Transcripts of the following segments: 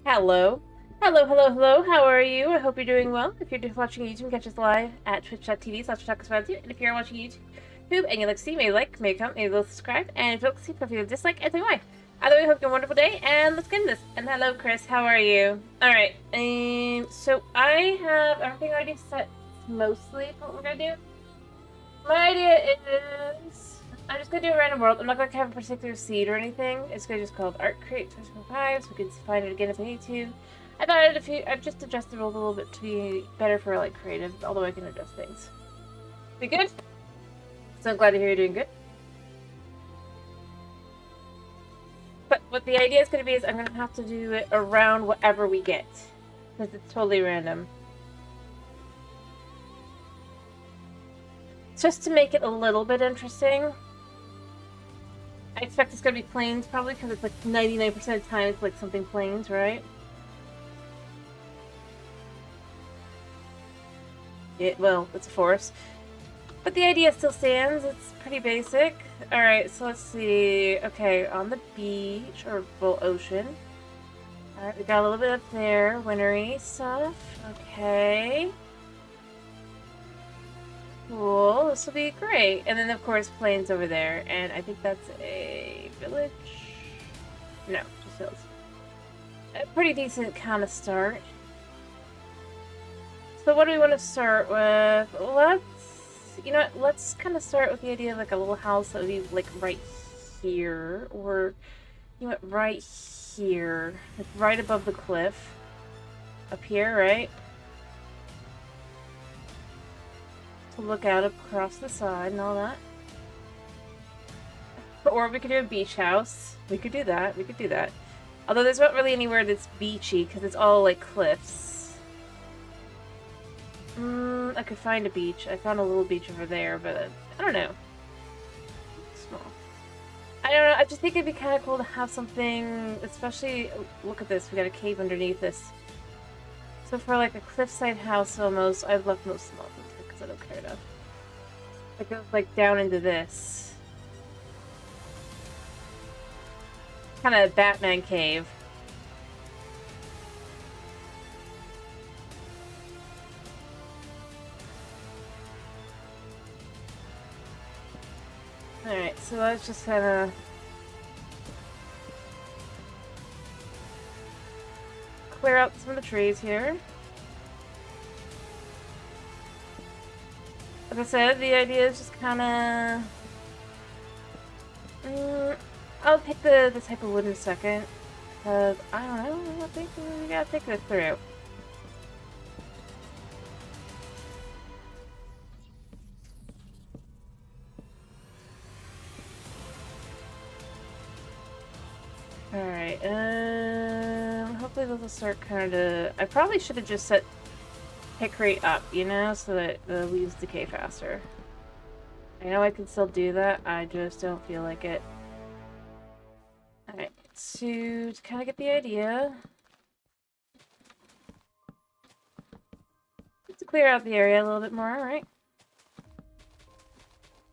Hello. Hello. How are you? I hope you're doing well. If you're watching YouTube, catch us live at twitch.tv/TalkUsPods. And if you're watching YouTube and you'd like to see, maybe like, maybe comment, maybe subscribe. And if you like to see, feel free to dislike and tell me why. Either way, hope you have a wonderful day, and let's get into this. And hello, Chris. How are you? Alright, so I have everything already set mostly for what we're gonna do. My idea is I'm just gonna do a random world. I'm not gonna have a particular seed or anything. It's gonna just called Art Create 2025, so we can find it again if we need to. I've just adjusted the rules a little bit to be better for like creative, although I can adjust things. We good? So I'm glad to hear you're doing good. But what the idea is gonna be is I'm gonna have to do it around whatever we get. Because it's totally random. Just to make it a little bit interesting. I expect it's gonna be plains, probably, because it's like 99% of the time it's like something plains, right? Well, it's a forest. But the idea still stands. It's pretty basic. Alright, so let's see. Okay, on the beach, or well, ocean. Alright, we got a little bit up there. Wintry stuff. Okay. Cool. This will be great. And then, of course, plains over there. And I think that's a village. No, just hills. A pretty decent kind of start. So what do we want to start with? Let's kind of start with the idea of like a little house that would be like right here. Or, right here. Like right above the cliff. Up here, right? To look out across the side and all that. Or we could do a beach house. We could do that. Although there's not really anywhere that's beachy, because it's all like cliffs. I could find a beach. I found a little beach over there, but I don't know. Small. I don't know. I just think it'd be kind of cool to have something, especially, look at this. We got a cave underneath this. So for like a cliffside house almost, I've left most of them open because I don't care enough. It goes like down into this. Kind of Batman cave. Alright, so let's just kind of clear out some of the trees here. Like I said, the idea is just kind of... I'll pick the type of wood in a second. Because, I don't know, I think we gotta think this through. Alright, hopefully this will start kind of... I probably should have just set pick rate up, so that the leaves decay faster. I know I can still do that, I just don't feel like it. Alright, to kind of get the idea... Just to clear out the area a little bit more, alright?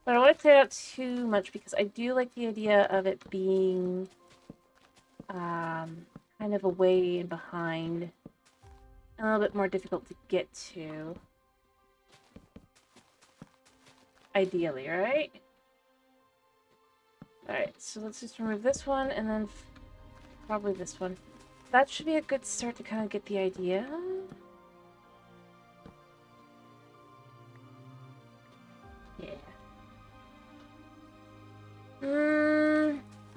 But I don't want to clear it out too much because I do like the idea of it being kind of away and behind. A little bit more difficult to get to. Ideally, right? Alright, so let's just remove this one and then probably this one. That should be a good start to kind of get the idea. Yeah.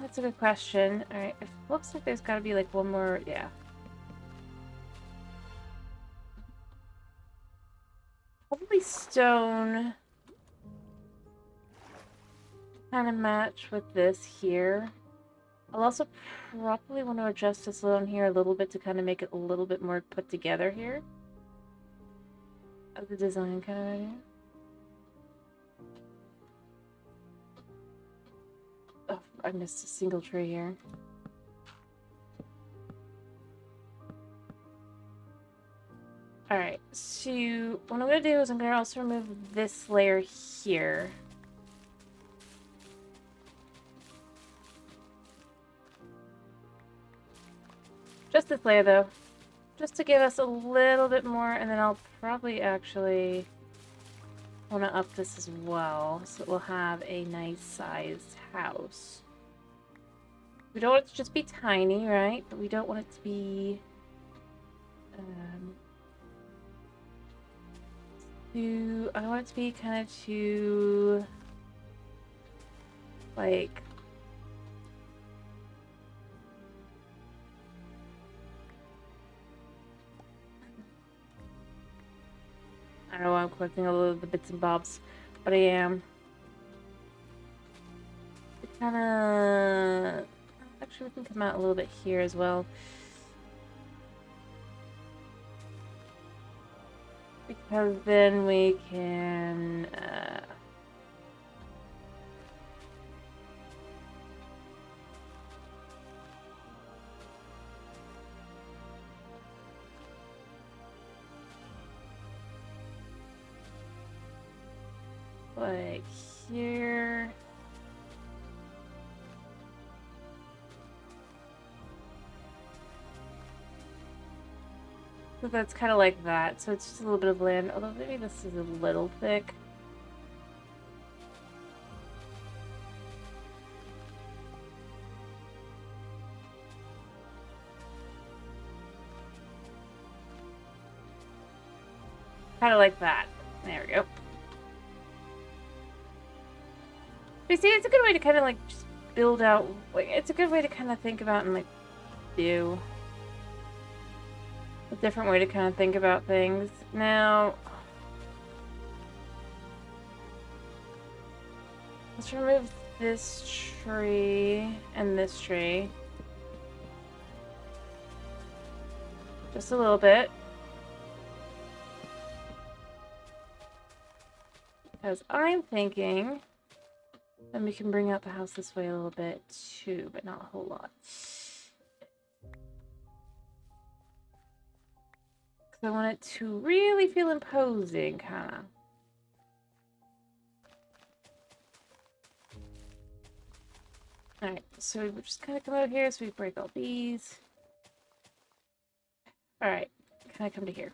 That's a good question. Alright, it looks like there's gotta be like one more, yeah. Probably stone. Kind of match with this here. I'll also probably want to adjust this down here a little bit to kind of make it a little bit more put together here. Of the design kind of idea. Oh, I missed a single tree here. Alright, so what I'm going to do is I'm going to also remove this layer here. Just this layer, though. Just to give us a little bit more, and then I'll probably actually want to up this as well, so it will have a nice sized house. We don't want it to just be tiny, right? But we don't want it to be I want it to be kind of too, like, I don't know why I'm collecting all of the bits and bobs, but I am. It kind of... Actually, we can come out a little bit here as well. Because then we can... like here. So that's kind of like that. So it's just a little bit of land, although maybe this is a little thick. Kind of like that. There we go. But you see, it's a good way to kind of like just build out, like, it's a good way to kind of think about and like do a different way to kind of think about things. Now, let's remove this tree and this tree. Just a little bit. Because I'm thinking then we can bring out the house this way a little bit too, but not a whole lot. Because I want it to really feel imposing, kind of. Alright, so we just kind of come out here so we break all these. Alright, can I come to here?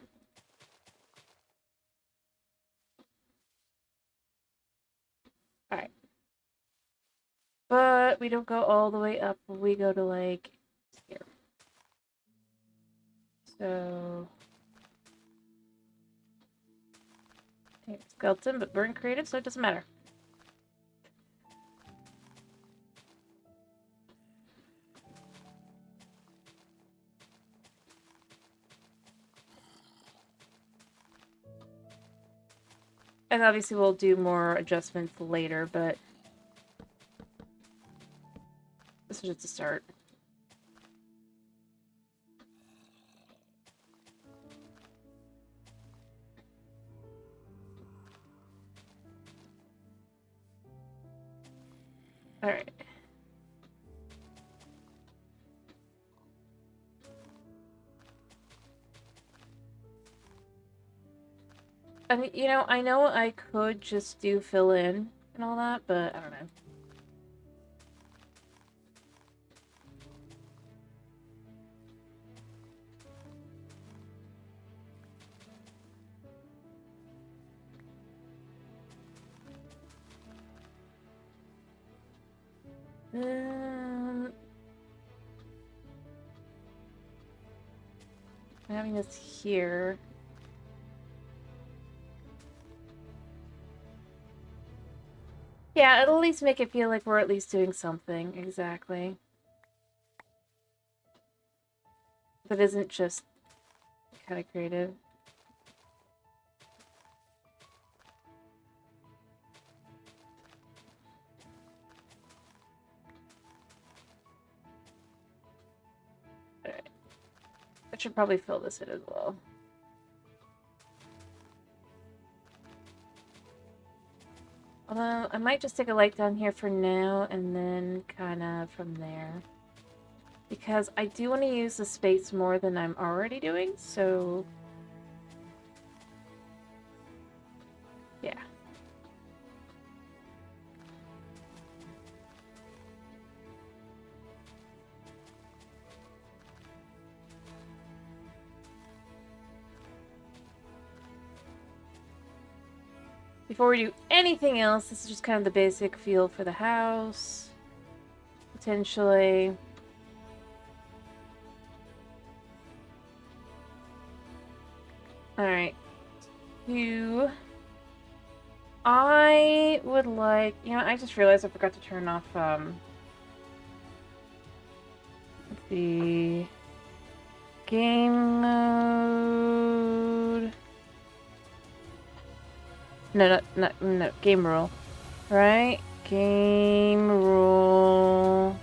Alright. But we don't go all the way up. We go to, like, here. So... it's skeleton, but we're in creative, so it doesn't matter. And obviously we'll do more adjustments later, but this is just a start. Alright. I mean, you know I could just do fill in and all that, but I don't know. Having this here. Yeah, it'll at least make it feel like we're at least doing something. Exactly. That isn't just kind of creative. Alright. I should probably fill this in as well. Although, I might just take a light down here for now, and then kind of from there. Because I do want to use the space more than I'm already doing, so... yeah. Before we do anything else, this is just kind of the basic feel for the house. Potentially. Alright. I would like... You know, I just realized I forgot to turn off, the game mode. No, game rule. Right? Game rule.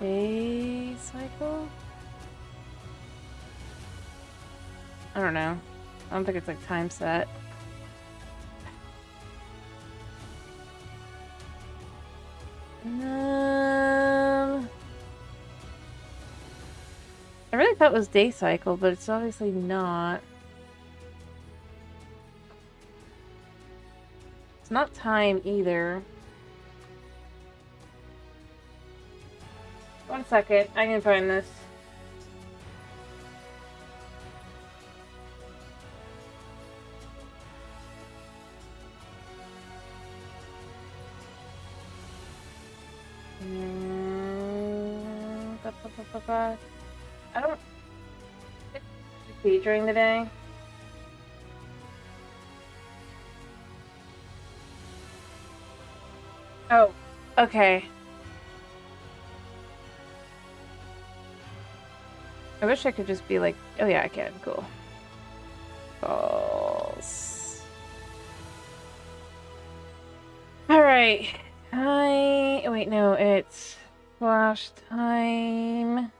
Day cycle? I don't know. I don't think it's like time set. I really thought it was day cycle, but it's obviously not. It's not time either. 1 second, I can find this. I don't see during the day. Oh, okay. I wish I could just be like, oh yeah, I can. Cool. False. All right. Wait, no, it's flash time.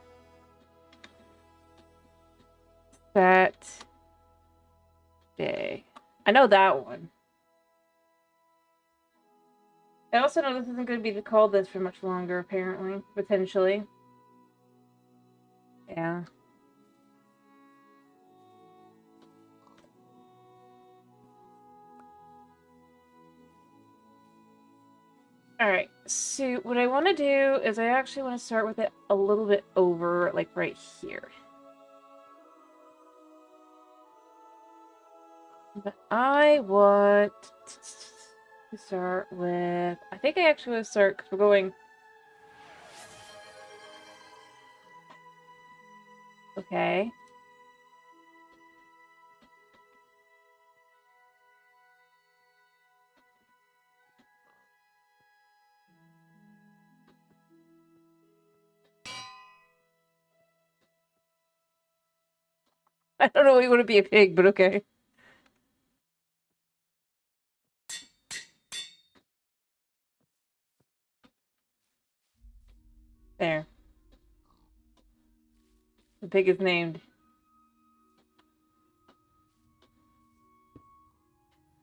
That day. I know that one. I also know this isn't going to be called this for much longer, apparently. Potentially. Yeah. Alright, so what I want to do is I actually want to start with it a little bit over, like, right here. But I want to start with... I think I actually want to start, because we're going... Okay. I don't know why you want to be a pig, but okay. There. The pig is named.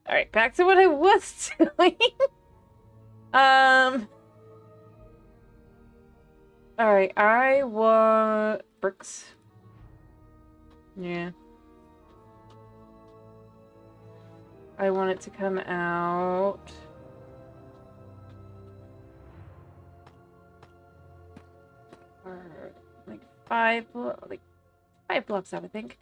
Alright, back to what I was doing. Alright, I want bricks. Yeah. I want it to come out. Or like five blocks out, I think.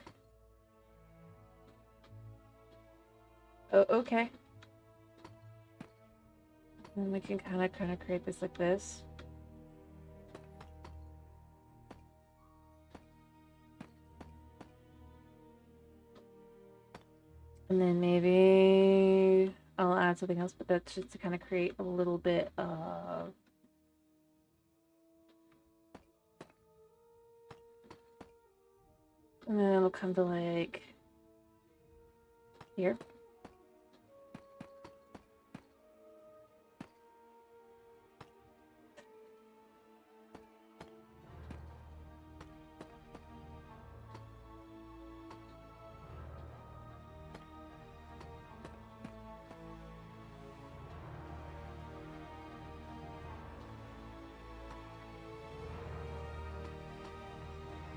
Oh, okay. And we can kind of create this like this. And then maybe I'll add something else, but that's just to kind of create a little bit of... And then it'll come to like... here.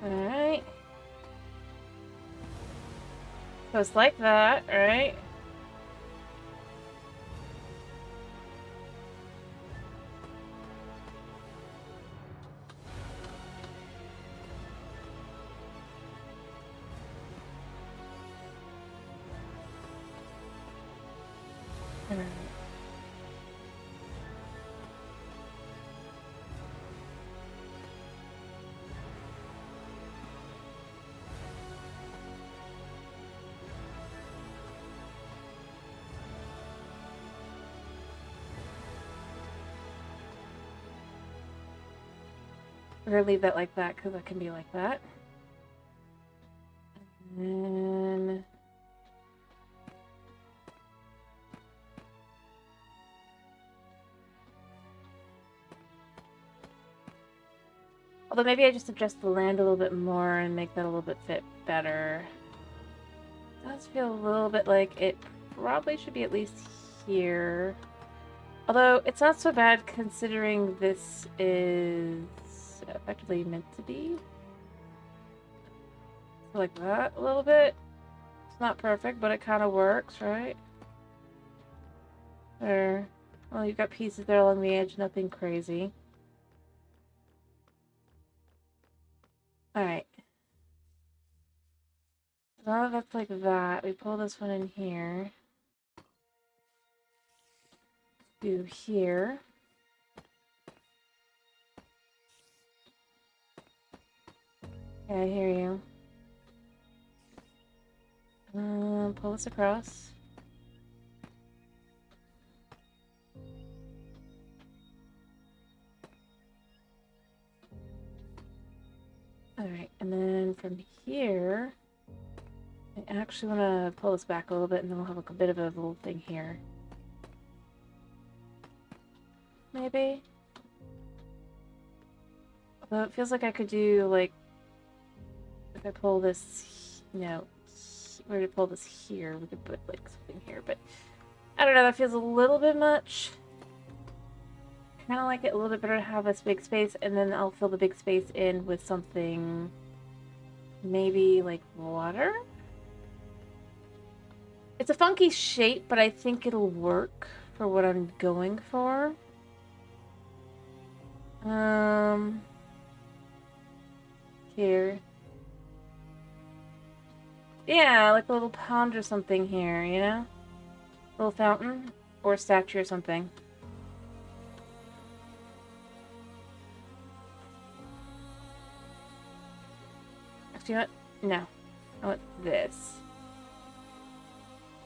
Alright. So it's like that, right? Alright. We're gonna leave that like that because it can be like that. And then although maybe I just adjust the land a little bit more and make that a little bit fit better. It does feel a little bit like it probably should be at least here. Although it's not so bad considering this is effectively meant to be. So like that a little bit. It's not perfect, but it kind of works, right? There. Well, you've got pieces there along the edge, nothing crazy. Alright. Now that's like that. We pull this one in here. Do here. Yeah, I hear you. Pull this across. Alright, and then from here, I actually want to pull this back a little bit and then we'll have like a bit of a little thing here. Maybe? Although it feels like I could do like, if I pull this, no, we're gonna pull this here, we could put like something here, but I don't know, that feels a little bit much. Kind of like it a little bit better to have this big space, and then I'll fill the big space in with something maybe like water? It's a funky shape, but I think it'll work for what I'm going for. Here. Yeah, like a little pond or something here, you know? A little fountain or a statue or something. Actually, you know what? No. I want this.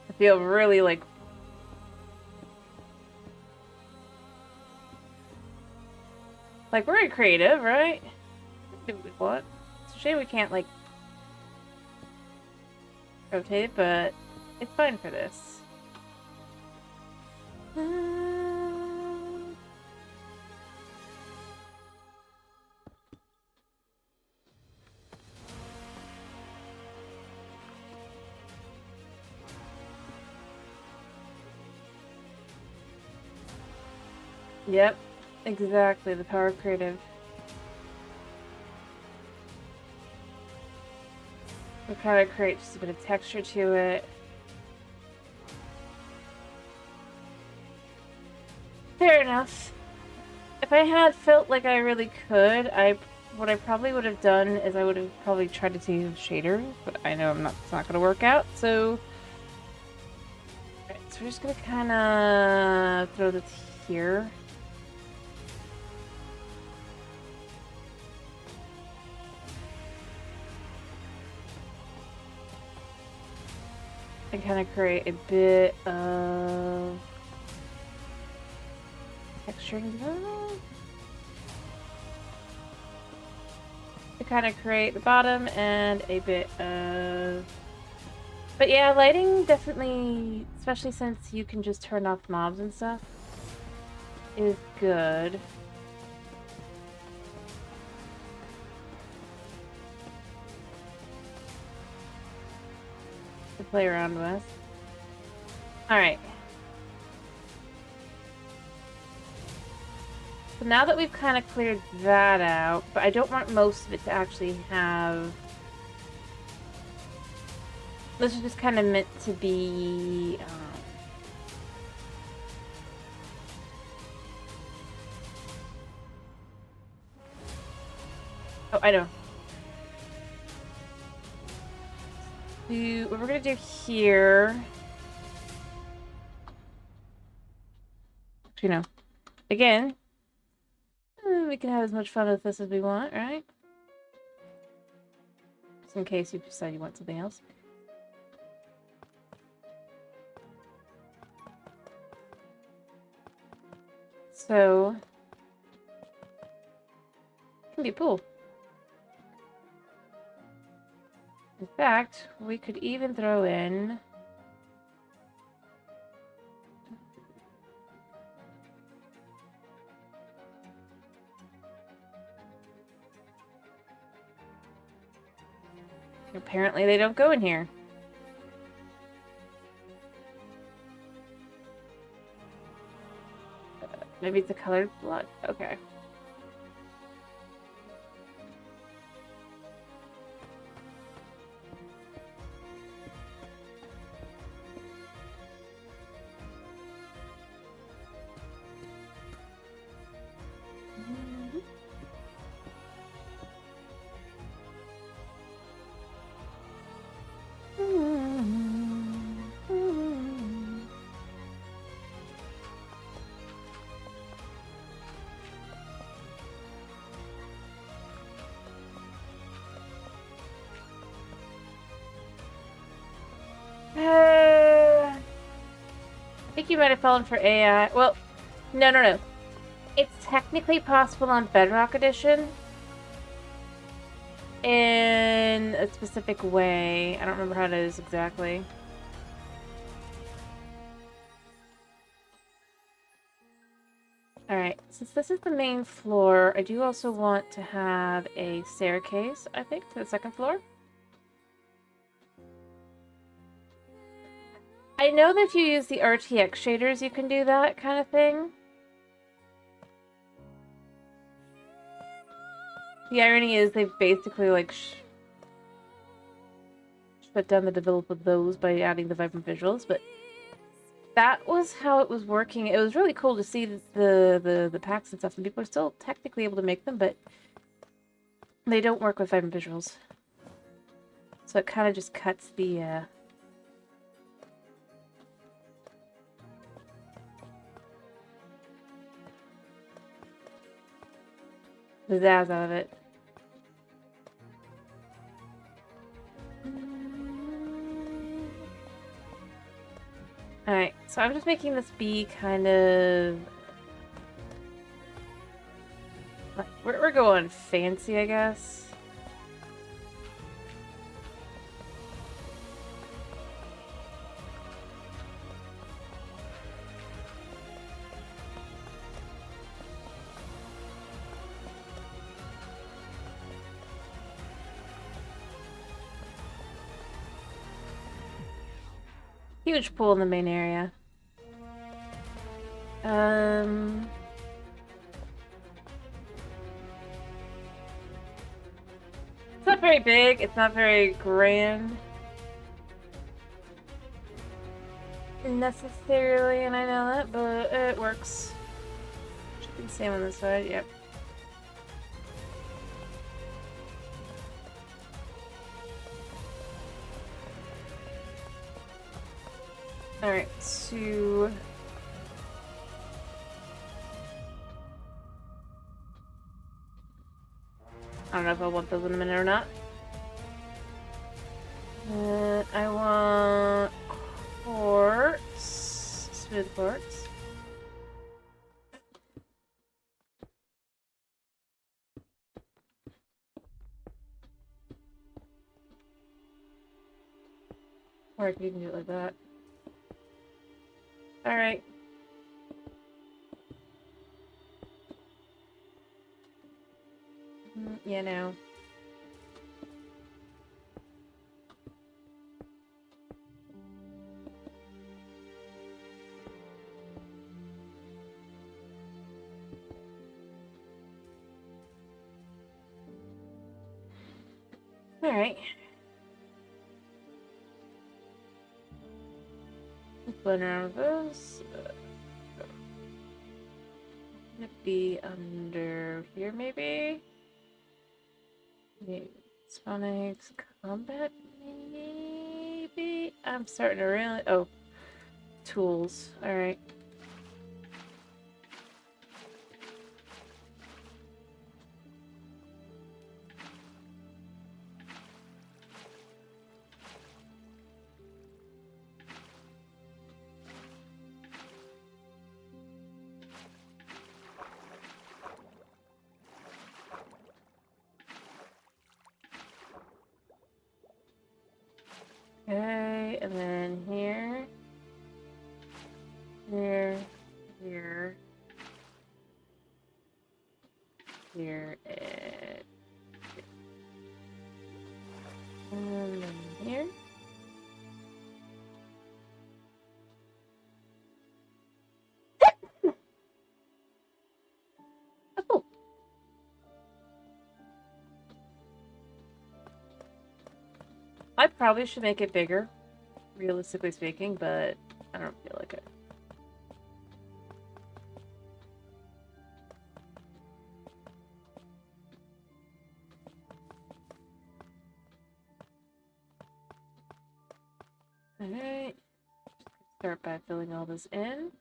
I feel really like... Like, we're creative, right? Do what we want. It's a shame we can't, like, rotate it, but it's fine for this. Yep, exactly. The power of creative. We kind of create just a bit of texture to it. Fair enough. If I had felt like I really could, what I probably would have done is I would have probably tried to use shaders, but I know it's not going to work out, so... Alright, so we're just going to kind of throw this here. And kind of create a bit of texturing to kind of create the bottom and a bit of... But yeah, lighting definitely, especially since you can just turn off mobs and stuff, is good. To play around with. Alright. So now that we've kind of cleared that out, but I don't want most of it to actually have... This is just kind of meant to be... Oh, I know. What we're gonna do here you know, again, we can have as much fun with this as we want, right? Just in case you decide you want something else. So, it can be a pool. In fact, we could even throw in... Apparently they don't go in here. Maybe it's a colored blood. Okay. I think you might have fallen for AI. Well, no. It's technically possible on Bedrock Edition in a specific way. I don't remember how it is exactly. Alright, since this is the main floor, I do also want to have a staircase, I think, to the second floor. I know that if you use the RTX shaders, you can do that kind of thing. The irony is they've basically, like, shut down the development of those by adding the vibrant visuals, but that was how it was working. It was really cool to see the packs and stuff, and people are still technically able to make them, but they don't work with vibrant visuals. So it kind of just cuts the pizzazz out of it. Alright, so I'm just making this be kind of... We're going fancy, I guess. Huge pool in the main area. It's not very big, it's not very grand. Necessarily, and I know that, but it works. Chicken same on this side, yep. Alright, so... I don't know if I want those in a minute or not. I want quartz, smooth quartz. Or you can do it like that. Alright. Yeah, no. Alright. Blend around with those. Gonna be under here, maybe? Maybe Sonics Combat, maybe? I'm starting to really... Oh. Tools. Alright. Okay, and then here, here, here, here, and then here. Oh, I probably should make it bigger, realistically speaking, but I don't feel like it. Alright. Start by filling all this in.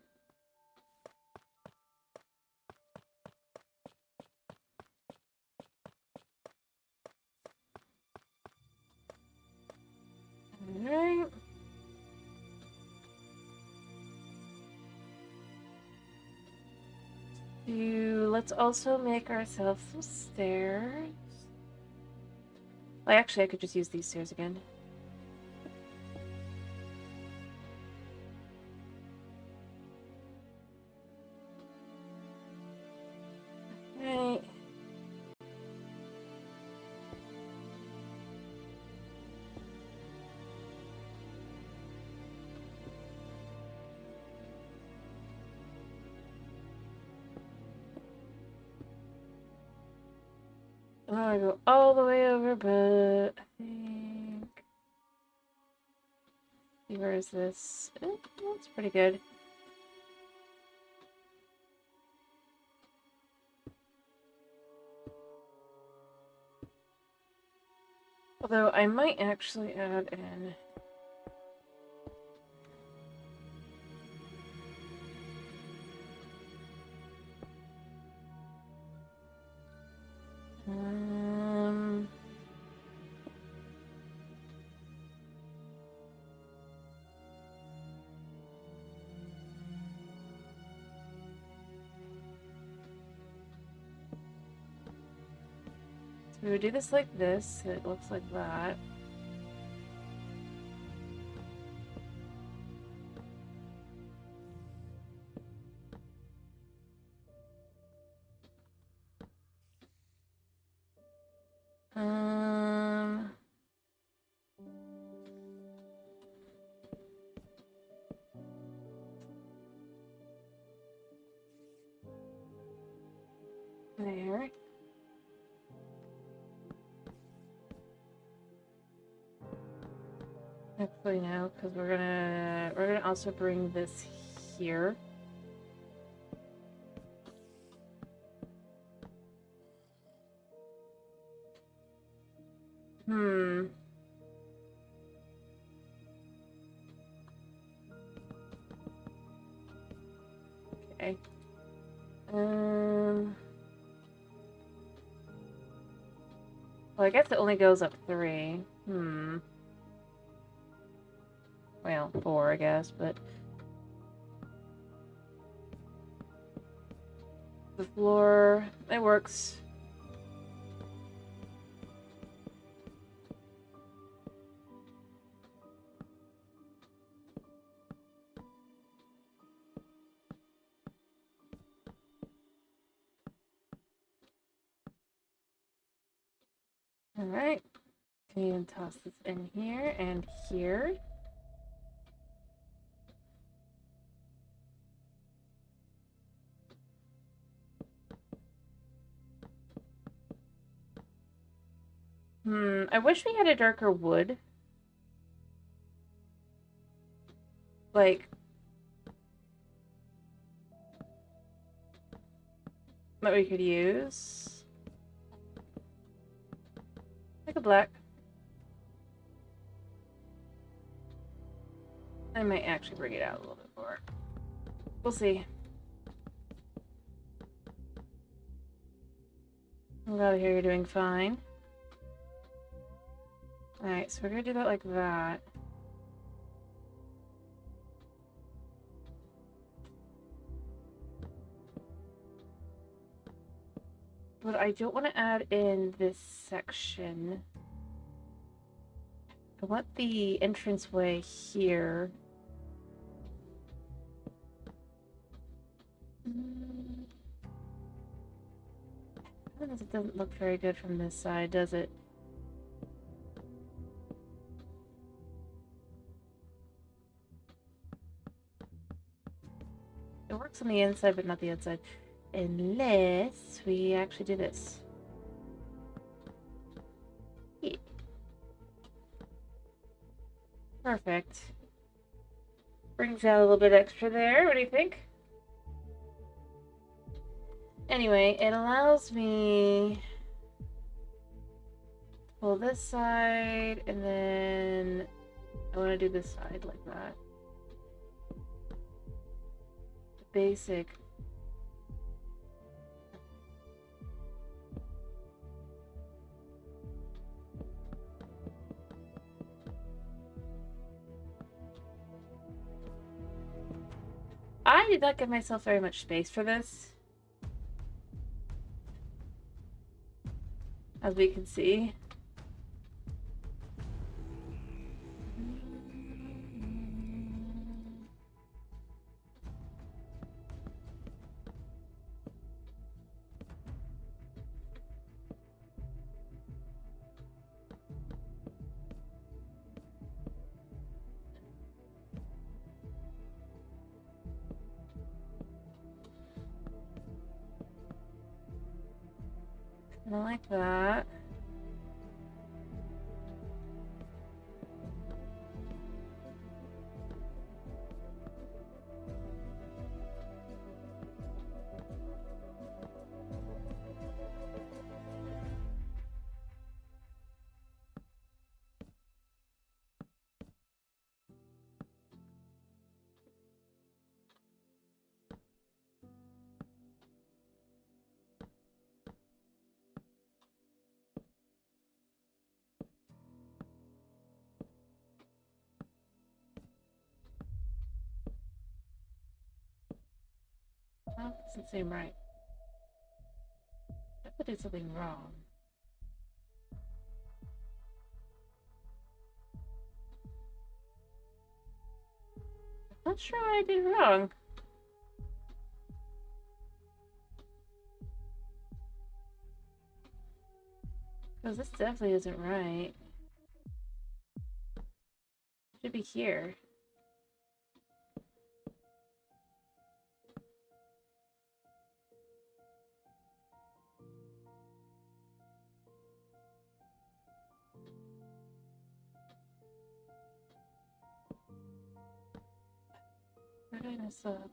Alright. Let's also make ourselves some stairs. Well, actually, I could just use these stairs again. Alright. I want to go all the way over, but I think... Where is this? That's pretty good. Although I might actually add in... We would do this like this. It looks like that. There. Actually, no, because we're gonna also bring this here. Okay. Well, I guess it only goes up 3. Well, 4, I guess, but... The floor, it works. Alright. And toss this in here and here. I wish we had a darker wood. Like... that we could use. Like a black. I might actually bring it out a little bit more. We'll see. I'm glad to hear you're doing fine. Alright, so we're gonna do that like that. But I don't want to add in this section. I want the entranceway here. It doesn't look very good from this side, does it? It works on the inside, but not the outside. Unless we actually do this. Yeah. Perfect. Brings out a little bit extra there. What do you think? Anyway, it allows me to pull this side, and then I want to do this side like that. The basic. I did not give myself very much space for this, as we can see. I like that. That doesn't seem right. I could do something wrong. I'm not sure what I did wrong. Because this definitely isn't right. It should be here. Where did I mess up?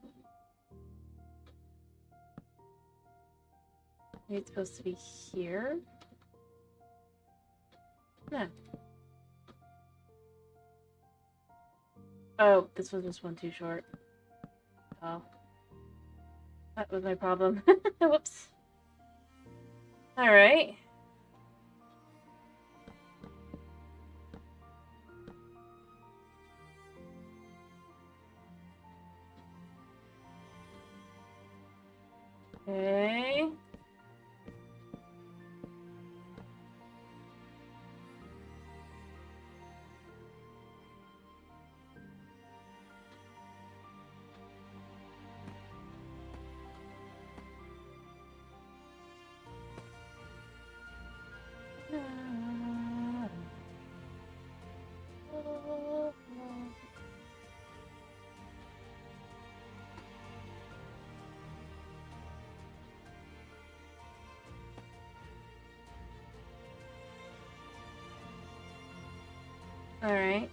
Maybe it's supposed to be here? No. Oh, this was just one too short. Oh. That was my problem. Whoops. Alright. Okay. Alright.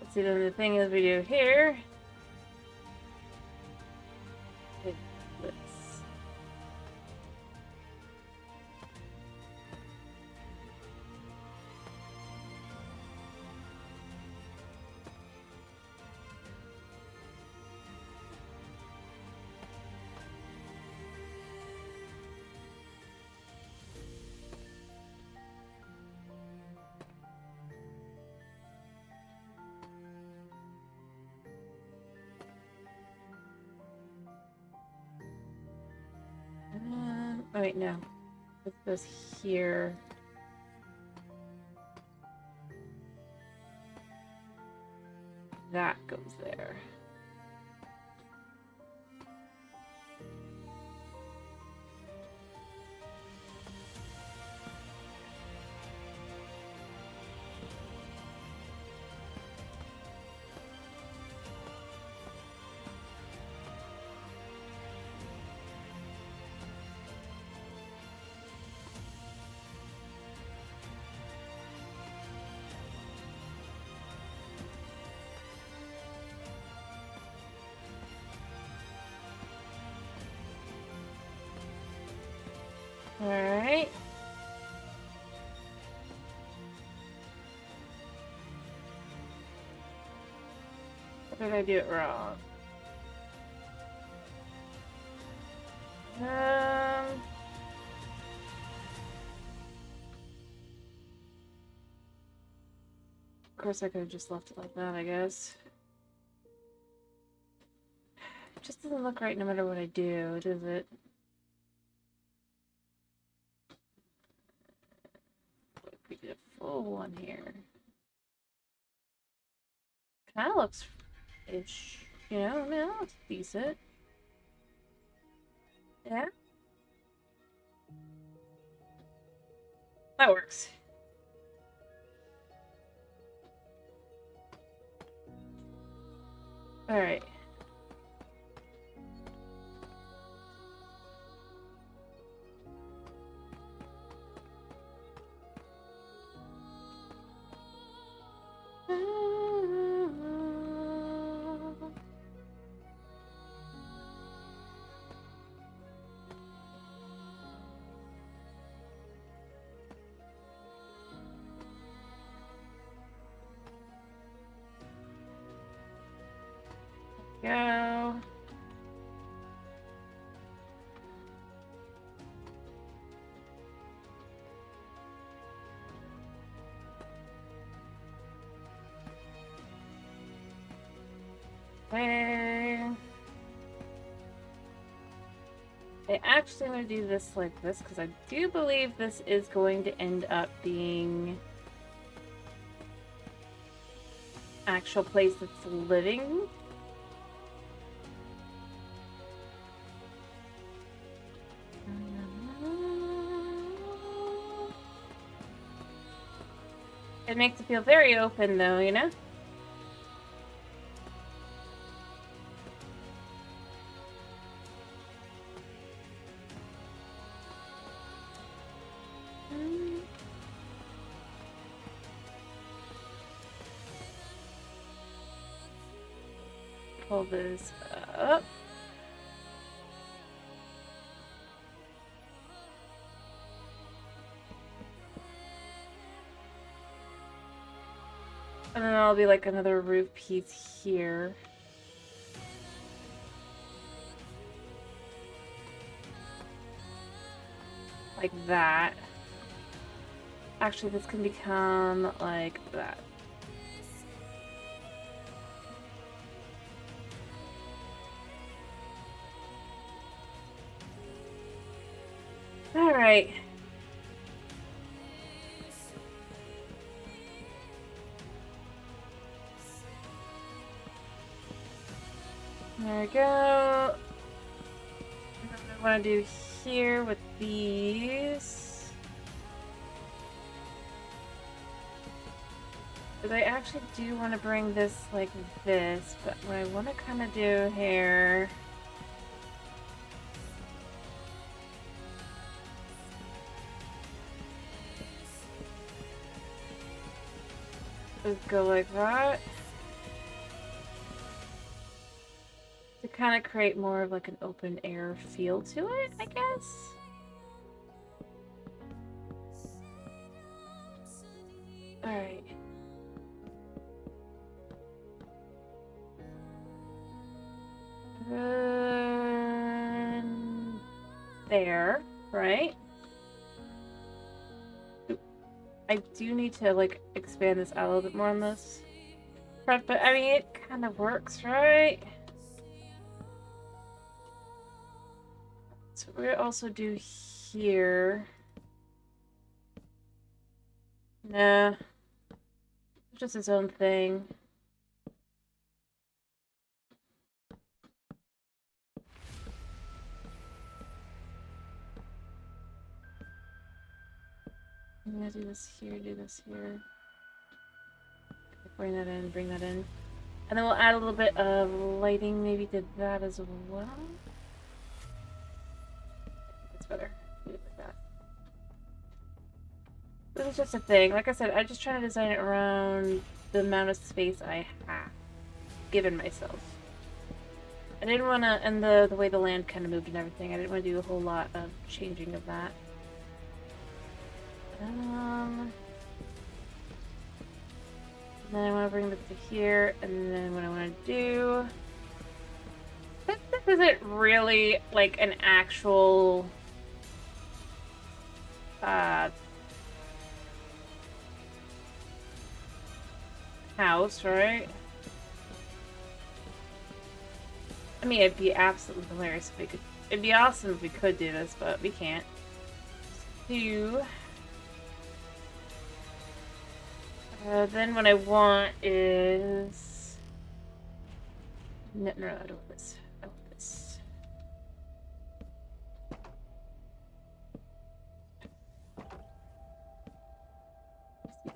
Let's see, then the thing is we do here. It flips. Oh wait, no. This goes here. That goes there. Alright. Or did I do it wrong? Of course I could have just left it like that, I guess. It just doesn't look right no matter what I do, does it? What if we did a full one here? Kinda looks ish, you know? I mean, that looks decent. Yeah? That works. Alright. Go. Okay. I actually am going to do this like this because I do believe this is going to end up being actual place that's living. It makes it feel very open though, you know? Pull this up. And then there'll be like another roof piece here. Like that. Actually, this can become like that. All right. There we go. And then what I want to do here with these is I actually do want to bring this like this, but what I want to kind of do here is go like that. To kind of create more of like an open air feel to it, I guess. All right. There, right? I do need to like expand this out a little bit more on this front, but I mean it kind of works, right? So we're gonna also do here. Nah. It's just its own thing. I'm gonna do this here, do this here. Bring that in, bring that in. And then we'll add a little bit of lighting maybe to that as well. That's better. Do it like that. This is just a thing. Like I said, I'm just trying to design it around the amount of space I have given myself. I didn't want to, and the way the land kind of moved and everything, I didn't want to do a whole lot of changing of that. And then I want to bring this to here, and then what I want to do... This isn't really like an actual... house, right? I mean, it'd be absolutely hilarious if we could... It'd be awesome if we could do this, but we can't. Then what I want is... No, I don't want this. I want this.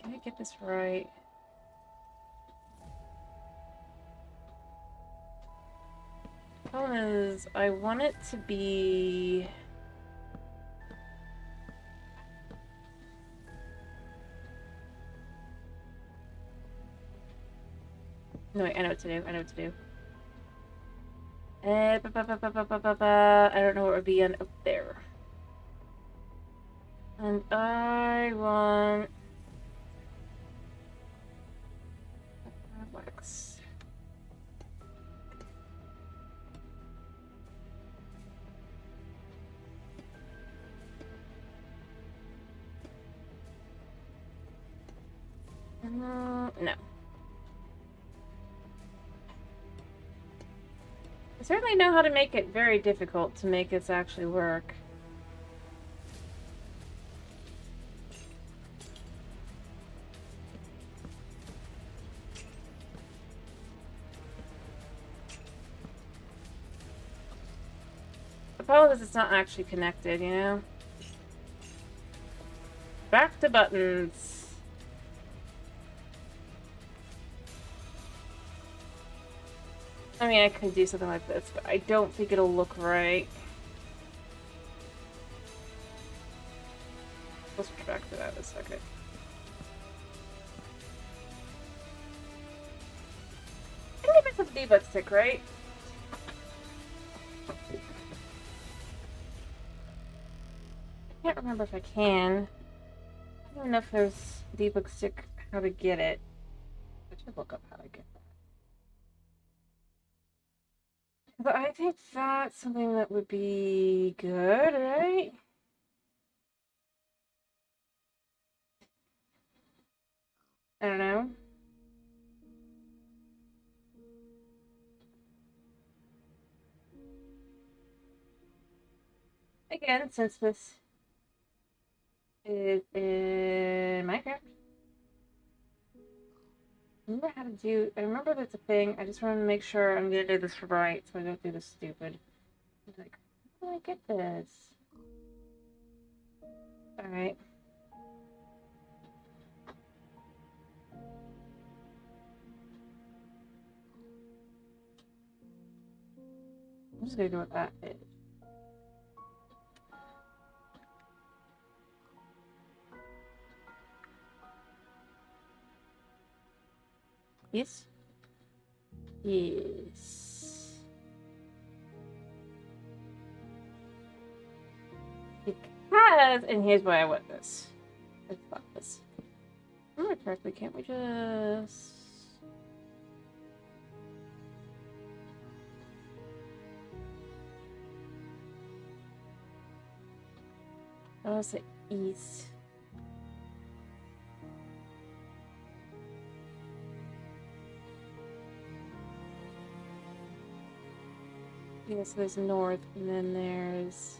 Can I get this right? Problem is, I want it to be... No, wait, I know what to do. I know what to do. I don't know what would be on up there. And I want... wax. No. I certainly know how to make it very difficult to make this actually work. The problem is it's not actually connected, you know? Back to buttons. I mean, I could do something like this, but I don't think it'll look right. Let's switch back to that in a second. I think it's a debug stick, right? I can't remember if I can. I don't know if there's a debug stick, how to get it. I should look up how to get that. But I think that's something that would be good, right? I don't know. Again, since this is in Minecraft. I remember that's a thing. I just want to make sure I'm gonna do this right so I don't do this stupid. Like, how do I get this? Alright. I'm just gonna go with that. Yes? Yes. Because, and here's why I want this. I thought this. If I remember correctly, can't we just... I want to say east. Yeah, so there's north, and then there's...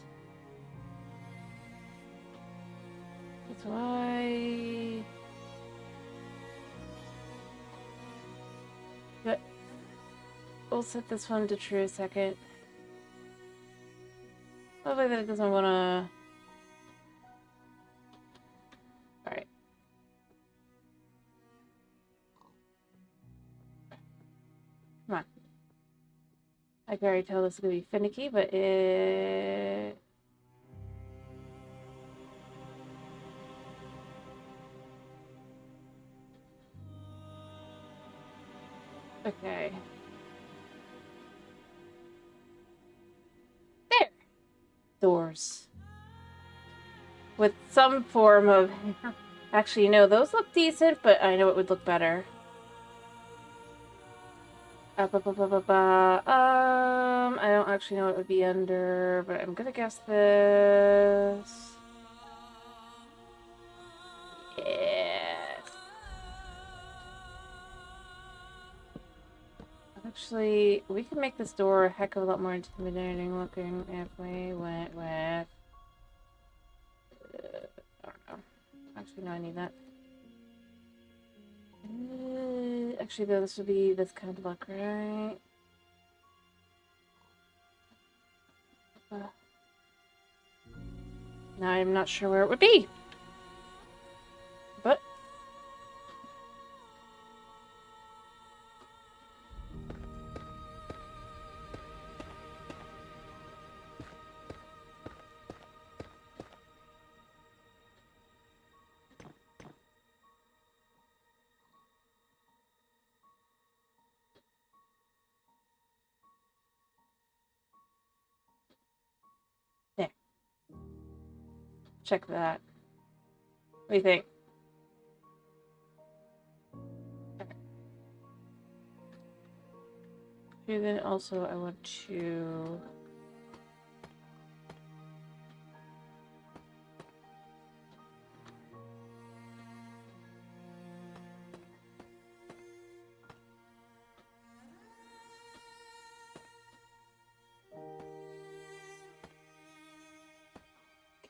XY. But we'll set this one to true a second. Hopefully that it doesn't wanna. Alright. Come on. I can already tell this is gonna be finicky, but it. Okay. There! Doors. With some form of... Actually, no, those look decent, but I know it would look better. I don't actually know what it would be under, but I'm gonna guess this. Yeah. Actually, we can make this door a heck of a lot more intimidating looking if we went with... I don't know. Actually, no, I need that. Actually, though, this would be this kind of look, right? Now I'm not sure where it would be. But... there. Check that. What do you think? Okay, then also I want to...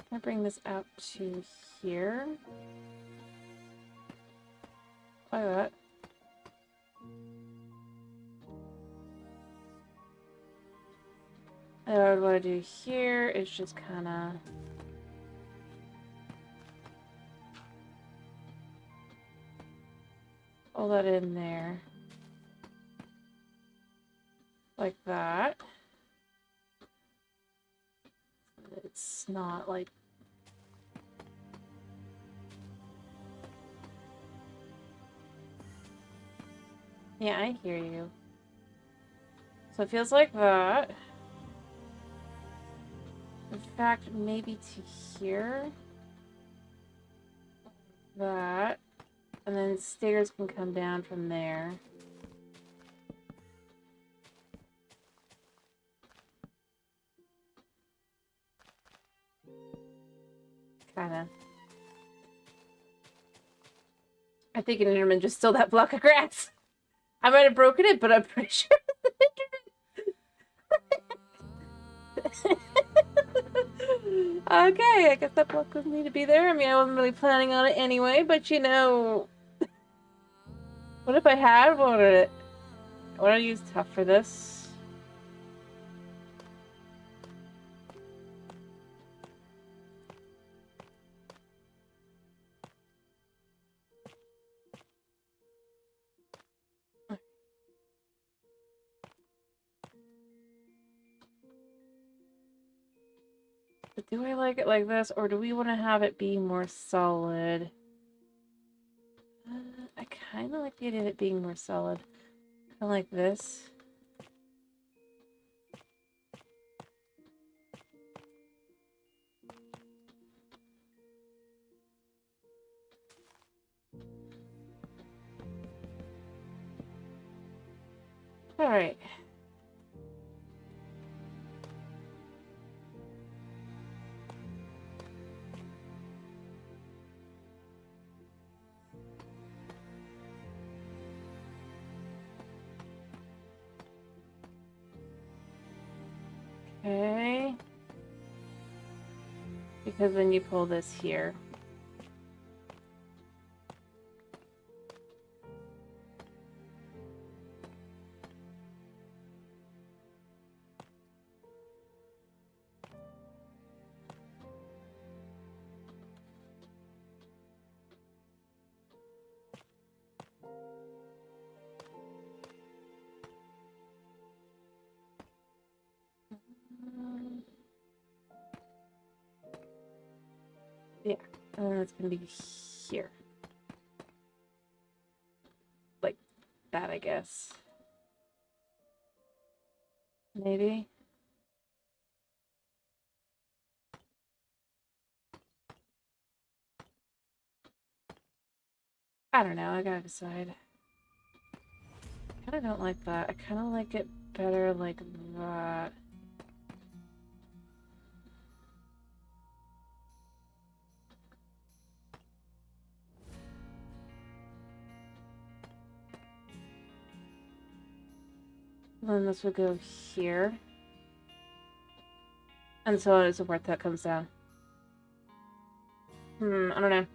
Can I bring this out to here? Like that. And what I would want to do here is just kind of... Pull that in there. Like that. It's not like... Yeah, I hear you. So it feels like that. In fact, maybe to here. That. And then stairs can come down from there. Kinda. I think an Enderman just stole that block of grass. I might have broken it, but I'm pretty sure it's an Enderman. Okay, I guess that block doesn't need to be there. I mean, I wasn't really planning on it anyway, but you know... What if I had wanted it? I want to use tough for this. But do I like it like this, or do we want to have it be more solid? I kind of like the idea of it being more solid. Kind of like this. Alright. Okay. Because then you pull this here. And it's gonna be here. Like that, I guess. Maybe. I don't know, I gotta decide. I kinda don't like that. I kinda like it better like that. Then this would go here. And so on and so forth, that comes down. I don't know.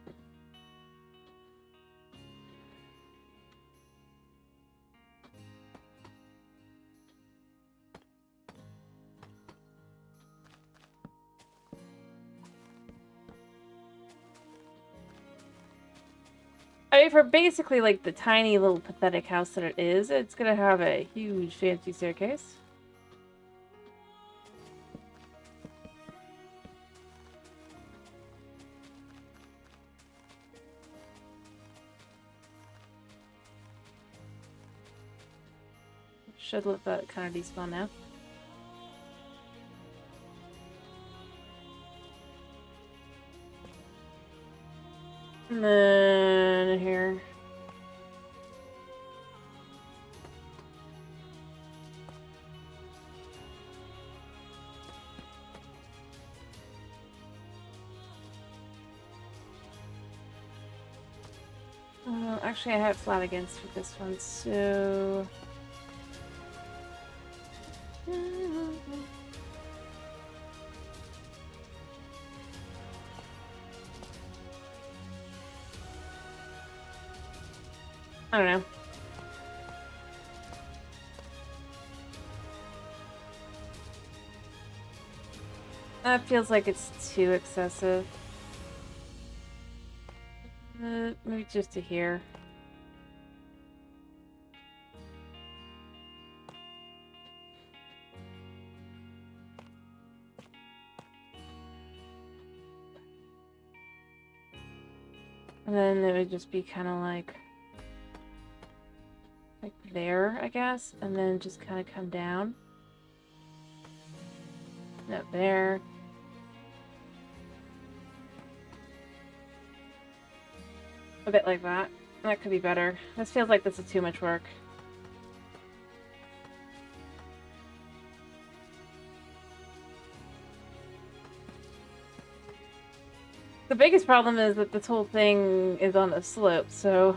I mean, for basically, like, the tiny little pathetic house that it is, it's gonna have a huge fancy staircase. Should let that kind of despawn now. And then here. Actually, I have flat against for this one, so... I don't know. That feels like it's too excessive. Maybe just to here. And then it would just be kind of like there, I guess, and then just kind of come down. Up there. A bit like that. That could be better. This feels like this is too much work. The biggest problem is that this whole thing is on a slope, so...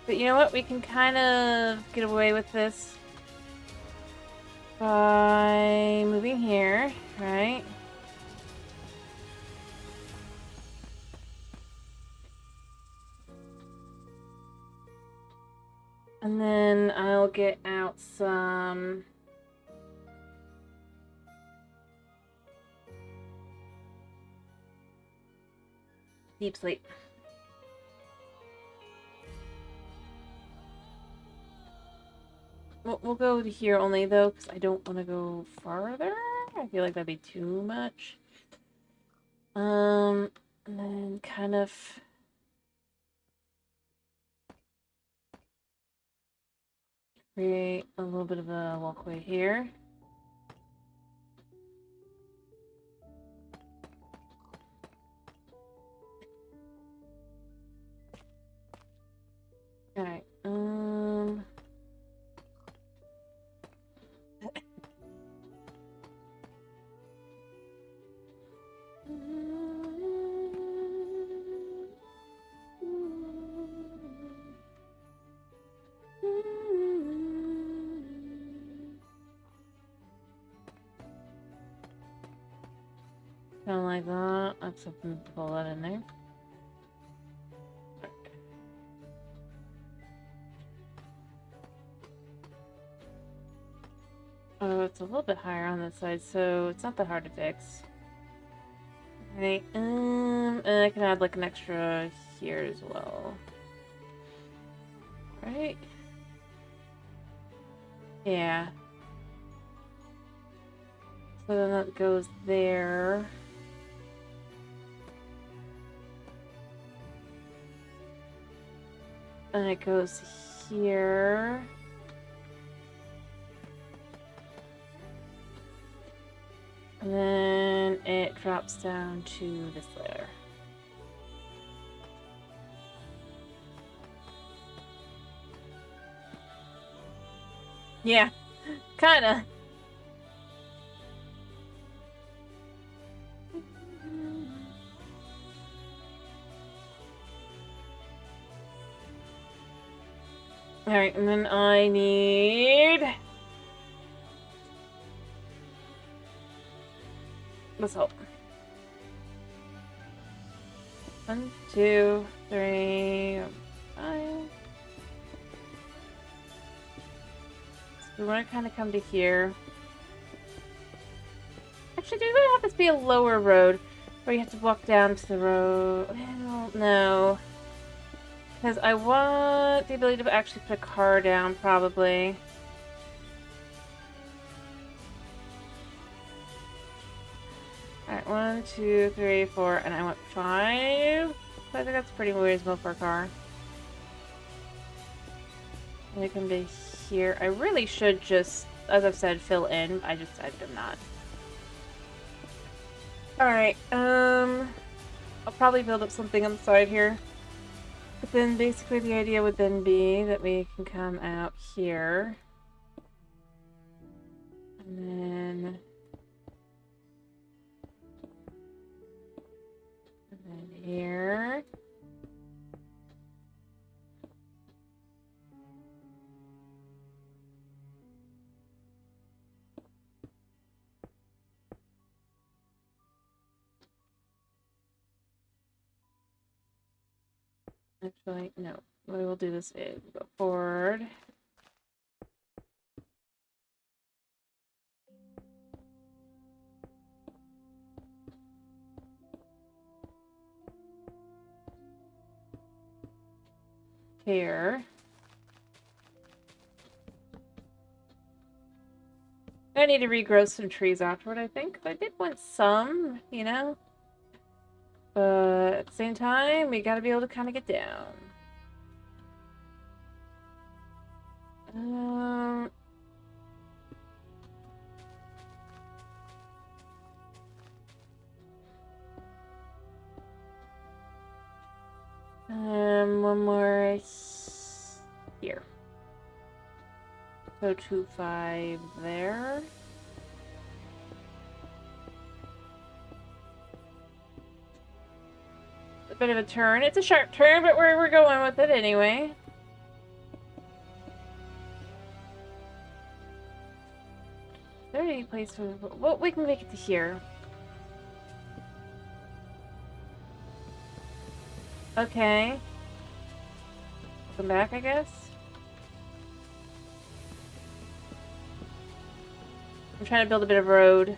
But you know what? We can kind of get away with this by moving here, right? And then I'll get out some... deep sleep. We'll go to here only, though, because I don't want to go farther. I feel like that'd be too much. And then kind of... create a little bit of a walkway here. Alright, kind of like that. That's something to pull that in there. Oh, it's a little bit higher on this side, so it's not that hard to fix. Right, and I can add like an extra here as well. Right? Yeah. So then that goes there. And it goes here. And then it drops down to this layer. Yeah, kinda. Alright, and then I need let's hope. 1, 2, 3, 5. So we want to kind of come to here. Actually, do we have this be a lower road where you have to walk down to the road? I don't know. Because I want the ability to actually put a car down, probably. Alright, 1, 2, 3, 4, and I want 5. So I think that's pretty reasonable for a car. And it can be here. I really should just, as I've said, fill in. I did not. Alright, I'll probably build up something on the side here. But then basically the idea would then be that we can come out here. And then here. Actually, no. We will do this is go forward. Here. I need to regrow some trees afterward, I think. I did want some, you know? But at the same time, we gotta be able to kind of get down. One more here. So 2, 5 there. A bit of a turn. It's a sharp turn, but we're going with it anyway. Is there any place for... Well, we can make it to here. Okay. Come back, I guess. I'm trying to build a bit of road.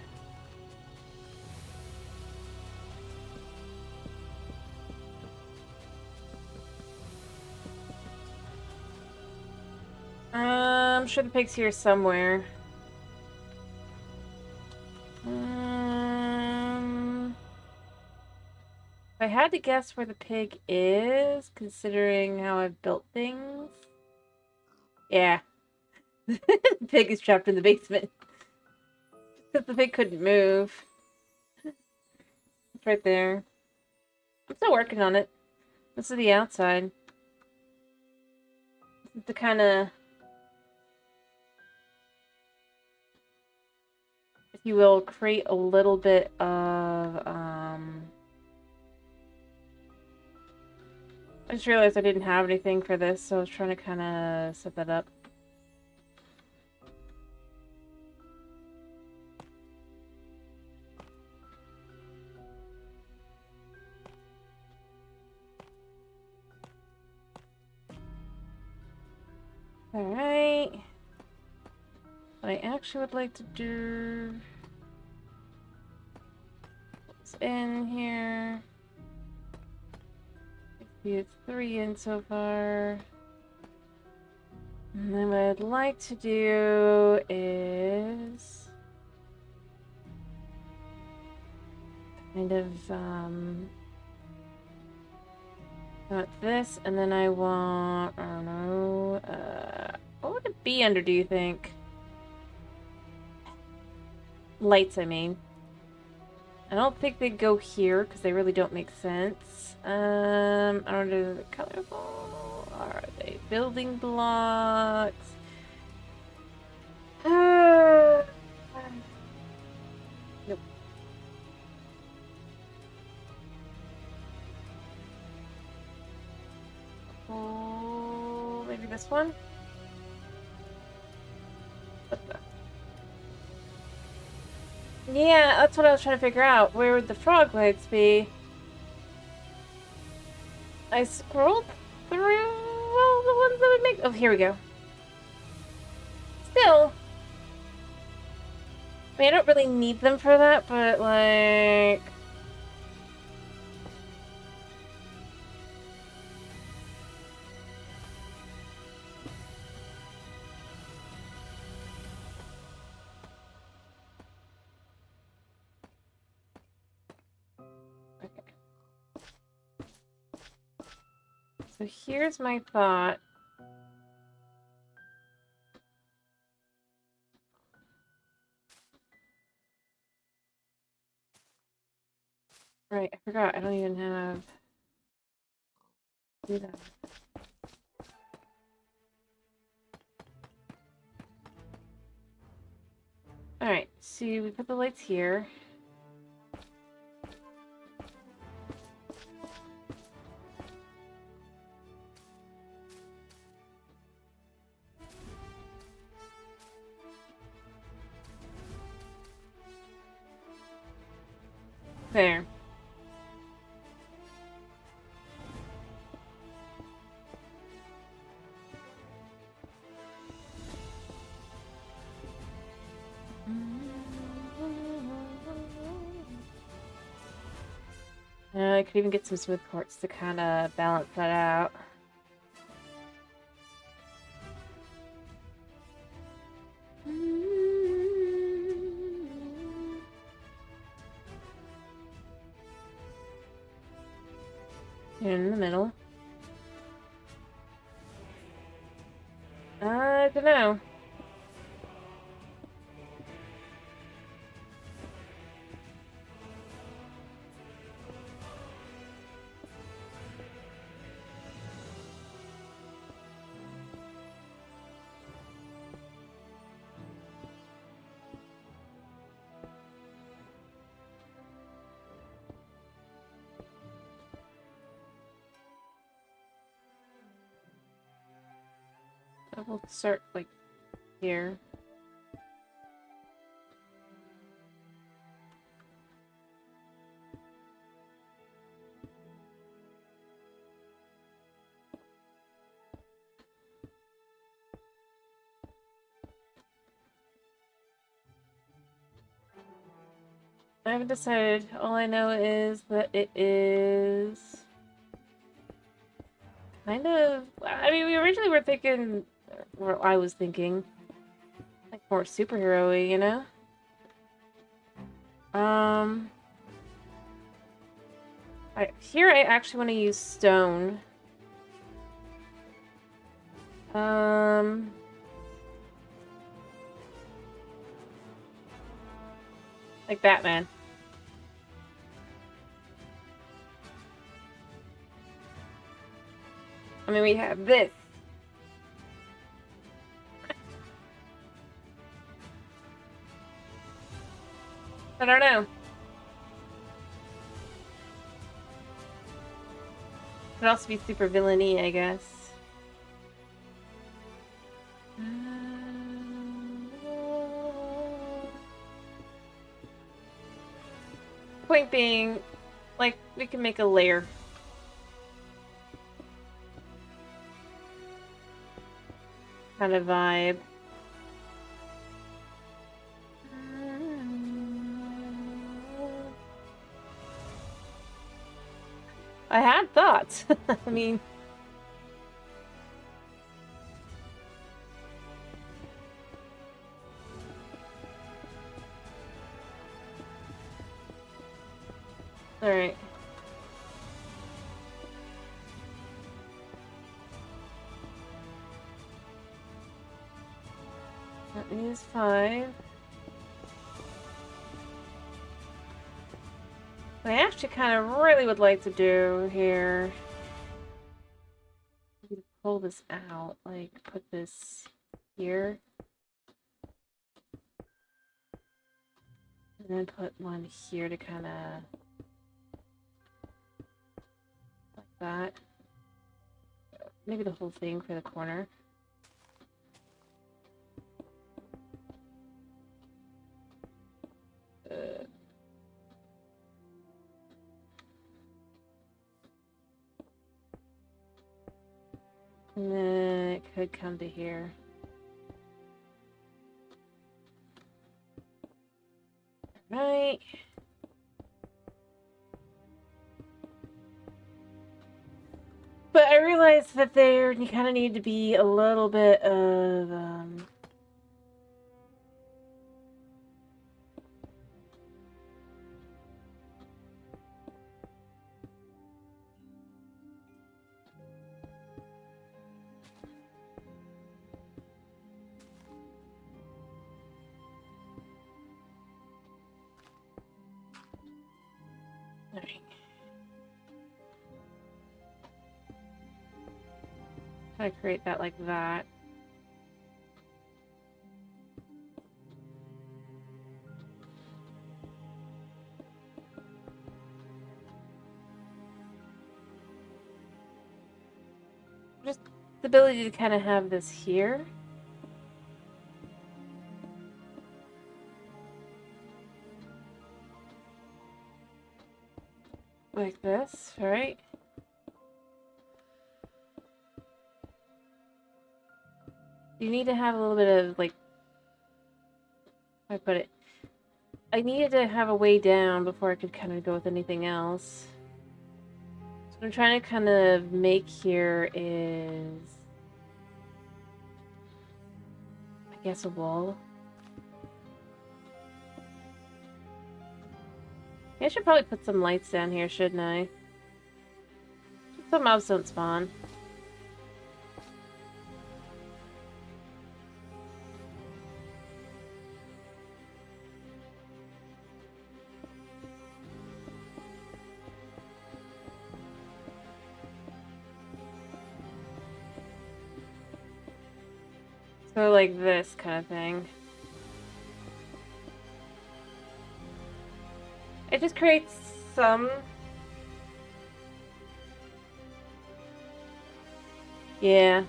I'm sure the pig's here somewhere. If I had to guess where the pig is, considering how I've built things... Yeah. The pig is trapped in the basement. Because the pig couldn't move. It's right there. I'm still working on it. This is the outside. This is the kind of... if you will, create a little bit of, I just realized I didn't have anything for this, so I was trying to kind of set that up. Alright. What I actually would like to do in here. It's 3 in so far. And then what I'd like to do is kind of I want this, and then I want, I don't know, what would it be under, do you think? Lights, I mean. I don't think they go here, because they really don't make sense. I don't know, the colorful, are they building blocks? Nope. Oh, maybe this one? What the? Yeah, that's what I was trying to figure out. Where would the frog legs be? I scrolled through all the ones that would make... Oh, here we go. Still. I mean, I don't really need them for that, but, like... Okay. So here's my thought. Right, I forgot. I don't even have... Do that. Alright, so we put the lights here. There. I could even get some smooth quartz to kind of balance that out. In the middle. I don't know. We'll start, like, here. I haven't decided. All I know is that it is... kind of... I mean, we originally were thinking... Or I was thinking... like, more superhero-y, you know? Here I actually want to use stone. Like Batman. I mean, we have this. I don't know. Could also be super villainy, I guess. Point being, like, we can make a layer. Kind of vibe. I had thoughts. I mean... Alright. That is 5. What I actually kind of really would like to do here... pull this out, like put this here. And then put one here to kind of... like that. Maybe the whole thing for the corner. And then it could come to here. Right. But I realized that there you kind of need to be a little bit of Alright. Try to create that like that. Just the ability to kind of have this here. Like this, right? You need to have a little bit of, like, how do I put it? I needed to have a way down before I could kind of go with anything else. So what I'm trying to kind of make here is, I guess, a wall. I should probably put some lights down here, shouldn't I? So mobs don't spawn. So like this kind of thing. It just creates some... Yeah.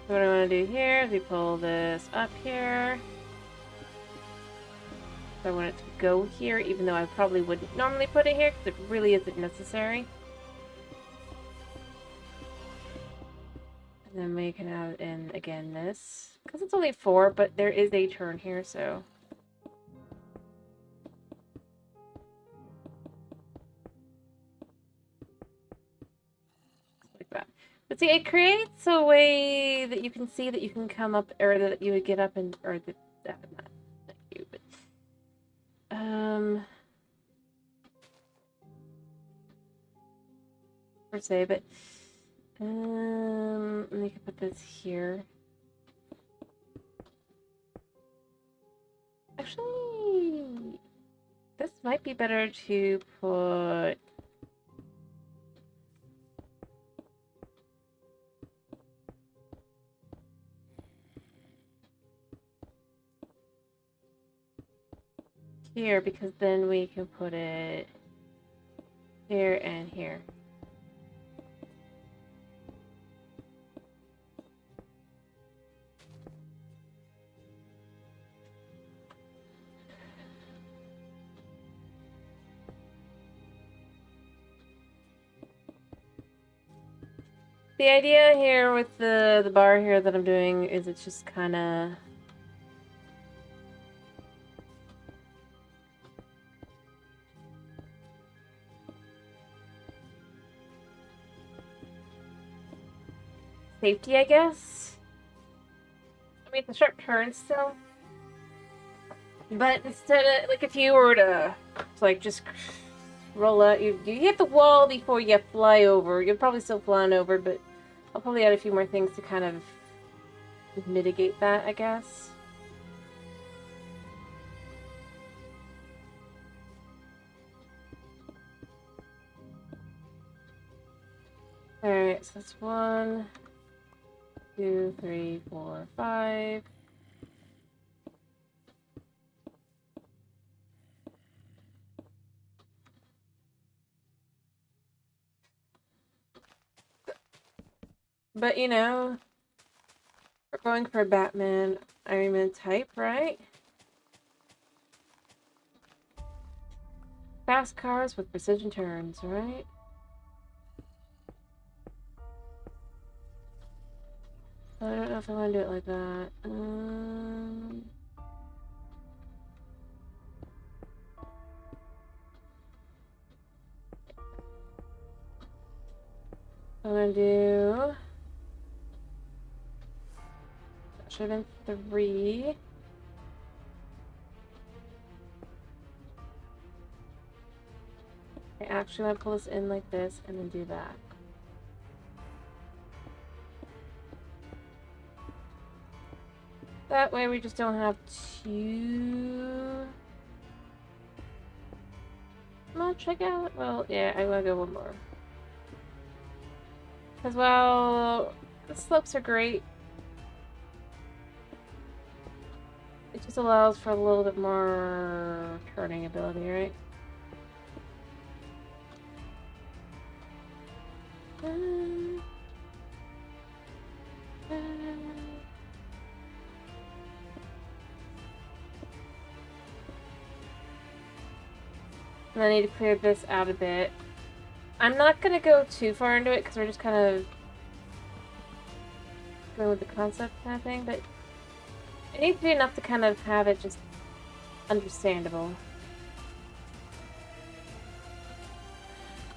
What I want to do here is we pull this up here. I want it to go here, even though I probably wouldn't normally put it here, because it really isn't necessary. And then we can add in, again, this. Because it's only 4, but there is a turn here, so... like that. But see, it creates a way that you can see that you can come up, or that you would get up and... or that... not you, but... per se, but we can put this here. Actually, this might be better to put here, because then we can put it here and here. The idea here with the bar here that I'm doing is it's just kind of... safety, I guess? I mean, it's a sharp turn still. But instead of, like, if you were to, like, just roll out, you hit the wall before you fly over. You're probably still flying over, but I'll probably add a few more things to kind of mitigate that, I guess. Alright, so that's 1, 2, 3, 4, 5. But, you know, we're going for a Batman, Iron Man type, right? Fast cars with precision turns, right? I don't know if I want to do it like that. I'm gonna do... that should have been 3. I actually want to pull this in like this and then do that. That way we just don't have too much, I guess. Well, yeah, I want to go one more. Because, well, the slopes are great. It just allows for a little bit more turning ability, right? And I need to clear this out a bit. I'm not going to go too far into it because we're just kind of going with the concept kind of thing, but it needs to be enough to kind of have it just understandable.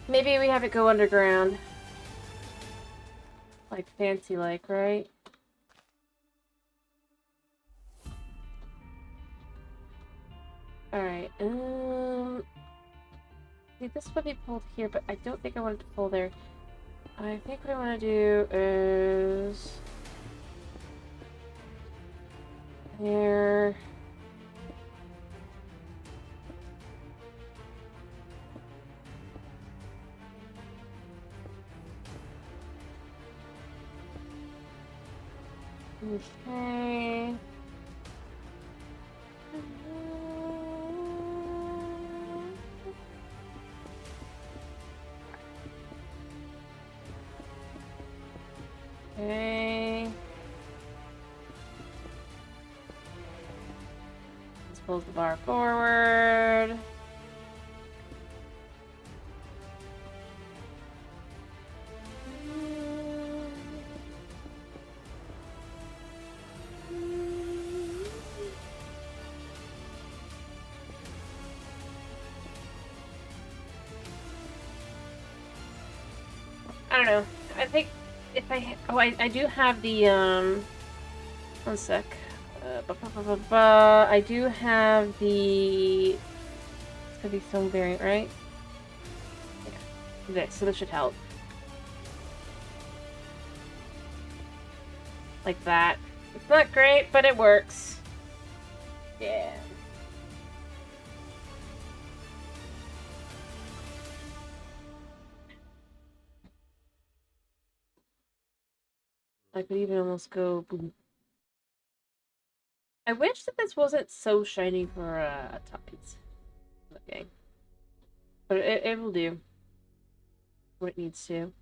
Maybe we have it go underground. Like fancy-like, right? Alright, see, this would be pulled here, but I don't think I want it to pull there. I think what I want to do is... here... okay... okay... let's pull the bar forward. I don't know. I think if I... oh, I do have the, one sec. I do have the... it's gonna be film variant, right? Yeah. Okay, so this should help. Like that. It's not great, but it works. Yeah. I could even almost go boom. I wish that this wasn't so shiny for a top piece. Okay. But it will do what it needs to.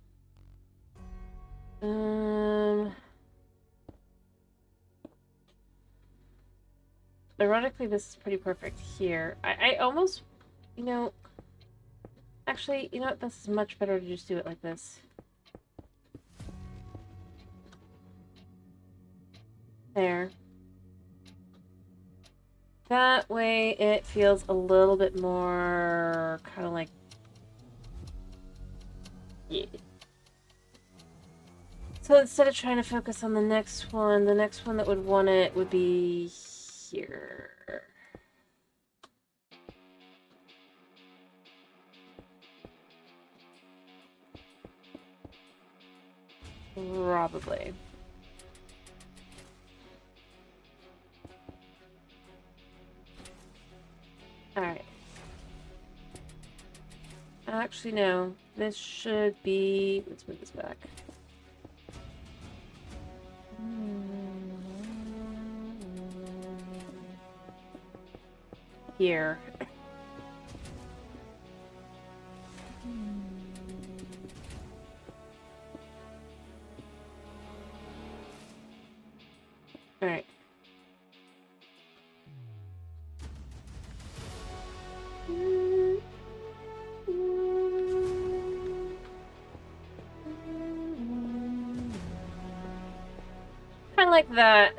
Ironically, this is pretty perfect here. I almost, you know... actually, you know what? This is much better to just do it like this. There. That way it feels a little bit more kind of like... Yeah. So instead of trying to focus on the next one that would want it would be here. Probably. Alright. Actually, no. This should be... Let's move this back. Here. Alright. Kind of like that.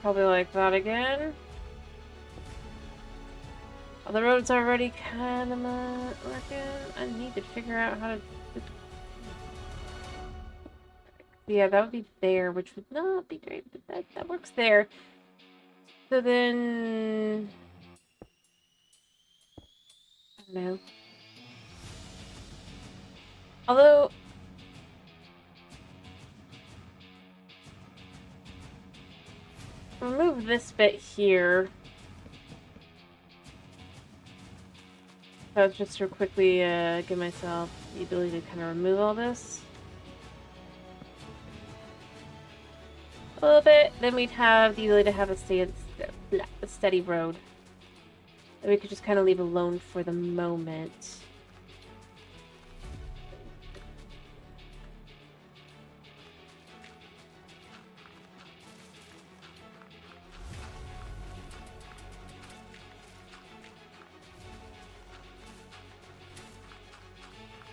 Probably like that again. Oh, the road's already kind of working. I need to figure out how to... Yeah, that would be there, which would not be great, but that works there. So then... I don't know. Although... remove this bit here. So just to quickly give myself the ability to kind of remove all this. A little bit, then we'd have the ability to have a steady road that we could just kind of leave alone for the moment.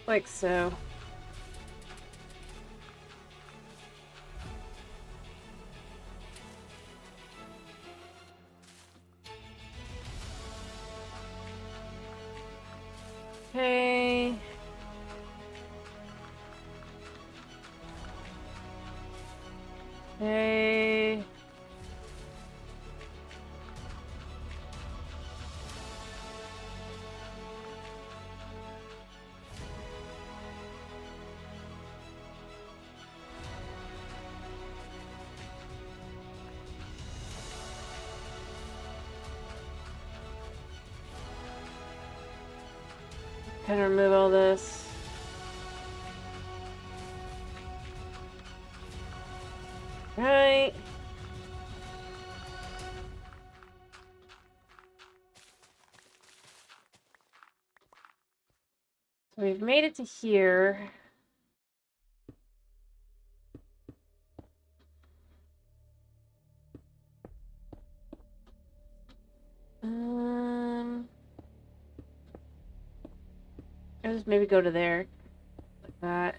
Like so. Okay. Okay. Kind of remove all this. Right. So we've made it to here. I'll just maybe go to there. Like that.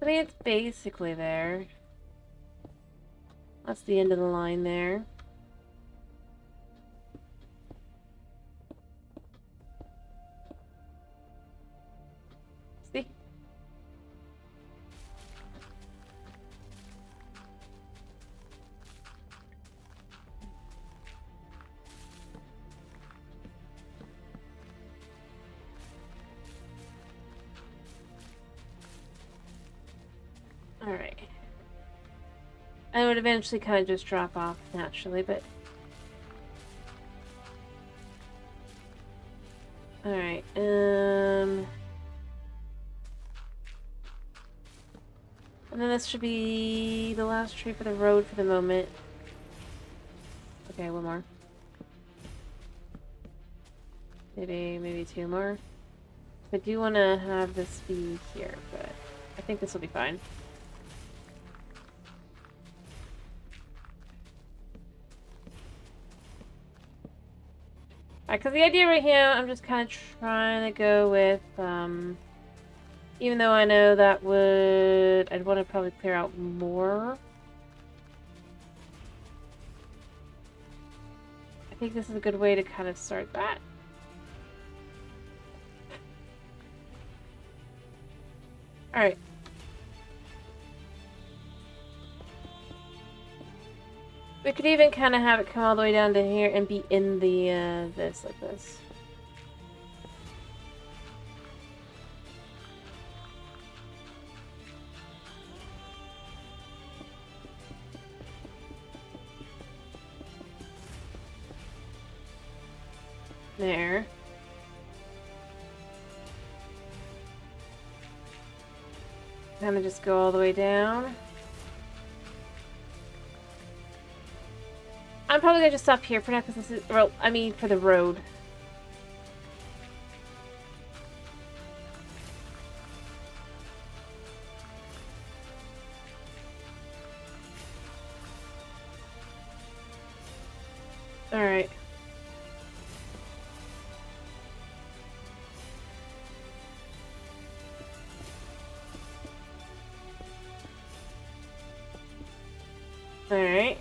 I mean, it's basically there. That's the end of the line there. See? Alright. I would eventually kind of just drop off naturally, but... Alright, And then this should be the last tree for the road for the moment. Okay, one more. Maybe two more. I do want to have this be here, but I think this will be fine. Because the idea right here, I'm just kind of trying to go with, even though I know that would, I'd want to probably clear out more. I think this is a good way to kind of start that. Alright. We could even kind of have it come all the way down to here and be in the, this, like this. There. Kind of just go all the way down. I'm probably gonna just stop here for now because this is, well, I mean, for the road. Alright. Alright.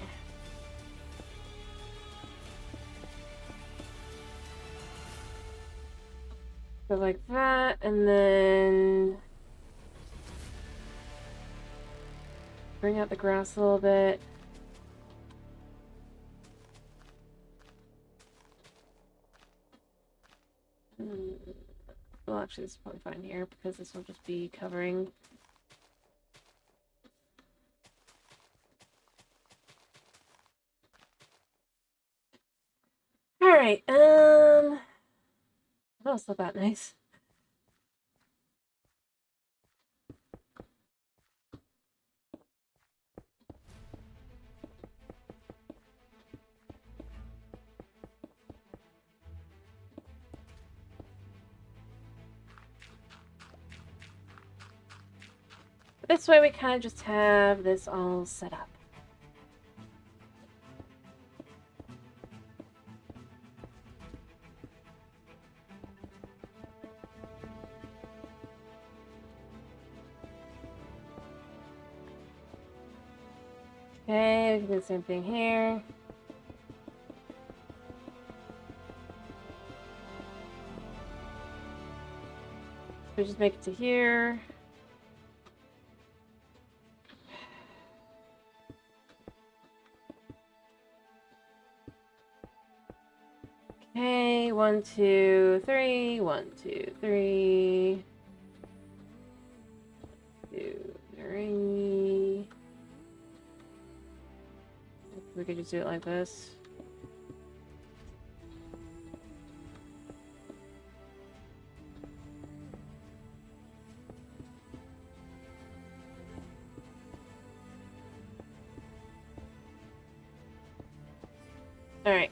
Go like that, and then bring out the grass a little bit. Well, actually, this is probably fine here because this will just be covering. Alright, that was not that nice. This way we kind of just have this all set up. Okay, we can do the same thing here. We just make it to here. Okay, 1, 2, 3, 1, 2, 3. 2, 3. We could just do it like this. Alright.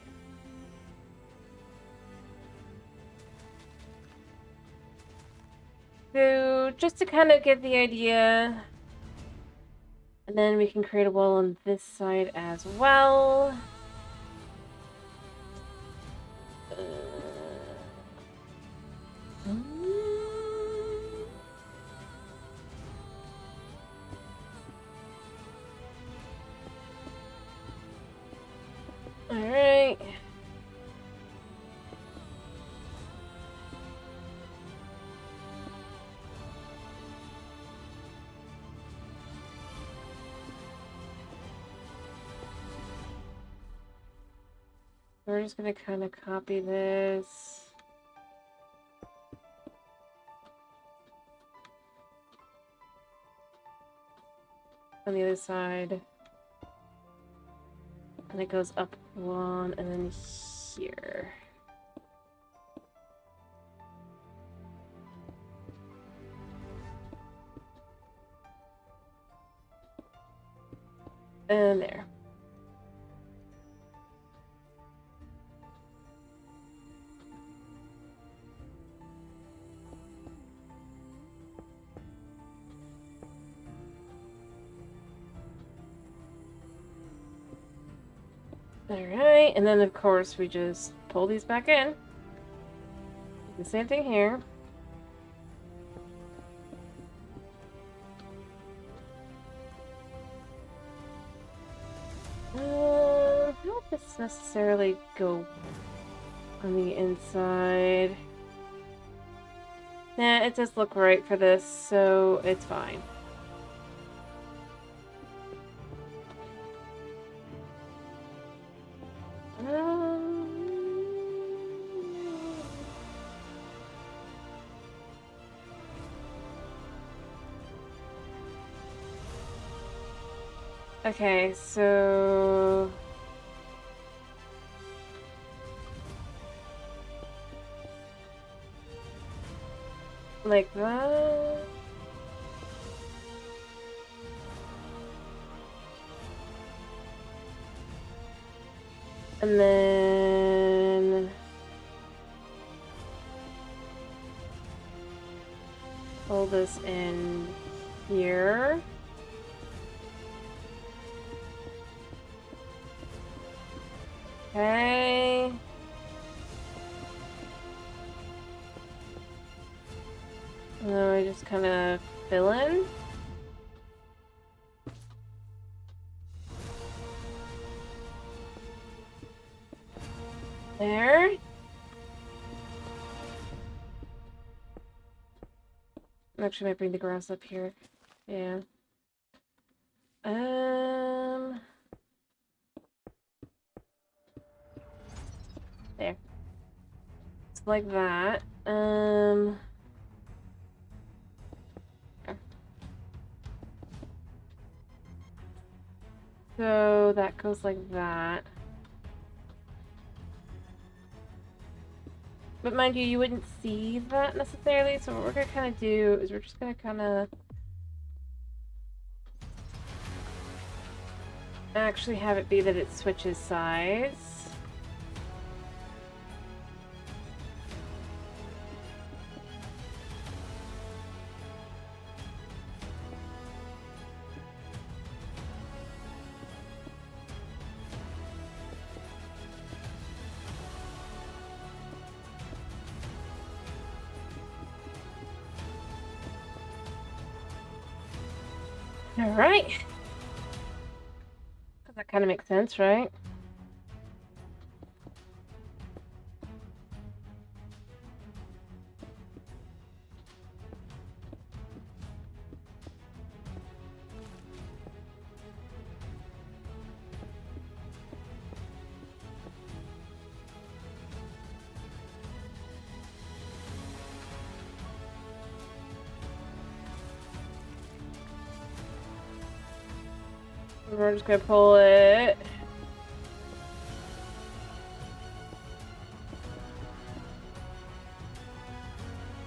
So, just to kind of get the idea, and then we can create a wall on this side as well. Alright. We're just gonna kind of copy this. On the other side. And it goes up 1 and then here. And there. Alright, and then of course we just pull these back in. the same thing here. I don't know if this necessarily go on the inside. Nah, it does look right for this, so it's fine. Okay, so... like that... and then... pull this in here. Okay. And then I just kind of fill in. There. Actually, I might bring the grass up here. Yeah. There. It's like that. So that goes like that. But mind you, you wouldn't see that necessarily, so what we're gonna kind of do is we're just gonna kind of actually have it be that it switches sides. All right. That kind of makes sense, right? We're just gonna pull it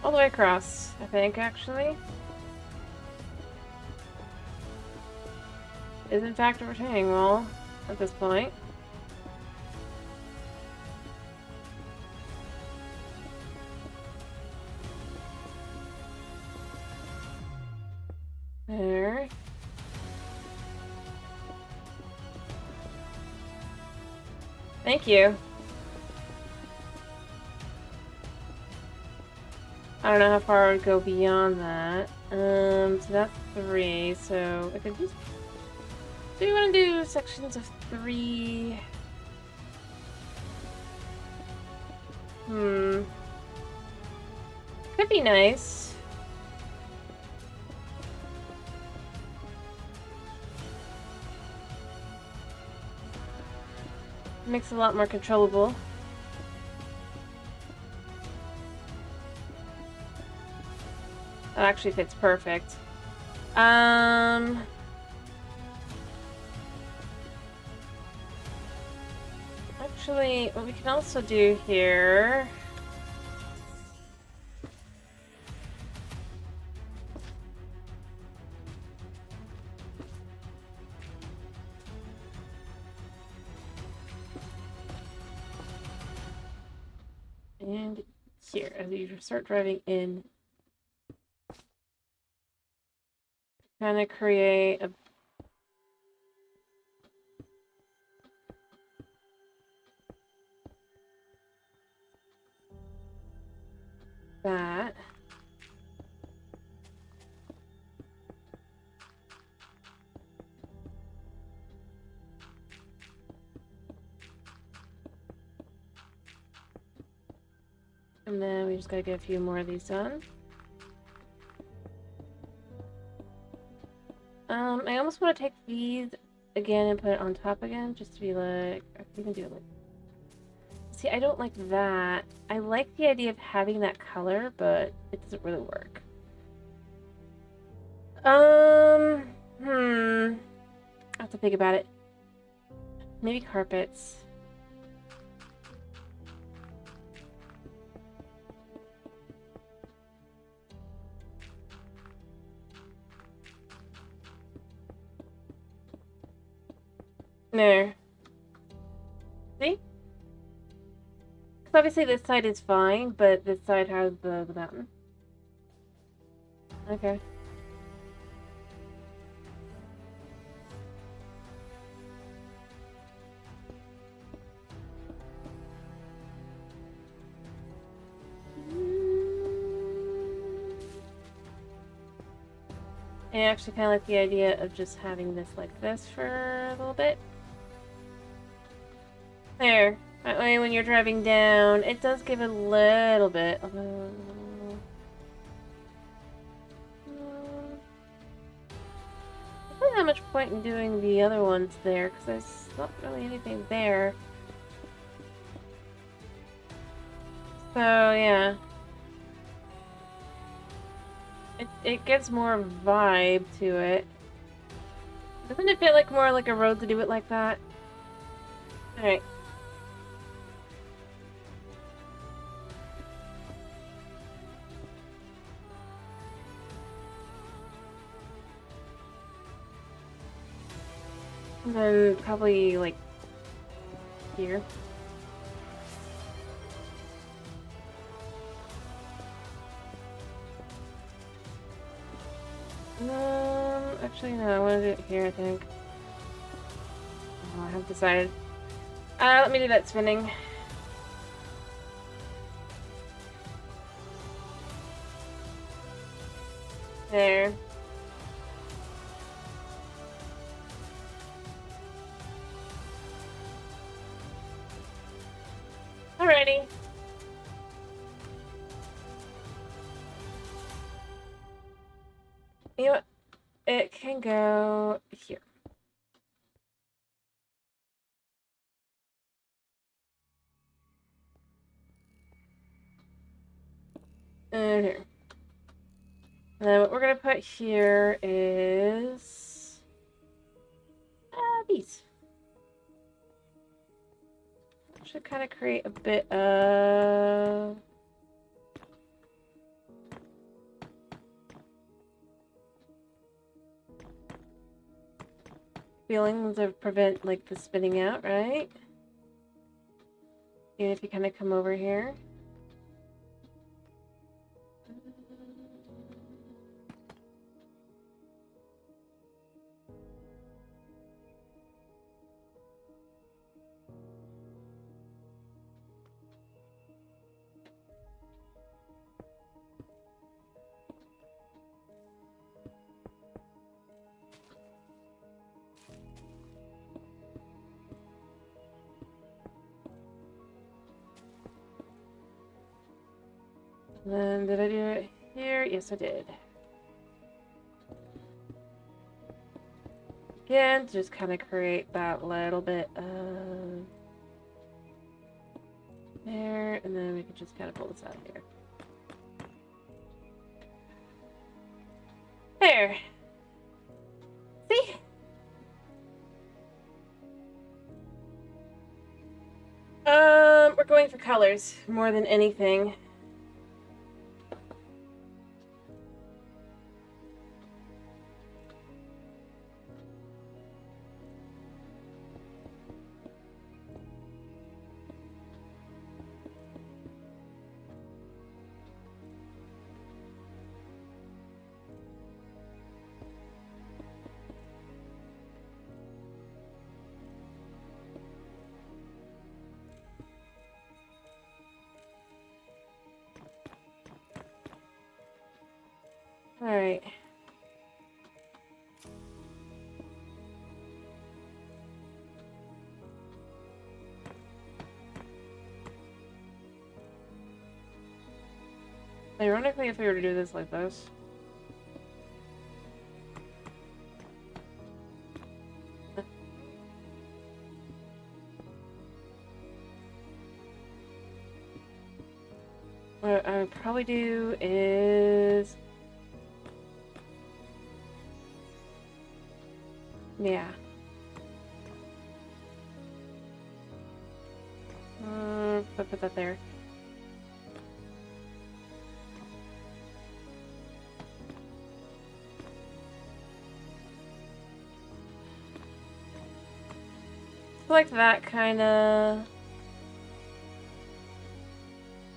all the way across, I think, actually. Is in fact a retaining wall at this point. There. Thank you. I don't know how far I would go beyond that. So that's 3, so I could just... do you want to do sections of 3? Could be nice. Makes it a lot more controllable. That actually fits perfect. Actually, what we can also do here... and here, as you start driving in, kind of create a And then we just gotta get a few more of these done. I almost want to take these again and put it on top again, just to be like, I can even do it like... See, I don't like that. I like the idea of having that color, but it doesn't really work. I have to think about it. Maybe carpets. There. See? Because obviously this side is fine, but this side has the mountain. Okay. I actually kind of like the idea of just having this like this for a little bit. There. That way when you're driving down, it does give a little bit of a... There's not much point in doing the other ones there, because there's not really anything there. So, yeah. It gives more vibe to it. Doesn't it feel like more like a road to do it like that? Alright. And then probably like here. Actually no, I want to do it here, I think. Oh, I haven't decided. Let me do that spinning. There. Alrighty. You know what? It can go here. And here. And then what we're gonna put here is these. Should kind of create a bit of feelings to prevent like the spinning out, right? Even if you kind of come over here. And then did I do it here? Yes, I did. Again, just kind of create that little bit of there, and then we can just kind of pull this out of here. There. See? We're going for colors more than anything. Alright. Ironically, if we were to do this like this. What I would probably do is... yeah. Put that there. Like that kind of.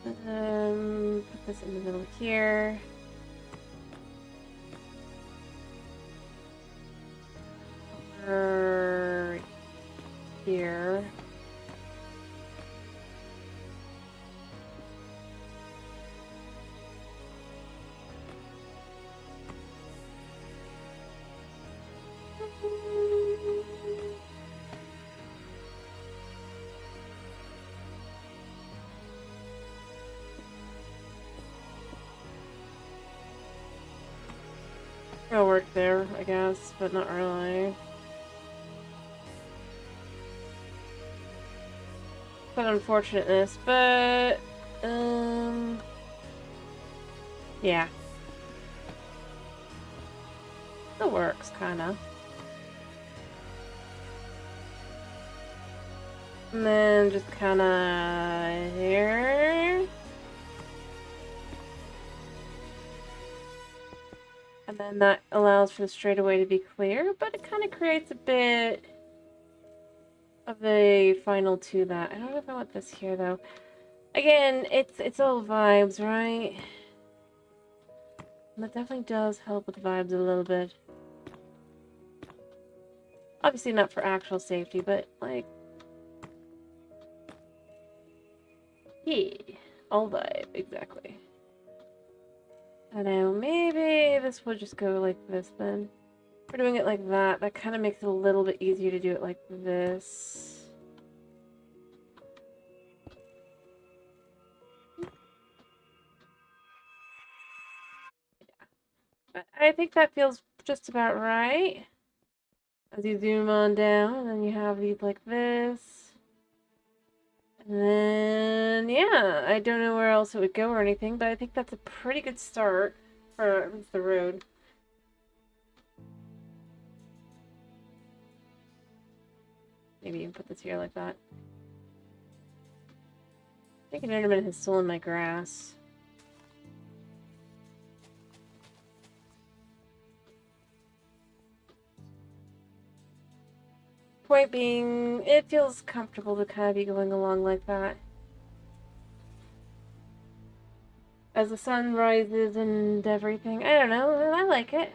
Put this in the middle here. Over here. It'll work there, I guess, but not really. But unfortunateness, but yeah. Still works, kinda. And then just kinda here. And then that allows for the straightaway to be clear, but it kind of creates a bit of a final to that. I don't know if I want this here though. Again, it's all vibes, right? And that definitely does help with the vibes a little bit. Obviously not for actual safety, but like, yeah, all vibe, exactly. I know, maybe this will just go like this then. If we're doing it like that, that kind of makes it a little bit easier to do it like this. But I think that feels just about right. As you zoom on down, then you have these like this. And then, yeah, I don't know where else it would go or anything, but I think that's a pretty good start for at least the road. Maybe even put this here like that. I think an Enderman has stolen my grass. Point being, it feels comfortable to kind of be going along like that. As the sun rises and everything. I don't know, I like it.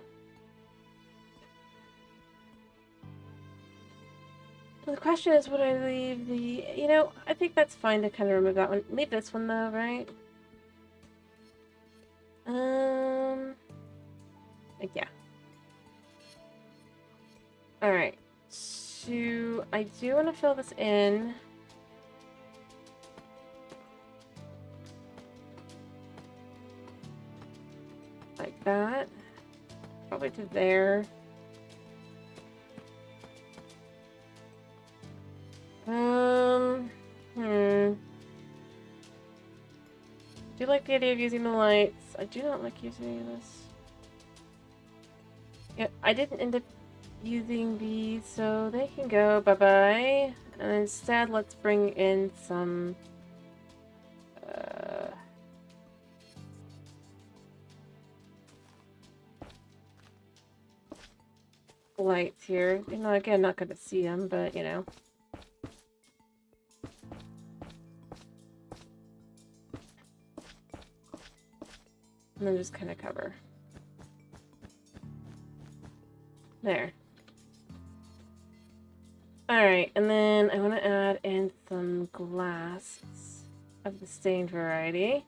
The question is, would I leave the... You know, I think that's fine to kind of remove that one. Leave this one though, right? Like, yeah. Alright. So, I do want to fill this in. Like that. Probably to there. Do you like the idea of using the lights? I do not like using this. Yeah, I didn't end up using these, so they can go bye-bye. And instead, let's bring in some... lights here. You know, again, not going to see them, but, you know. And then just kind of cover. There. Alright, and then I want to add in some glass of the stained variety.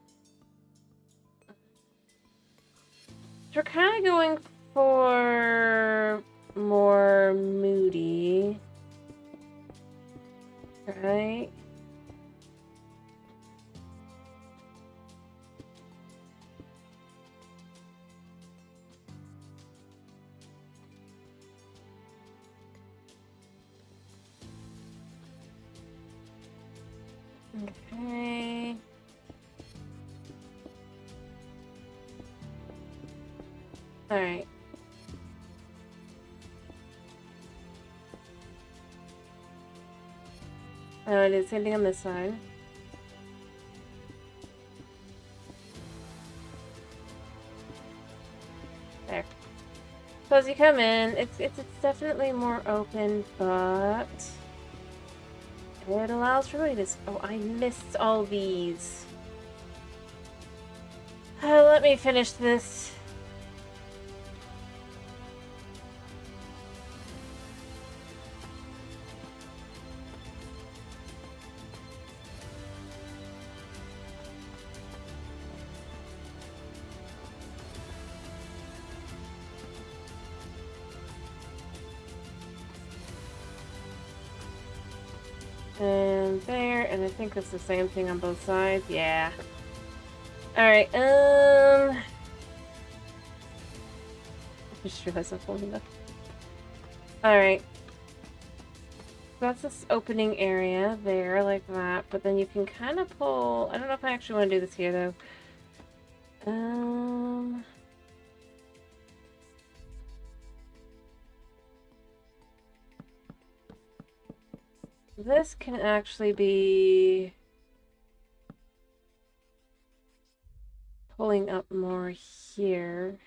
So we're kind of going for more moody. Right? Okay. Alright. Oh, it is same thing on this side. There. So as you come in, it's definitely more open, but it allows for really this. Oh, I missed all these. Let me finish this. And there, and I think it's the same thing on both sides. Yeah. Alright, just realized I'm folding up. Alright. That's this opening area there, like that, but then you can kind of pull... I don't know if I actually want to do this here, though. This can actually be pulling up more here.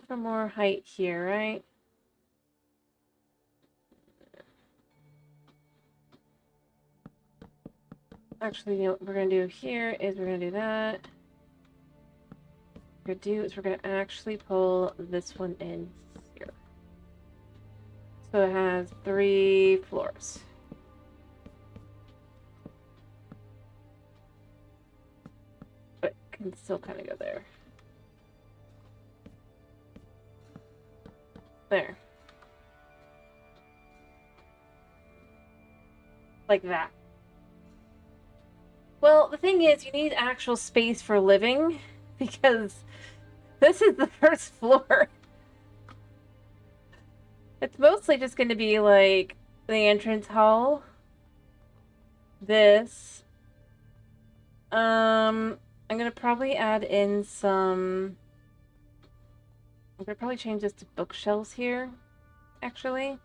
For more height here, right? Actually, you know what we're going to do here is we're going to do that. What we're going to do is we're going to actually pull this one in here. So it has 3 floors. But can still kind of go there. There. Like that. Well, the thing is, you need actual space for living, because this is the first floor. It's mostly just going to be, like, the entrance hall. This. I'm going to probably add in some... I'm going to probably change this to bookshelves here, actually.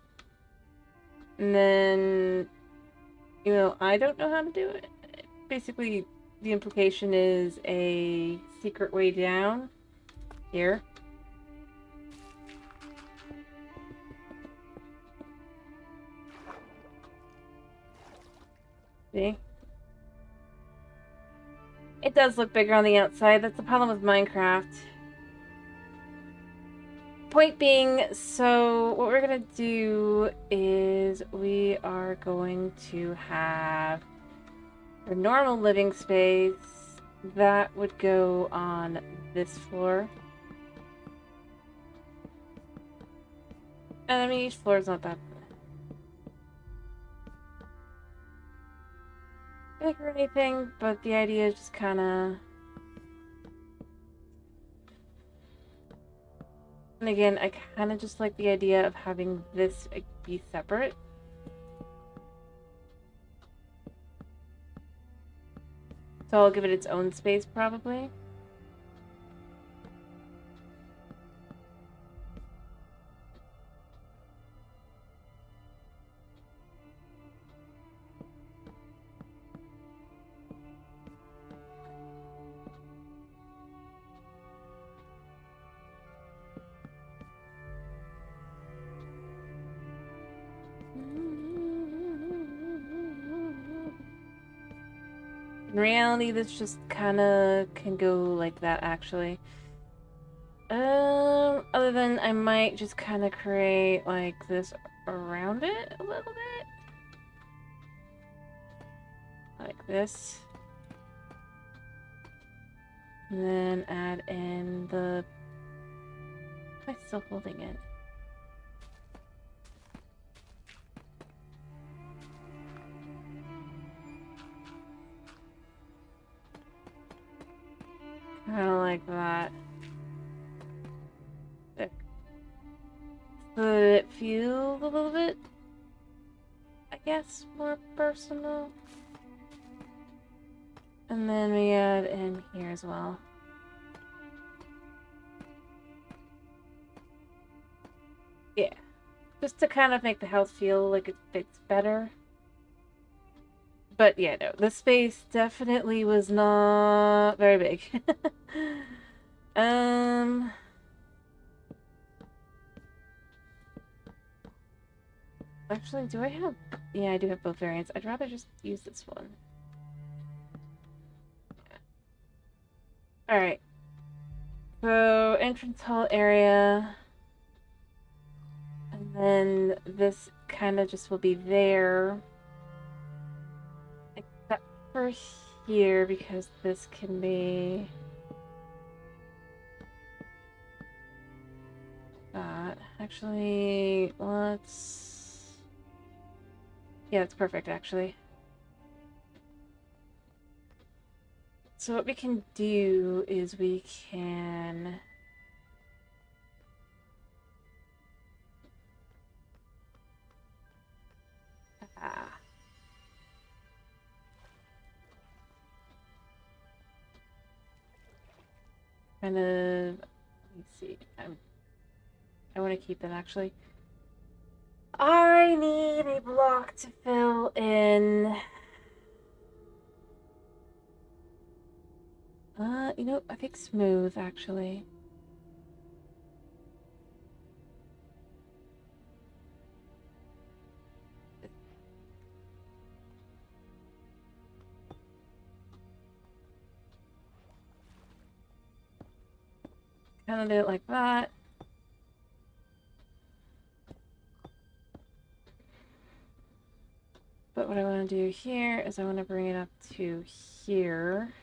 And then, you know, I don't know how to do it. Basically, the implication is a secret way down here. See? It does look bigger on the outside. That's the problem with Minecraft. Point being, so what we're going to do is we are going to have a normal living space that would go on this floor. And I mean, each floor is not that big or anything, but the idea is just kind of... And again, I kind of just like the idea of having this be separate. So I'll give it its own space, probably. In reality, this just kind of can go like that, actually. Other than I might just kind of create like this around it a little bit. Like this. And then add in the... Am I still holding it? Kind of like that. There. but it feels a little bit, I guess, more personal. And then we add in here as well. Yeah. Just to kind of make the house feel like it fits better. But yeah, no, this space definitely was not very big. Actually, do I have... Yeah, I do have both variants. I'd rather just use this one. Alright. So, entrance hall area. And then this kind of just will be there. Except for here, because this can be... that. Actually, let's... Yeah, it's perfect, actually. So what we can do is we can... kind of... Let me see. I want to keep them, actually. I need a block to fill in... you know, I think smooth, actually. Kind of do it like that. But what I want to do here is I want to bring it up to here.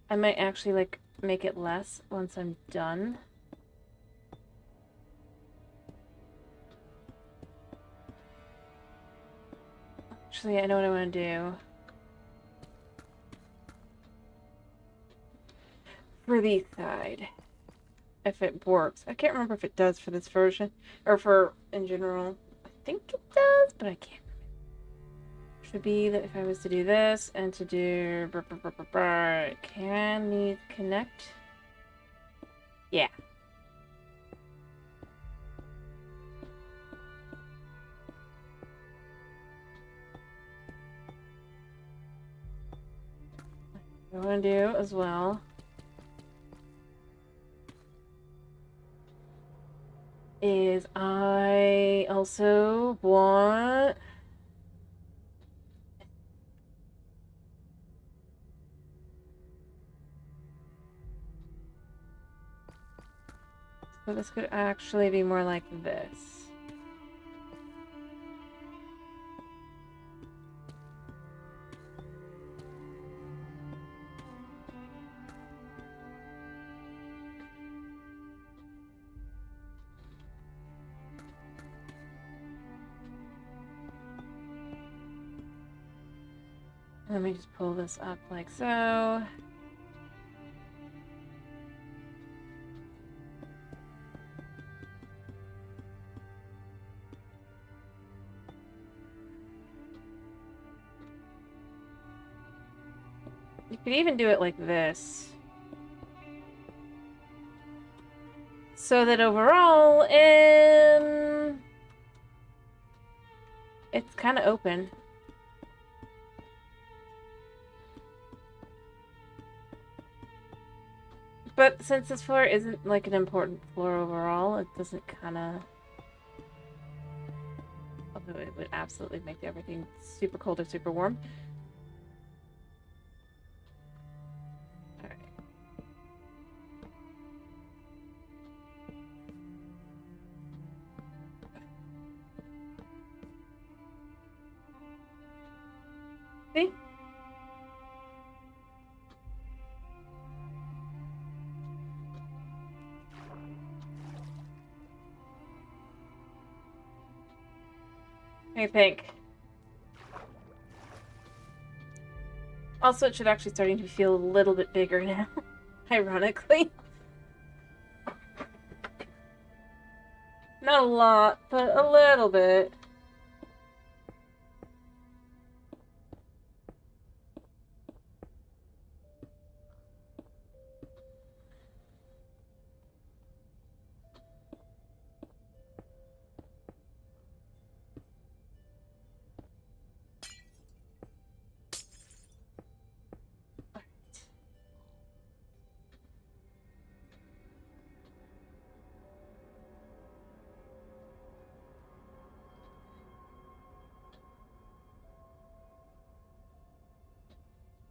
I might actually, like, make it less once I'm done. Actually, I know what I want to do. For the side. If it works. I can't remember if it does for this version. Or for, in general. I think it does, but I can't remember. Should be that if I was to do this and to do... Can these connect? Yeah. What I want to do as well is I also want... So this could actually be more like this. Let me just pull this up like so. You could even do it like this. So that overall, it's kind of open. But since this floor isn't like an important floor overall, it doesn't kind of... Although it would absolutely make everything super cold or super warm. Alright. See? I think. Also, it should actually starting to feel a little bit bigger now, ironically. Not a lot, but a little bit.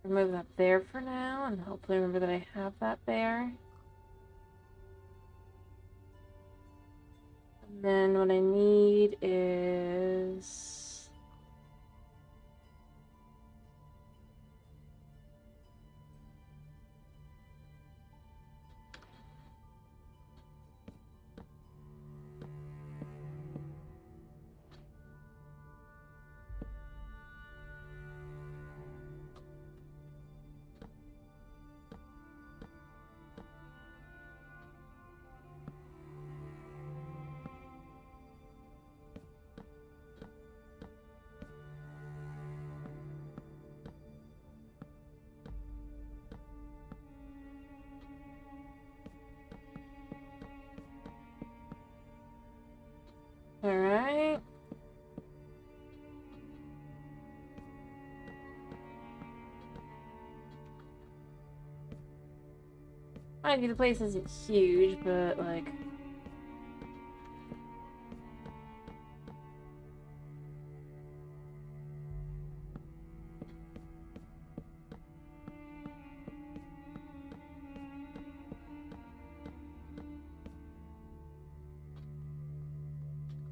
Remove that there for now, and hopefully remember that I have that there. And then what I need is... Alright. Mind you, the place isn't huge, but like...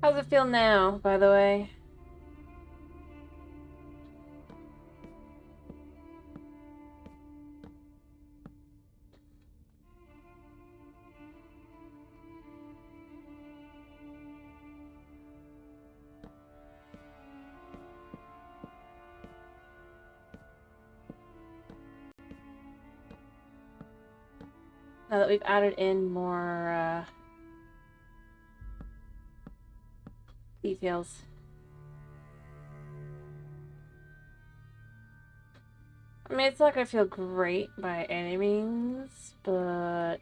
How's it feel now, by the way? Now that we've added in more, details. I mean, it's not gonna feel great by any means, but...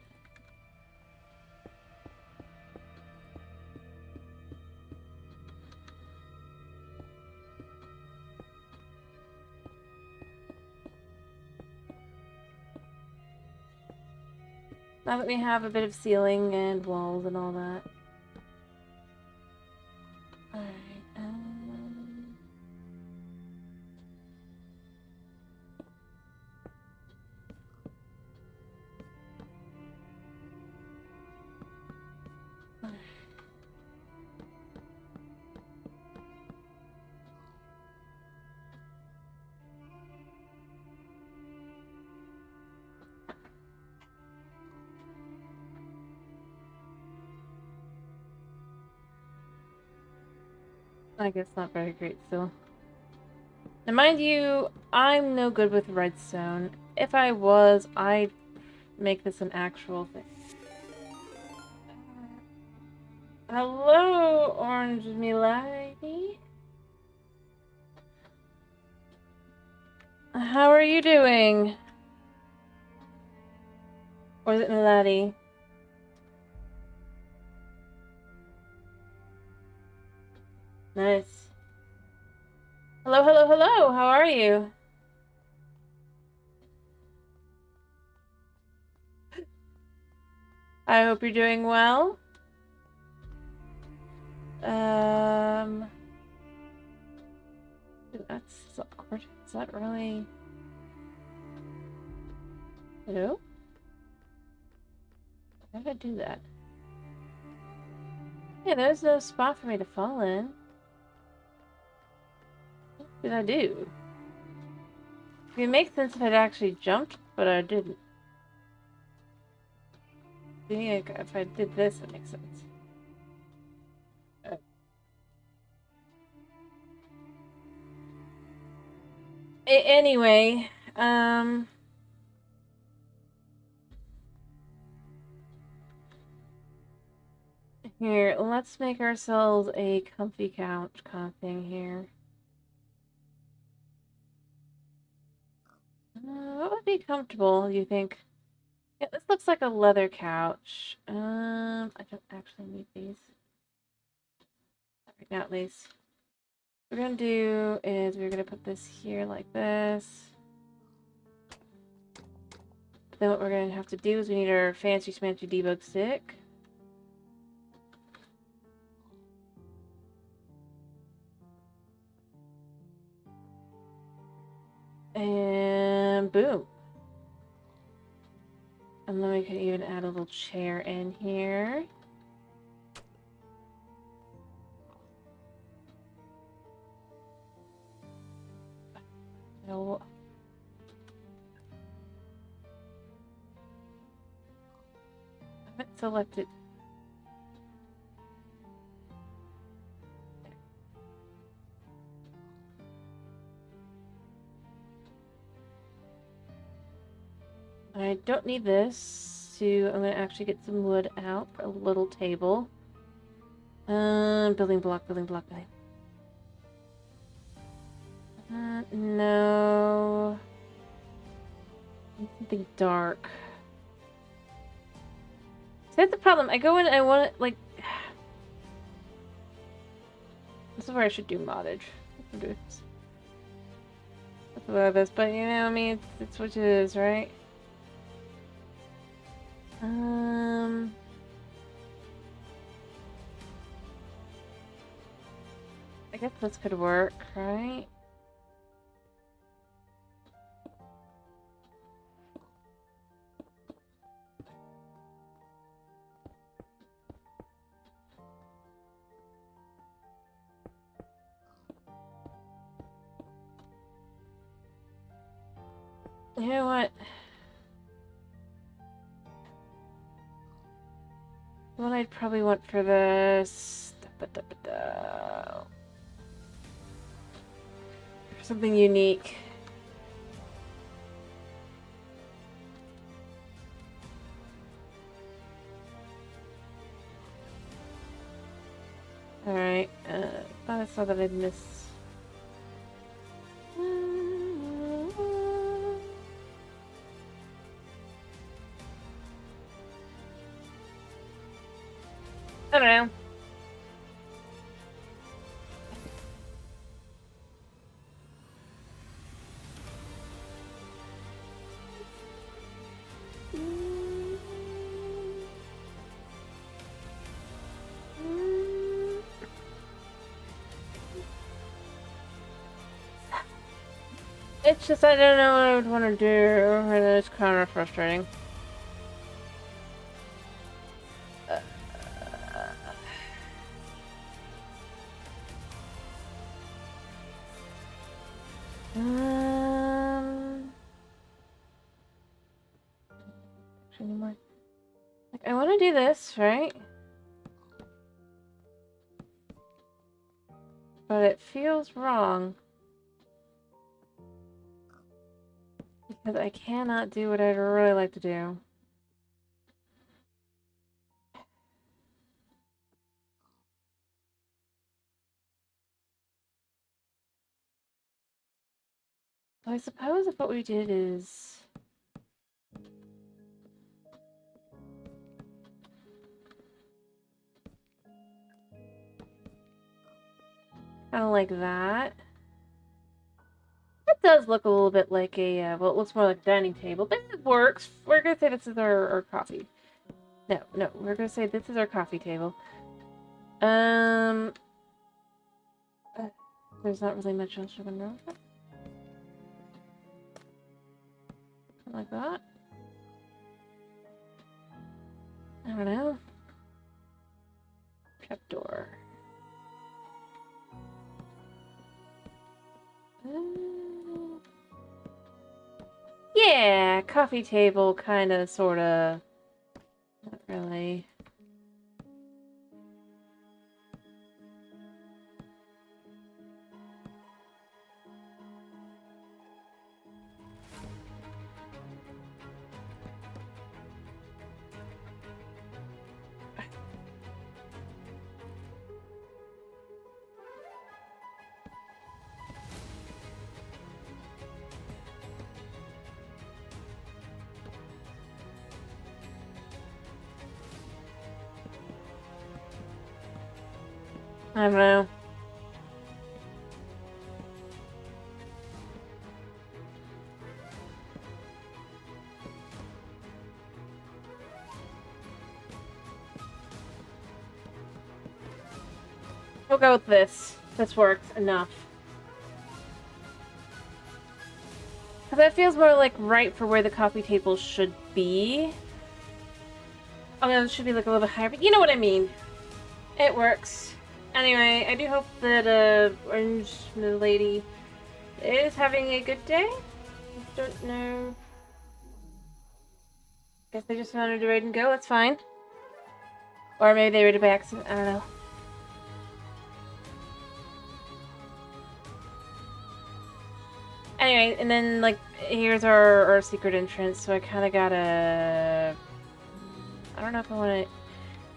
Now that we have a bit of ceiling and walls and all that. Alright, I guess not very great still. Now mind you, I'm no good with redstone. If I was, I'd make this an actual thing. Hello, Orange Milady. How are you doing? Or is it Milady? Nice. Hello, hello, hello. How are you? I hope you're doing well. That's awkward. Is that really... Hello? How did I do that? Hey, there's no spot for me to fall in. What did I do? It makes sense if I'd actually jumped, but I didn't. If I did this, it makes sense. Anyway, here, let's make ourselves a comfy couch kind of thing here. What would be comfortable, you think? Yeah, this looks like a leather couch. I don't actually need these. Right now, at least. What we're gonna do is we're gonna put this here like this. But then what we're gonna have to do is we need our fancy smancy debug stick. And boom. And then we can even add a little chair in here. No. I haven't selected. I don't need this, so I'm gonna actually get some wood out for a little table. Building block, building block, building. No. Something dark. See, that's the problem. I go in and I want it, like... This is where I should do moddage. That's what it is, but you know, I mean, it's what it is, right? I guess this could work, right? You know what? What I'd probably want for this... Something unique. Alright, thought I saw that I'd miss. I don't know. It's just I don't know what I would want to do, and it's kind of frustrating. Anymore. Like I want to do this, right? But it feels wrong. Because I cannot do what I'd really like to do. So I suppose if what we did is... kind of like that. It does look a little bit like a, well, it looks more like a dining table, but it works. We're gonna say this is our coffee. No, we're gonna say this is our coffee table. There's not really much else we can do with it. Like that. I don't know. Trapdoor. Yeah, coffee table, kind of, sort of. Not really. I don't know. We'll go with this. This works enough. Because that feels more like right for where the coffee table should be. Oh no, it should be like a little bit higher, but you know what I mean. It works. Anyway, I do hope that Orange Lady is having a good day. I don't know. Guess they just wanted to raid and go, that's fine. Or maybe they raided by accident, I don't know. Anyway, and then, like, here's our secret entrance, so I kind of gotta... I don't know if I want to...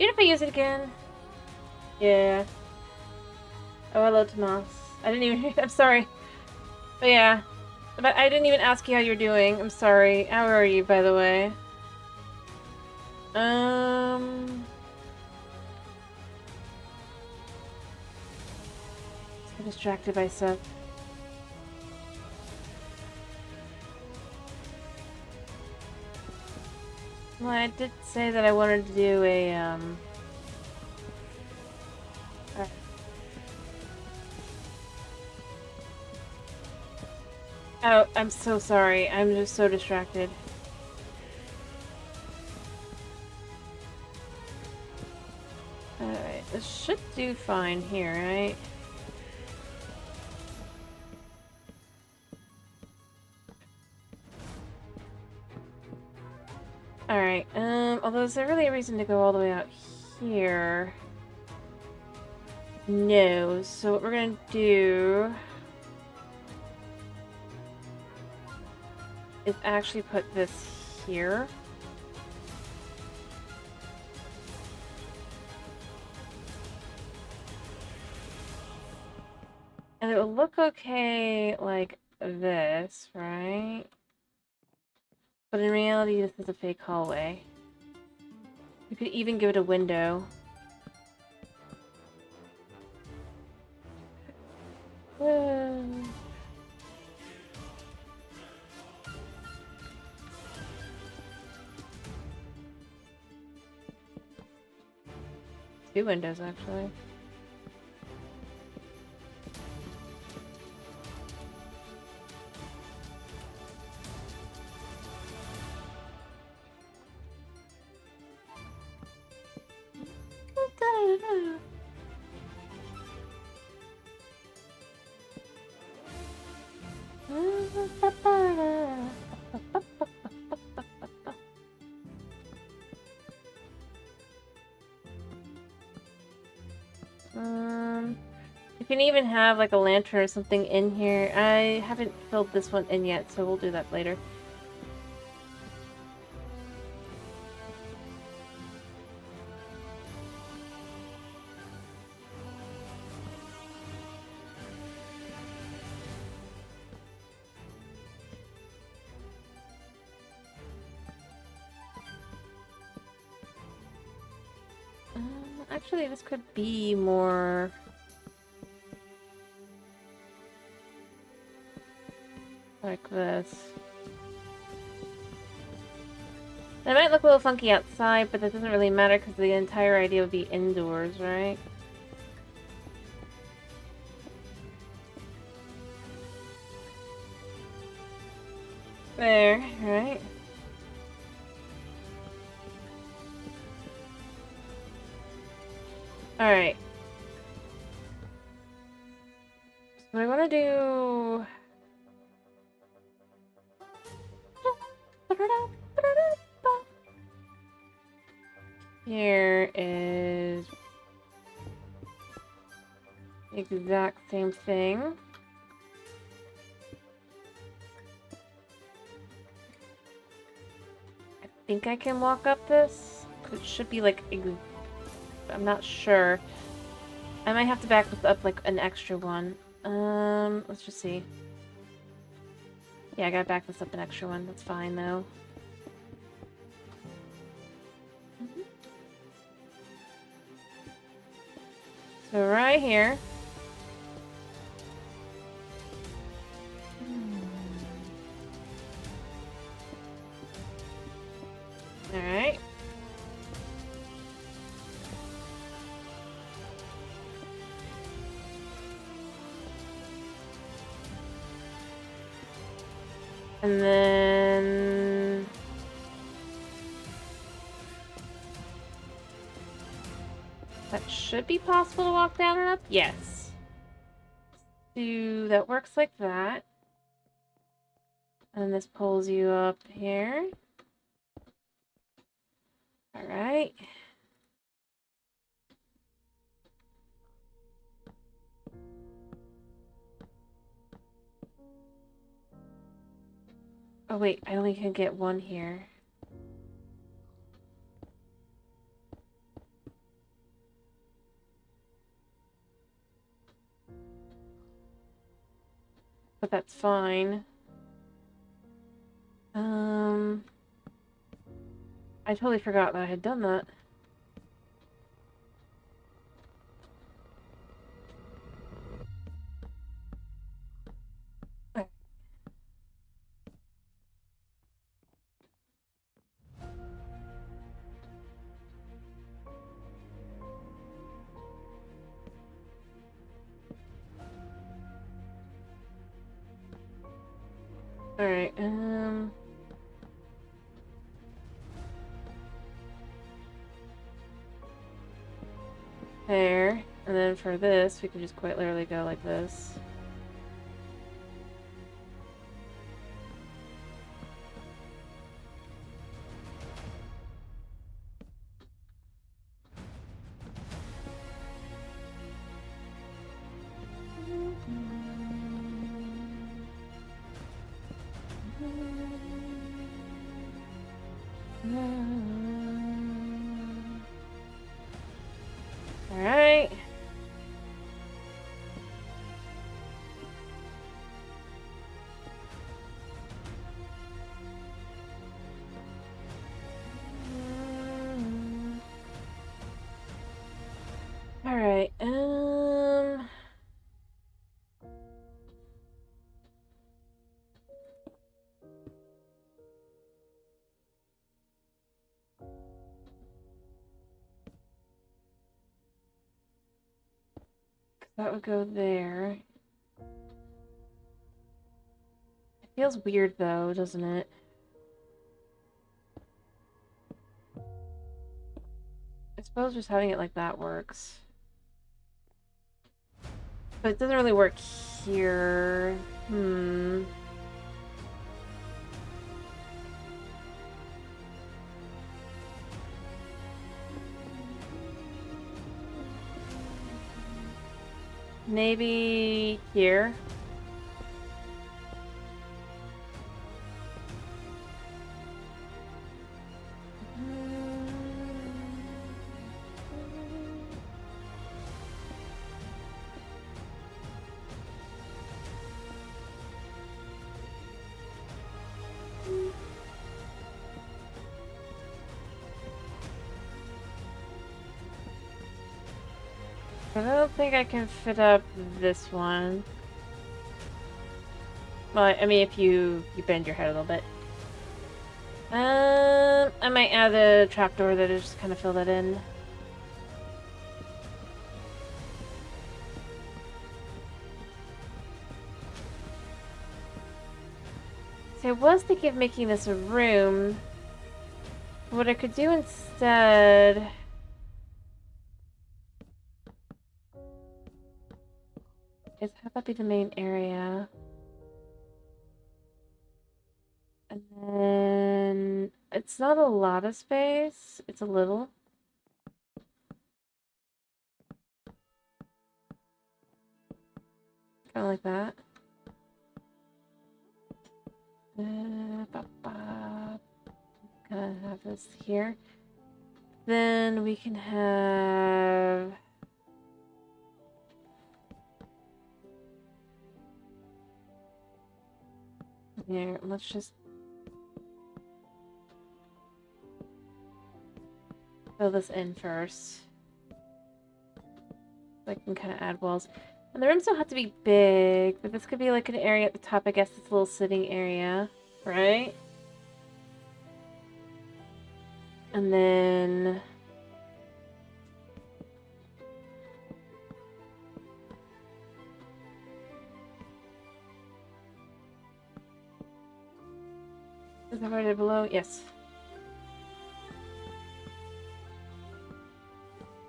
Even if I use it again? Yeah. Oh, hello, Tomas. I didn't even... I'm sorry. But yeah. But I didn't even ask you how you're doing. I'm sorry. How are you, by the way? So distracted by stuff. Well, I did say that I wanted to do a, Oh, I'm so sorry. I'm just so distracted. Alright, this should do fine here, right? Alright, although is there really a reason to go all the way out here? No, so what we're gonna do is actually put this here. And it will look okay like this, right? But in reality, this is a fake hallway. You could even give it a window. Two windows, actually. You can even have like a lantern or something in here. I haven't filled this one in yet, so we'll do that later. Actually, this could be more... like this. It might look a little funky outside, but that doesn't really matter because the entire idea would be indoors, right? There, right? Alright. So I want to do... Here is the exact same thing. I think I can walk up this. It should be like... I'm not sure. I might have to back this up like an extra one. Let's just see. Yeah, I gotta back this up an extra one. That's fine though. So right here. Alright. And then... that should be possible to walk down and up? Yes. So that works like that. And this pulls you up here. Alright. Oh wait, I only can get one here. But that's fine. I totally forgot that I had done that. Alright, there. And then for this, we can just quite literally go like this. Alright. Alright, that would go there. It feels weird though, doesn't it? I suppose just having it like that works. But it doesn't really work here. Maybe here. I don't think I can fit up this one. Well, I mean, if you bend your head a little bit. I might add a trapdoor that just kind of fill that in. So I was thinking of making this a room. What I could do instead... is have that be the main area. And then... it's not a lot of space. It's a little. Kind of like that. Gonna have this here. Then we can have... here, let's just fill this in first. So I can kind of add walls. And the rooms don't have to be big, but this could be like an area at the top. I guess it's a little sitting area, right? And then... Is that right below? Yes.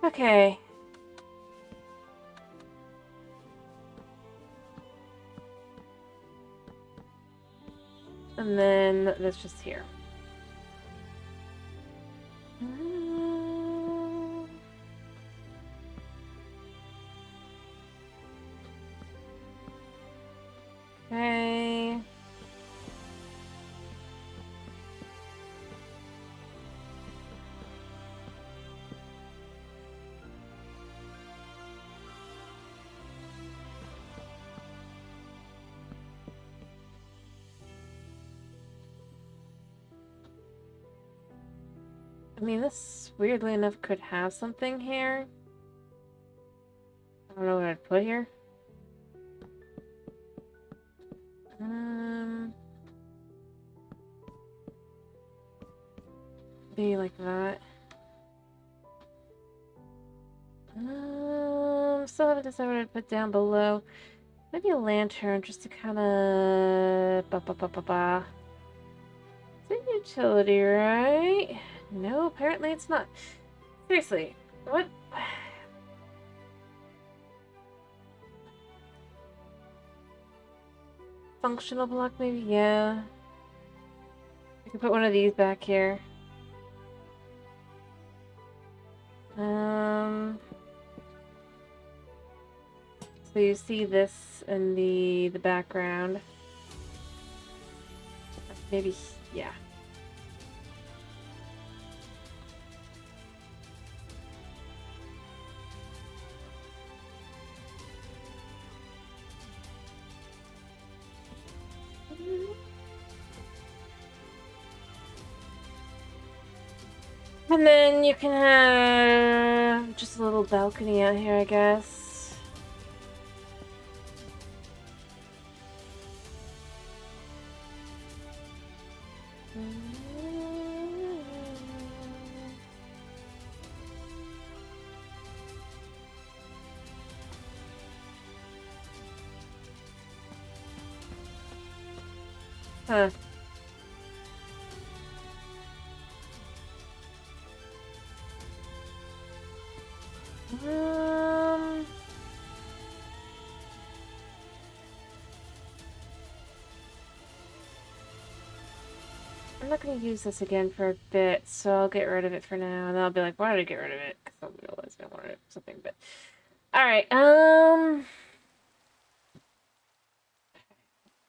Okay. And then that's just here. Okay. I mean, this, weirdly enough, could have something here. I don't know what I'd put here. Be like that. Still haven't decided what I'd put down below. Maybe a lantern just to kind of... It's a utility, right? No, apparently it's not. Seriously, what? Functional block, maybe? Yeah. I can put one of these back here. So you see this in the background. Maybe, yeah. And then you can have just a little balcony out here, I guess. Huh. I'm not going to use this again for a bit, so I'll get rid of it for now. And then I'll be like, why did I get rid of it? Because I'll realize I wanted something, but... Alright,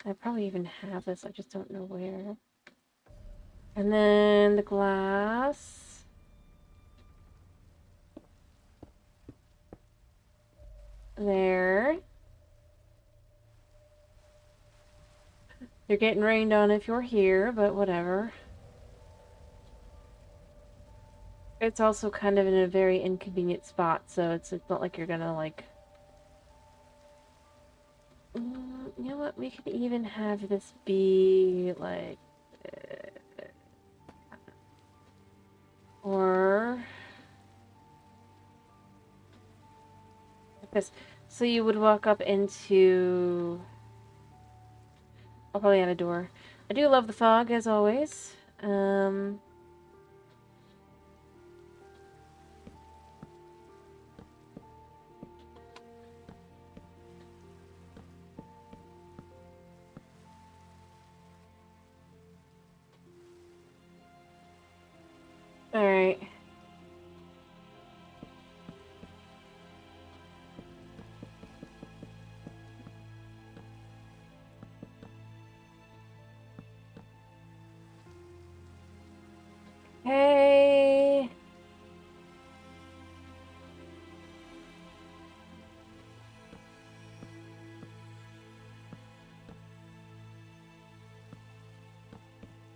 I probably even have this, I just don't know where. And then the glass. There. You're getting rained on if you're here, but whatever. It's also kind of in a very inconvenient spot, so it's not like you're gonna, like... You know what? We could even have this be, like... or... like this. So you would walk up into... I'll probably add a door. I do love the fog, as always. Alright. Hey.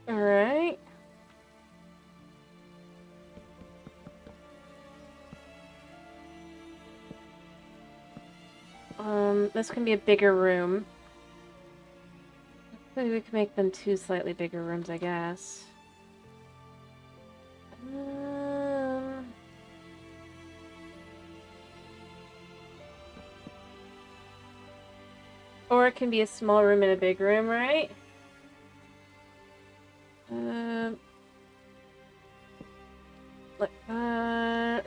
Alright. This can be a bigger room. Maybe we can make them two slightly bigger rooms, I guess. Or it can be a small room and a big room, right? Like that.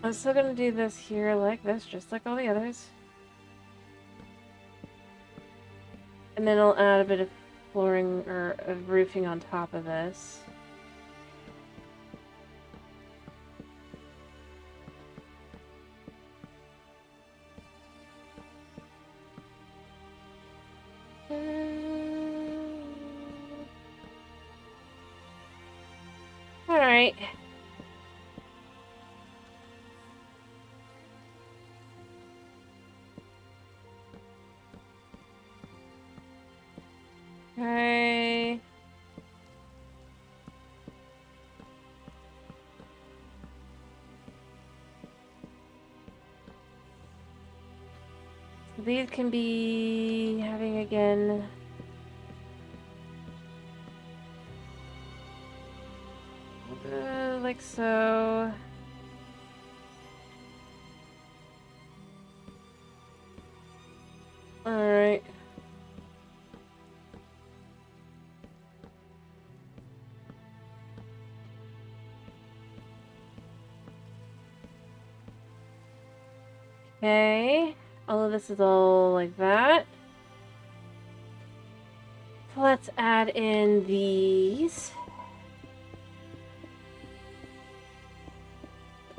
I'm still gonna do this here like this, just like all the others. And then I'll add a bit of flooring or of roofing on top of this. Alright. Okay. So these can be having again. Like so. Alright. Okay. All of this is all like that. So let's add in these.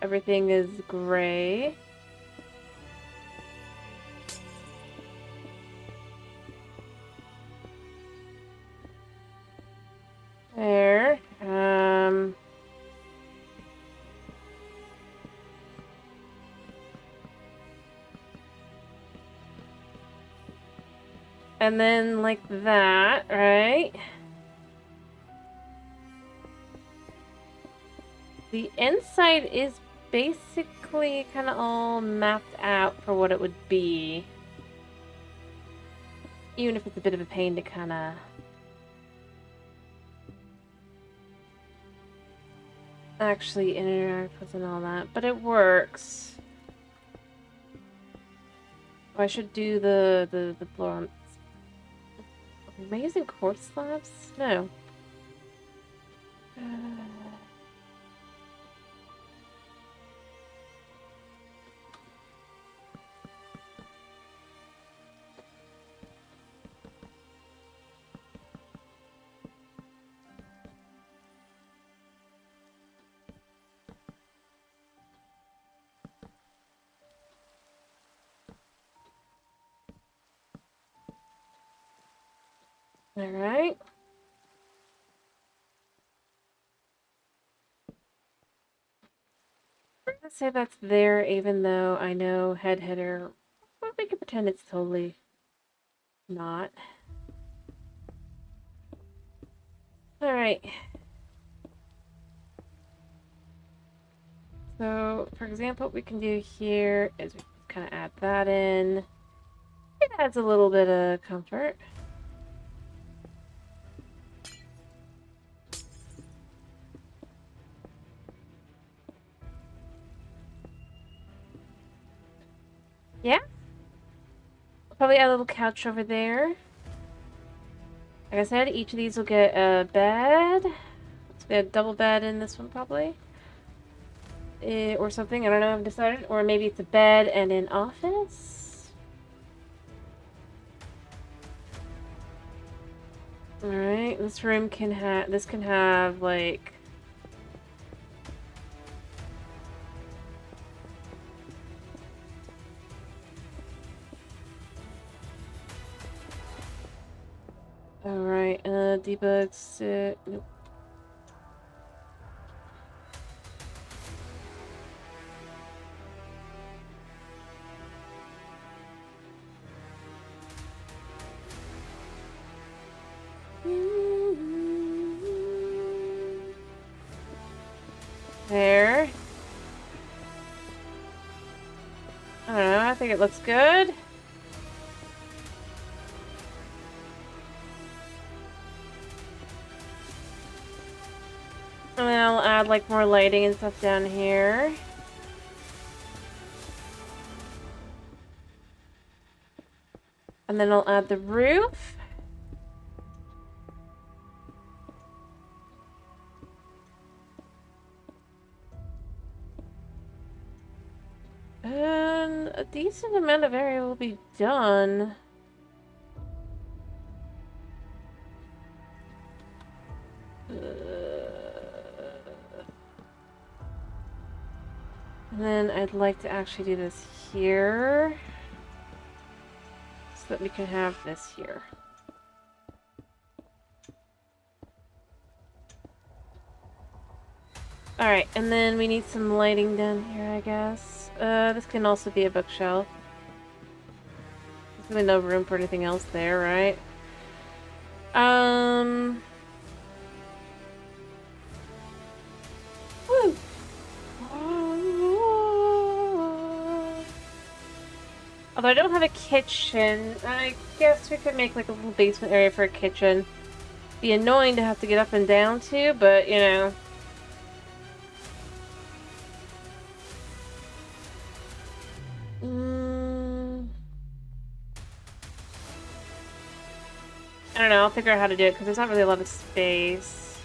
Everything is gray. There. And then like that, right? The inside is basically kind of all mapped out for what it would be. Even if it's a bit of a pain to kind of... actually interact with and all that, but it works. Oh, I should do the floor on... Am I using quartz slabs? No. All right. Let's say that's there, even though I know header. Well, we can pretend it's totally not. All right. So, for example, what we can do here is we kind of add that in. It adds a little bit of comfort. Yeah. Probably add a little couch over there. Like I said, each of these will get a bed. Let's get a double bed in this one, probably. Or something, I don't know, I haven't decided. Or maybe it's a bed and an office. Alright, this room can have, this can have, like... Alright, debug, nope. like it looks good. And then I'll add like more lighting and stuff down here. And then I'll add the roof. And a decent amount of area will be done. And then I'd like to actually do this here. So that we can have this here. Alright, and then we need some lighting down here, I guess. This can also be a bookshelf. There's really no room for anything else there, right? Woo! Although I don't have a kitchen, I guess we could make like a little basement area for a kitchen. Be annoying to have to get up and down to, but you know. I don't know, I'll figure out how to do it because there's not really a lot of space.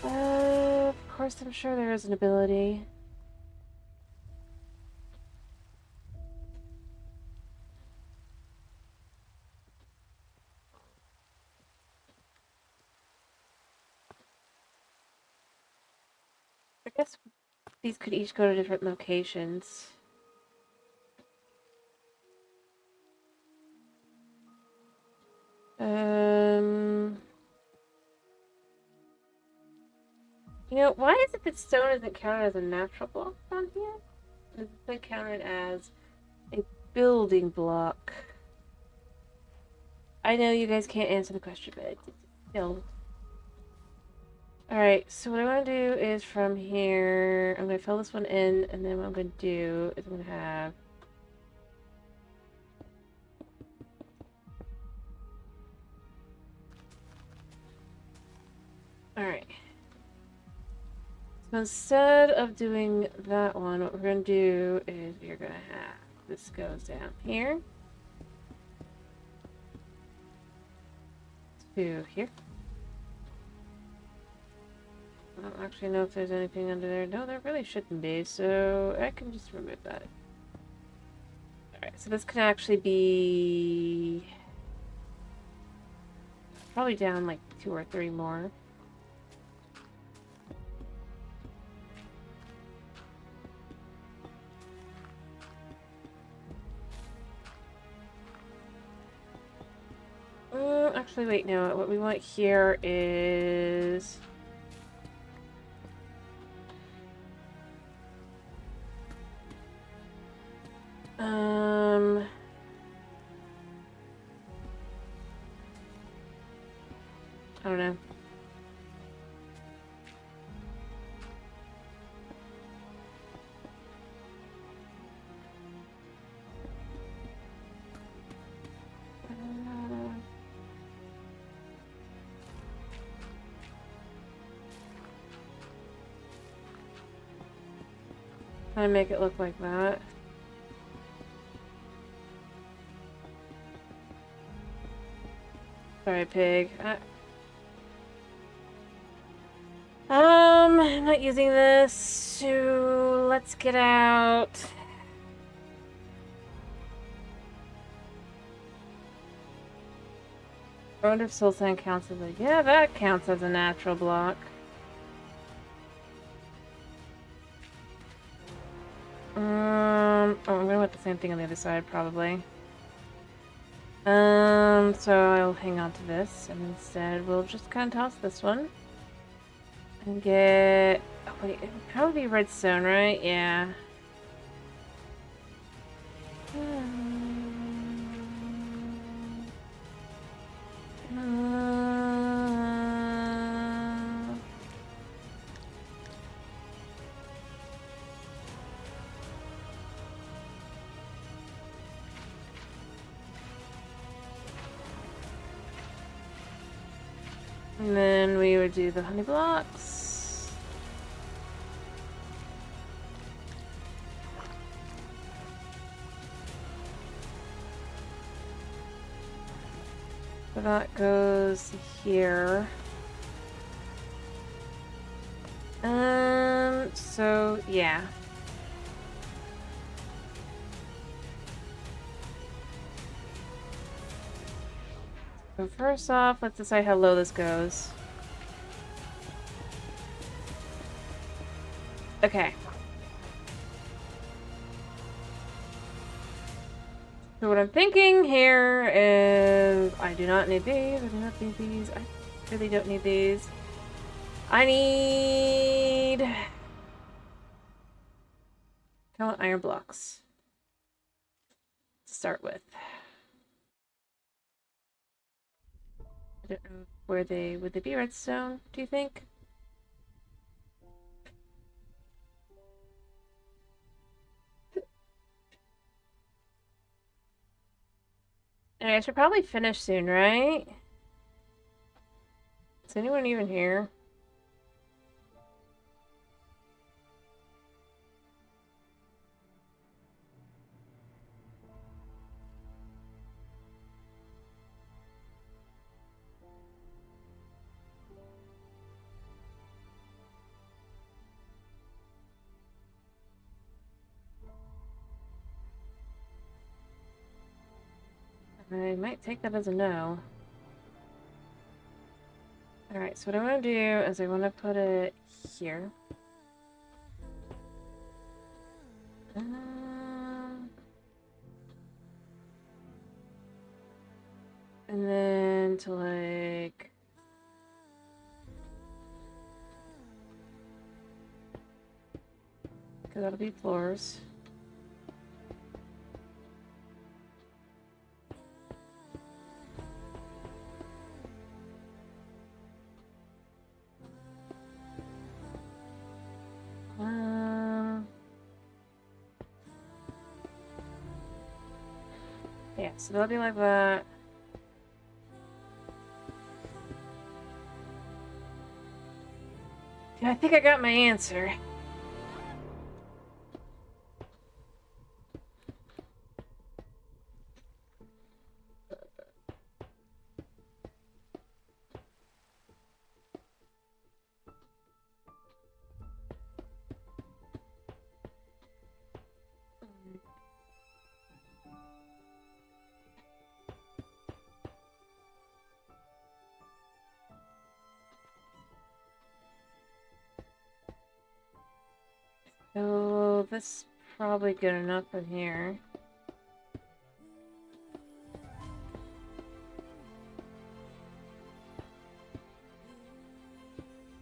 Of course, I'm sure there is an ability. I guess these could each go to different locations. You know, why is it that stone isn't counted as a natural block on here? It's been counted as a building block. I know you guys can't answer the question, but still. Alright, so what I want to do is from here, I'm going to fill this one in, and then what I'm going to do is I'm going to have... Alright. So instead of doing that one, what we're going to do is we're going to have... This goes down here. To here. I don't actually know if there's anything under there. No, there really shouldn't be, so I can just remove that. Alright, so this can actually be... probably down like 2 or 3 more. Actually, wait, no. What we want here is... I don't know. Kind of make it look like that. Sorry, pig. I'm not using this, so let's get out. I wonder if soul sand counts as a... Yeah, that counts as a natural block. Oh, I'm gonna want the same thing on the other side, probably. So I'll hang on to this, and instead we'll just kind of toss this one. And get... Oh, wait, it would probably be redstone, right? Yeah. And then we would do the honey blocks. So that goes here. So yeah. So first off, let's decide how low this goes. Okay. So what I'm thinking here is I do not need these, I do not need these, I really don't need these. I need iron blocks to start with. I don't know where would they be redstone, do you think? I should probably finish soon, right? Is anyone even here? I might take that as a no. Alright, so what I want to do is I want to put it here. And then to like... because that'll be floors. Yeah, so that'll be like that. Yeah, I think I got my answer. So this is probably good enough in here.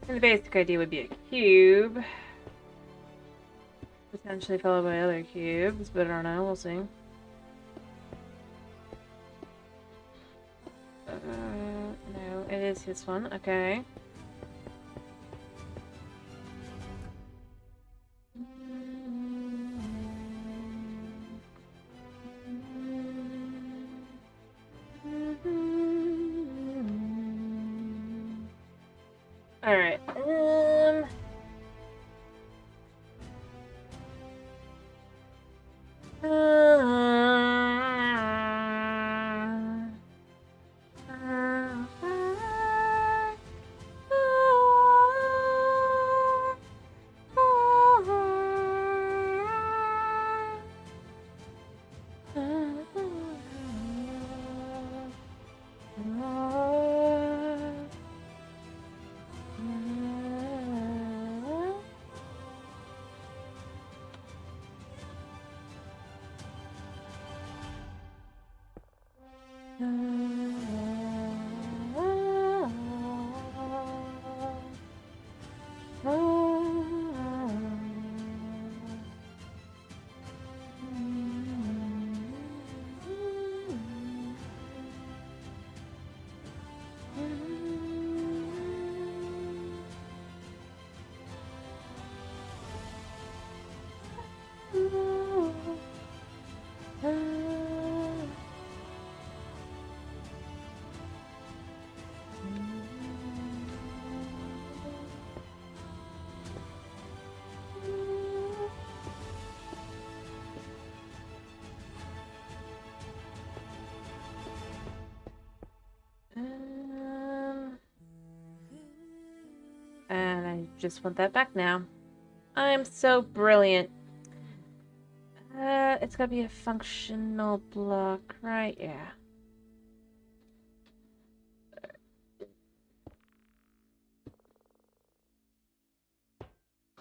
And the basic idea would be a cube. Potentially followed by other cubes, but I don't know, we'll see. No, it is this one, okay. Alright, just want that back now. I'm so brilliant. It's gotta be a functional block, right? Yeah.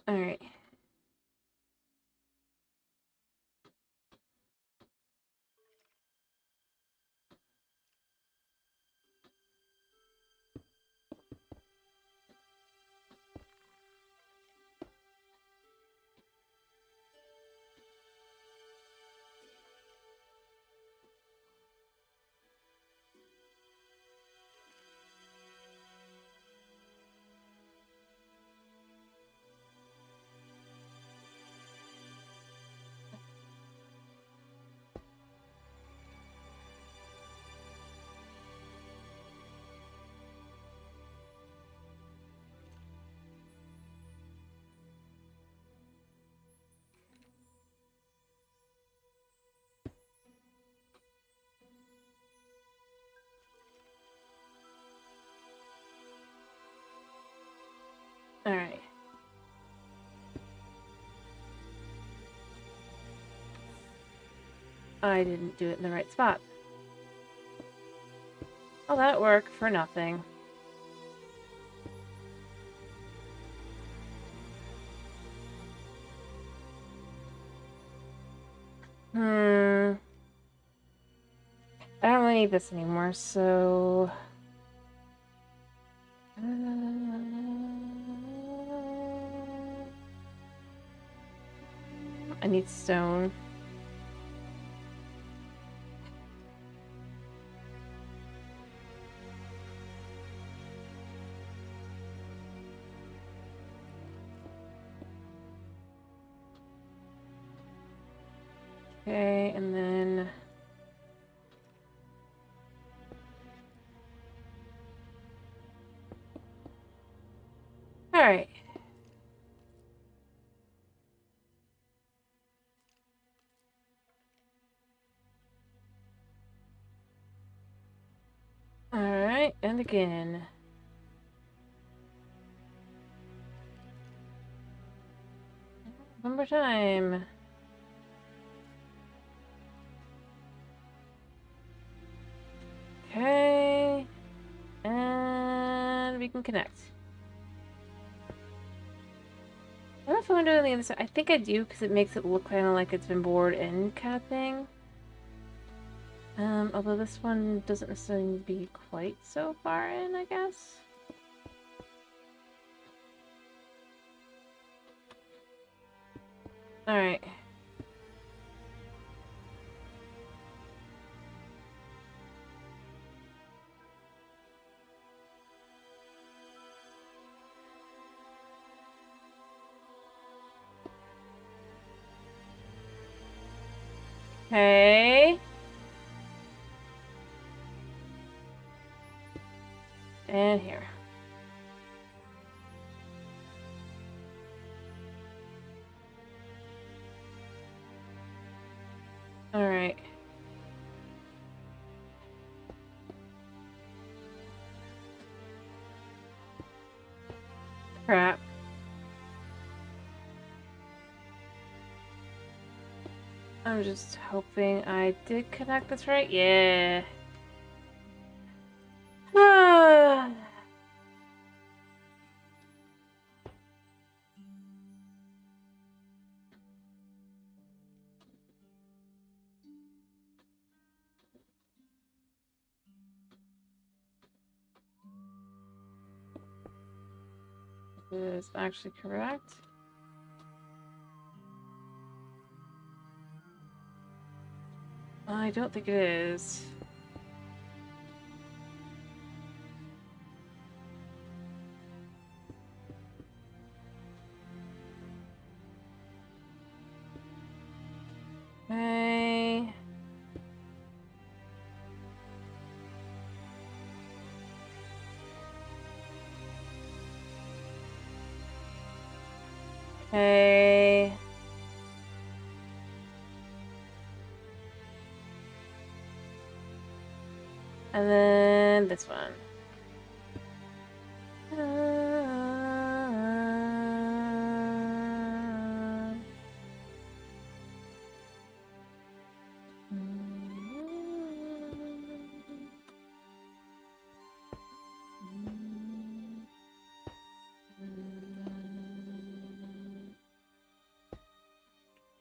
Alright. Alright. I didn't do it in the right spot. All that work for nothing. I don't really need this anymore, so... I need stone. Okay, and then... Alright. Alright, and again. One more time. Okay. And we can connect. I don't know if I want to do it on the other side. I think I do, because it makes it look kind of like it's been bored in kind of thing. Although this one doesn't necessarily need to be quite so far in, I guess. Alright. Okay. And here. Alright. Crap. I'm just hoping I did connect this right. Yeah. Is actually correct. I don't think it is. Okay. Okay. And then this one.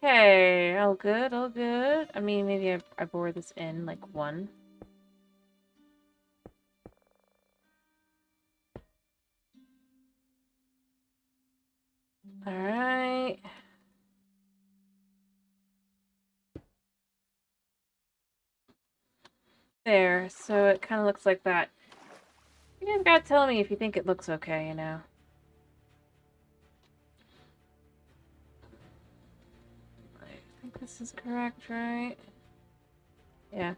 Okay, all good, all good. I mean, maybe I bore this in like one. All right. There, so it kind of looks like that. You guys gotta tell me if you think it looks okay, you know. I think this is correct, right? Yeah.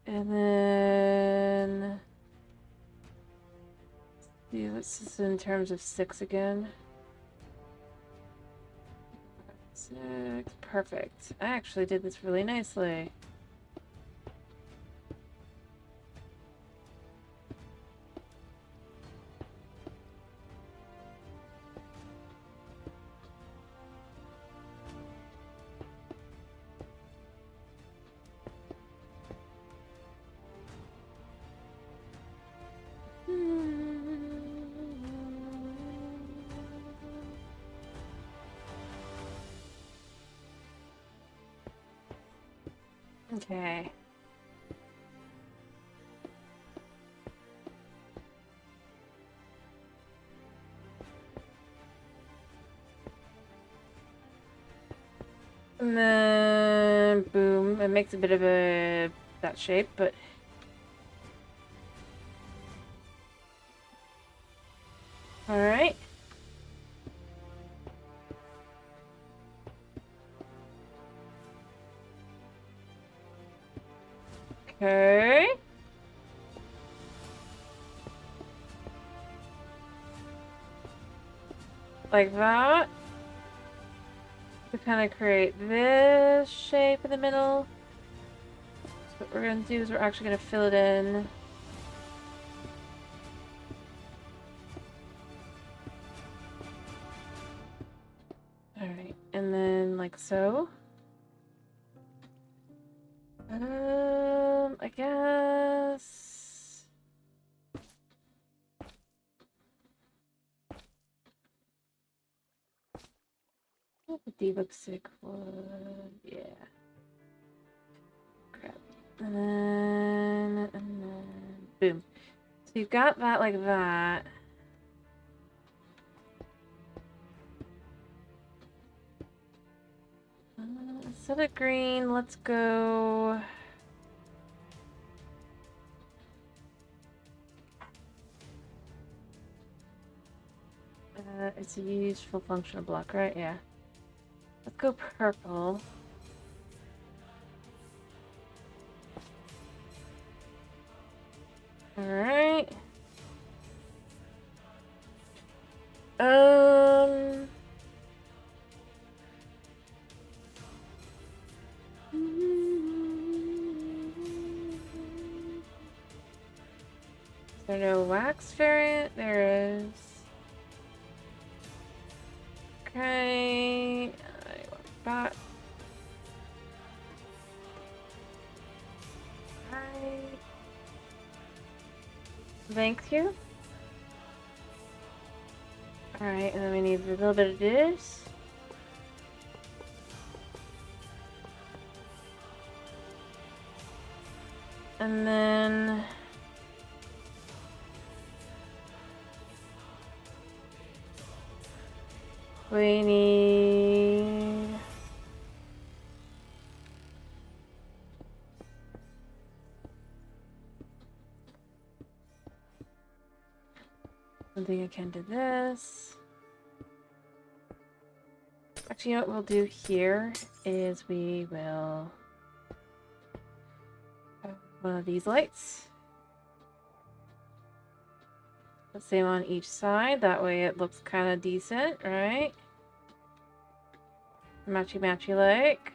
And then... see, this is in terms of 6 again. 6, perfect. I actually did this really nicely. Okay. And then, boom, it makes a bit of that shape, but... Alright. Okay. Like that. To kind of create this shape in the middle. So what we're going to do is we're actually going to fill it in. Alright, and then like so. I guess... the Diva Sick wood, yeah. Crap. And then, boom. So you've got that like that. Instead of green, let's go... it's a useful functional block, right? Yeah. Let's go purple. Alright. Is there no wax variant? There is. Okay. I want that. Right. Thank you. Alright, and then we need a little bit of this. And then... we need... something akin to this. Actually, you know what we'll do here is we will have one of these lights. The same on each side, that way it looks kind of decent, right? Matchy matchy like.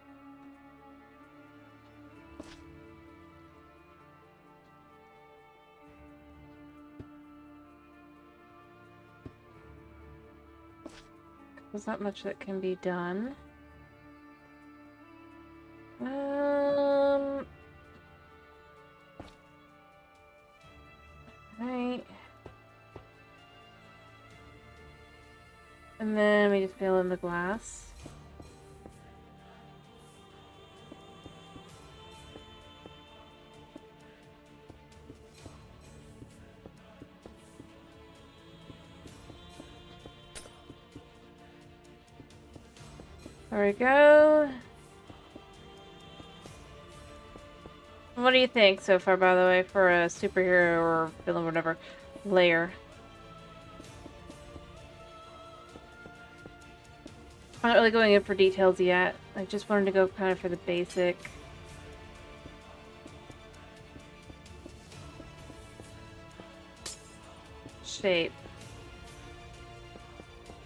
There's not much that can be done. Right. And then we just fill in the glass. There we go. What do you think so far, by the way, for a superhero or villain, whatever, layer? I'm not really going in for details yet. I just wanted to go kind of for the basic. Shape.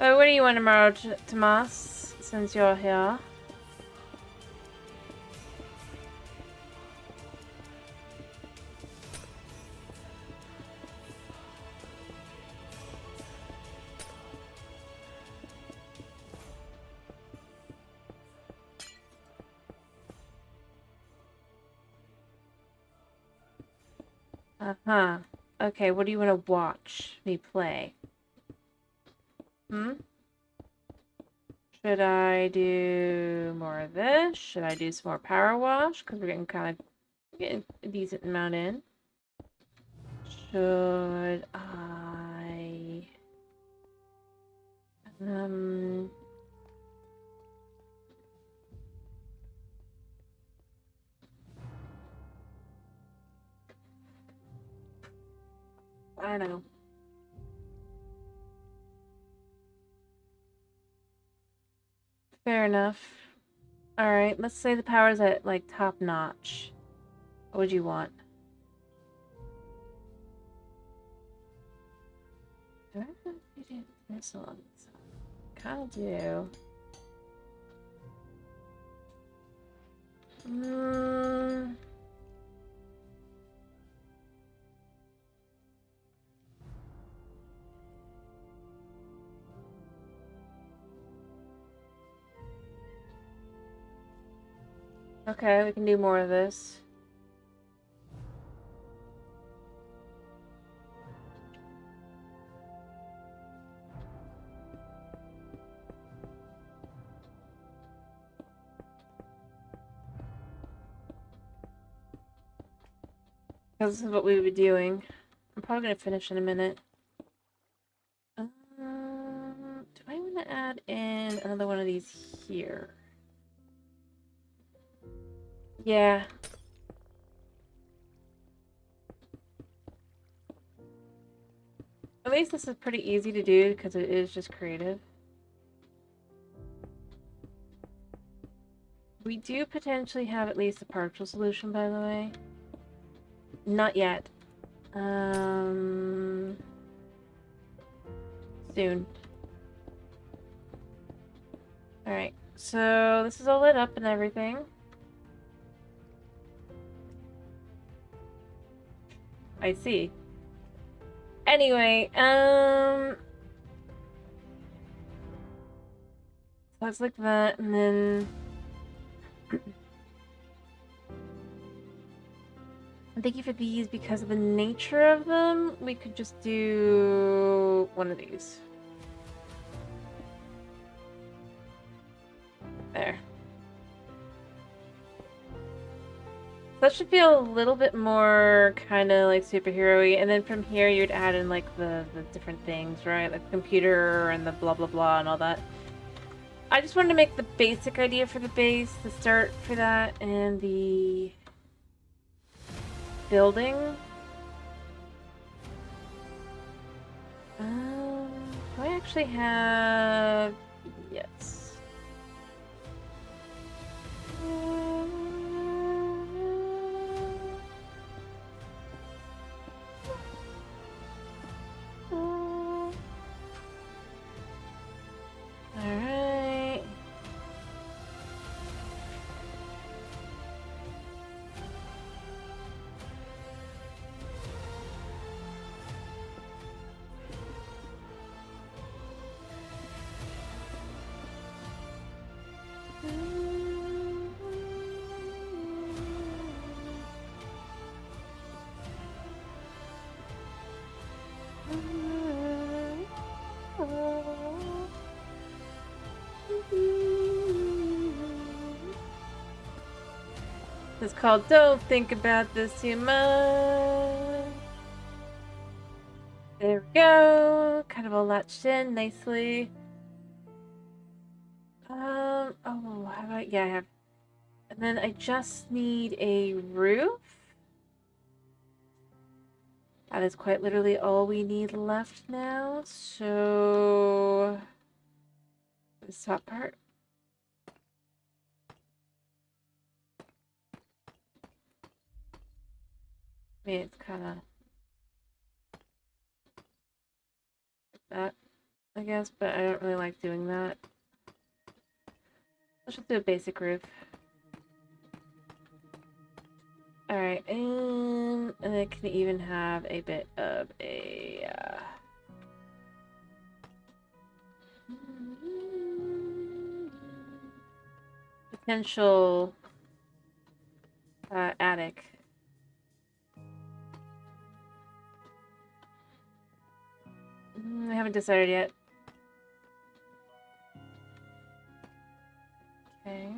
Oh, what do you want tomorrow, Tomas, since you're here? Uh-huh. Okay, what do you want to watch me play? Hmm? Should I do more of this? Should I do some more power wash? Because we're getting a decent amount in. Should I... I don't know. Fair enough. Alright, let's say the power's at, like, top notch. What would you want? Do I have to this on? Kind of do. Okay, we can do more of this. Because this is what we would be doing. I'm probably going to finish in a minute. Do I want to add in another one of these here? Yeah. At least this is pretty easy to do because it is just creative. We do potentially have at least a partial solution, by the way. Not yet. Soon. Alright, so this is all lit up and everything. I see. Anyway, so it's like that, and then I'm thinking for these, because of the nature of them, we could just do one of these. There. That should feel a little bit more kind of like superhero-y, and then from here you'd add in like the different things, right? Like the computer and the blah blah blah and all that. I just wanted to make the basic idea for the base, the start for that, and the building. Do I actually have... Yes. Alright. It's called Don't Think About This Too Much. There we go. Kind of all latched in nicely. Oh, how about, yeah, I have, and then I just need a roof. That is quite literally all we need left now, so this top part. I mean, it's kind of that, I guess, but I don't really like doing that. Let's just do a basic roof. Alright, and it can even have a bit of a potential attic. I haven't decided yet. Okay.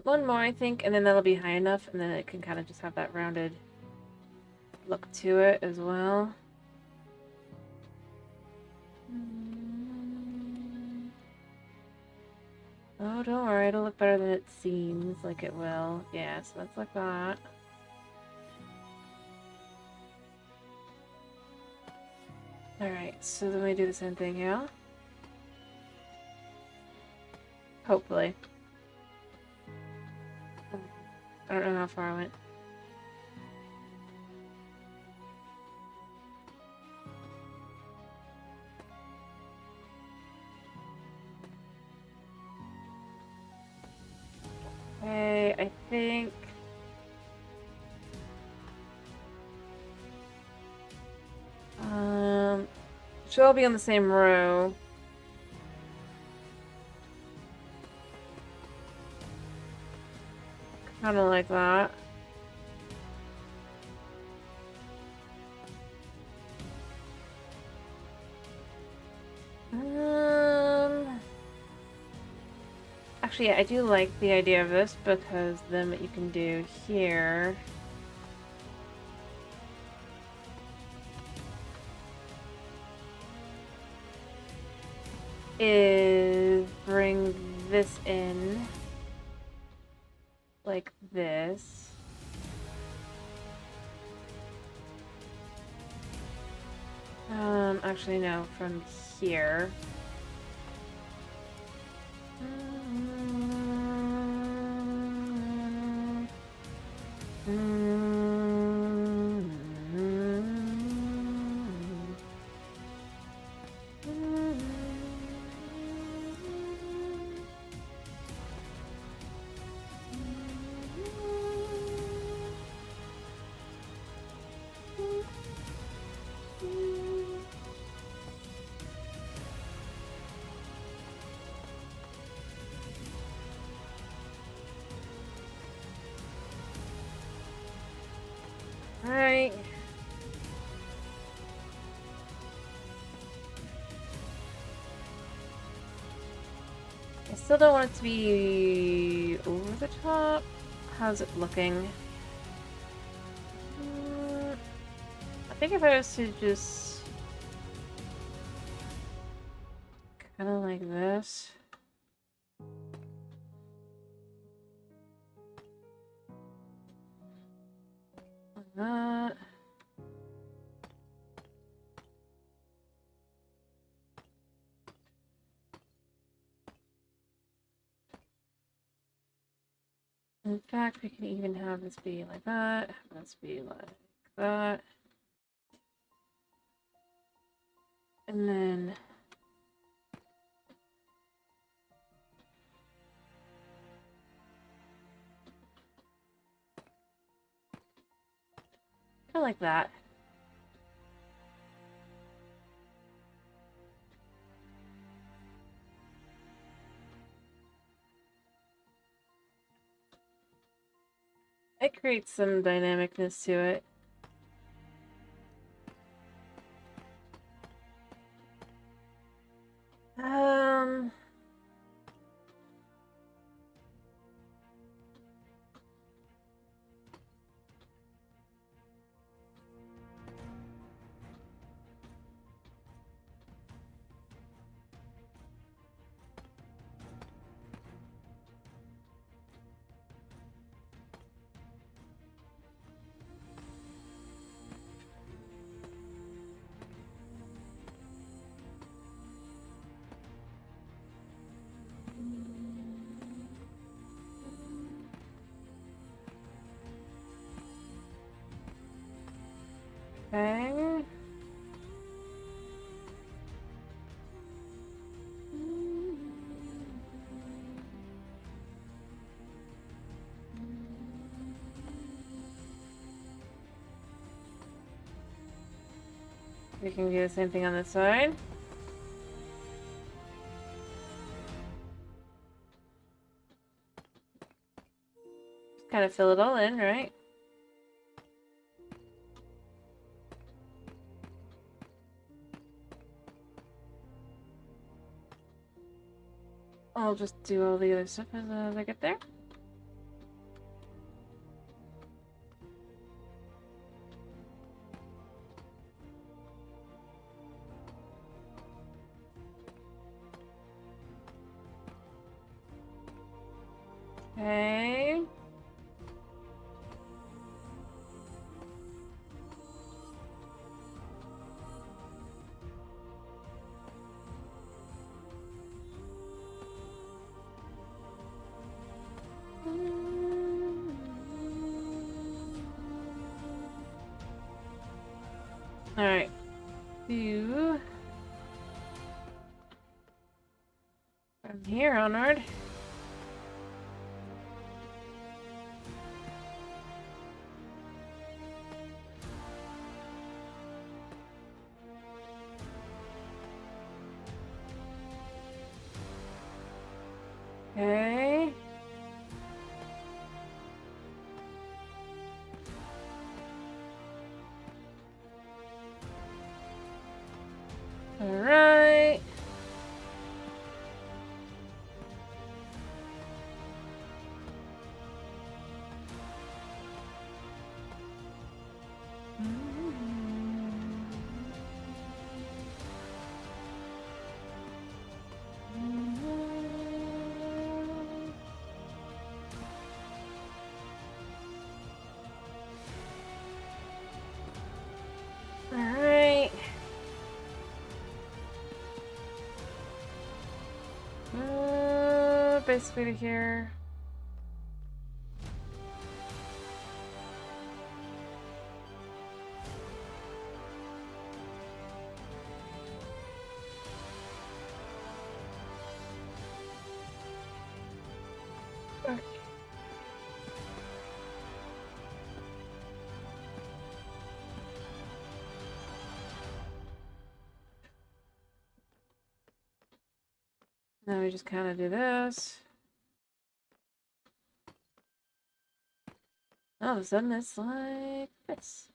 One more, I think, and then that'll be high enough, and then it can kind of just have that rounded look to it as well. Oh, don't worry, it'll look better than it seems like it will. Yeah, so that's like that. Alright, so then we do the same thing here. Hopefully. I don't know how far I went. Okay, I think... should all be on the same row. Kind of like that. Actually, yeah, I do like the idea of this because then what you can do here is bring this in like this. Actually no, from here. Alright. I still don't want it to be over the top. How's it looking? I think if I was to just kind of like this. Like that. In fact, we can even have this be like that, have this be like that. And then kind of like that. It creates some dynamicness to it. We can do the same thing on this side. Just kind of fill it all in, right? I'll just do all the other stuff as I get there. Okay. Alright. You. From here onward. Okay. Alright. Alright. Basically to here. Now we just kind of do this. All of a sudden it's like this.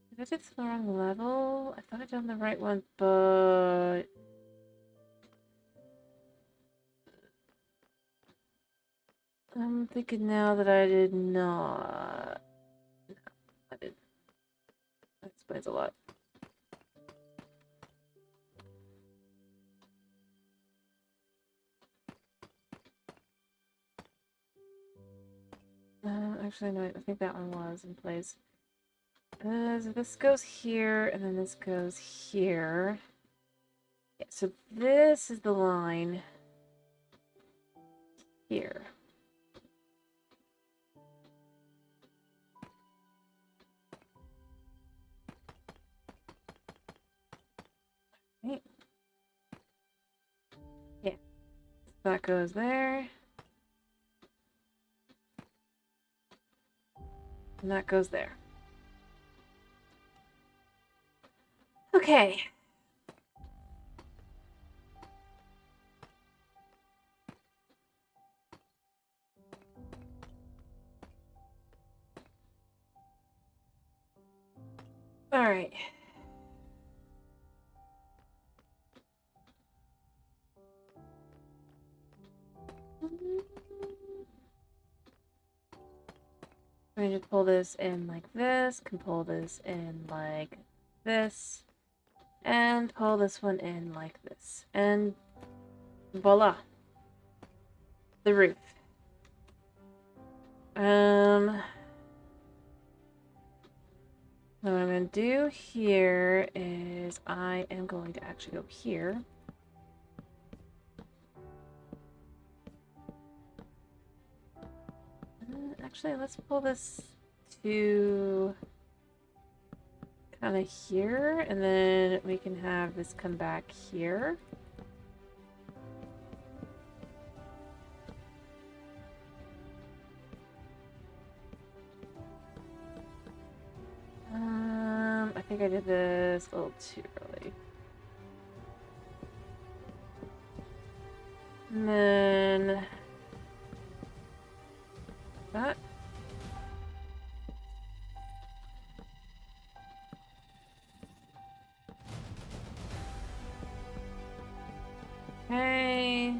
Did I do this on the wrong level? I thought I done the right one, but... I'm thinking now that I did not. No, I did. That explains a lot. Actually, no, I think that one was in place. So this goes here, and then this goes here. Yeah, so this is the line here. Right. Yeah, that goes there. And that goes there. Okay. All right. Let me just pull this in like this, can pull this in like this, and pull this one in like this. And voila. The roof. What I'm going to do here is I am going to actually go here. Actually, let's pull this to kind of here, and then we can have this come back here. I think I did this a little too early. And then that. Okay.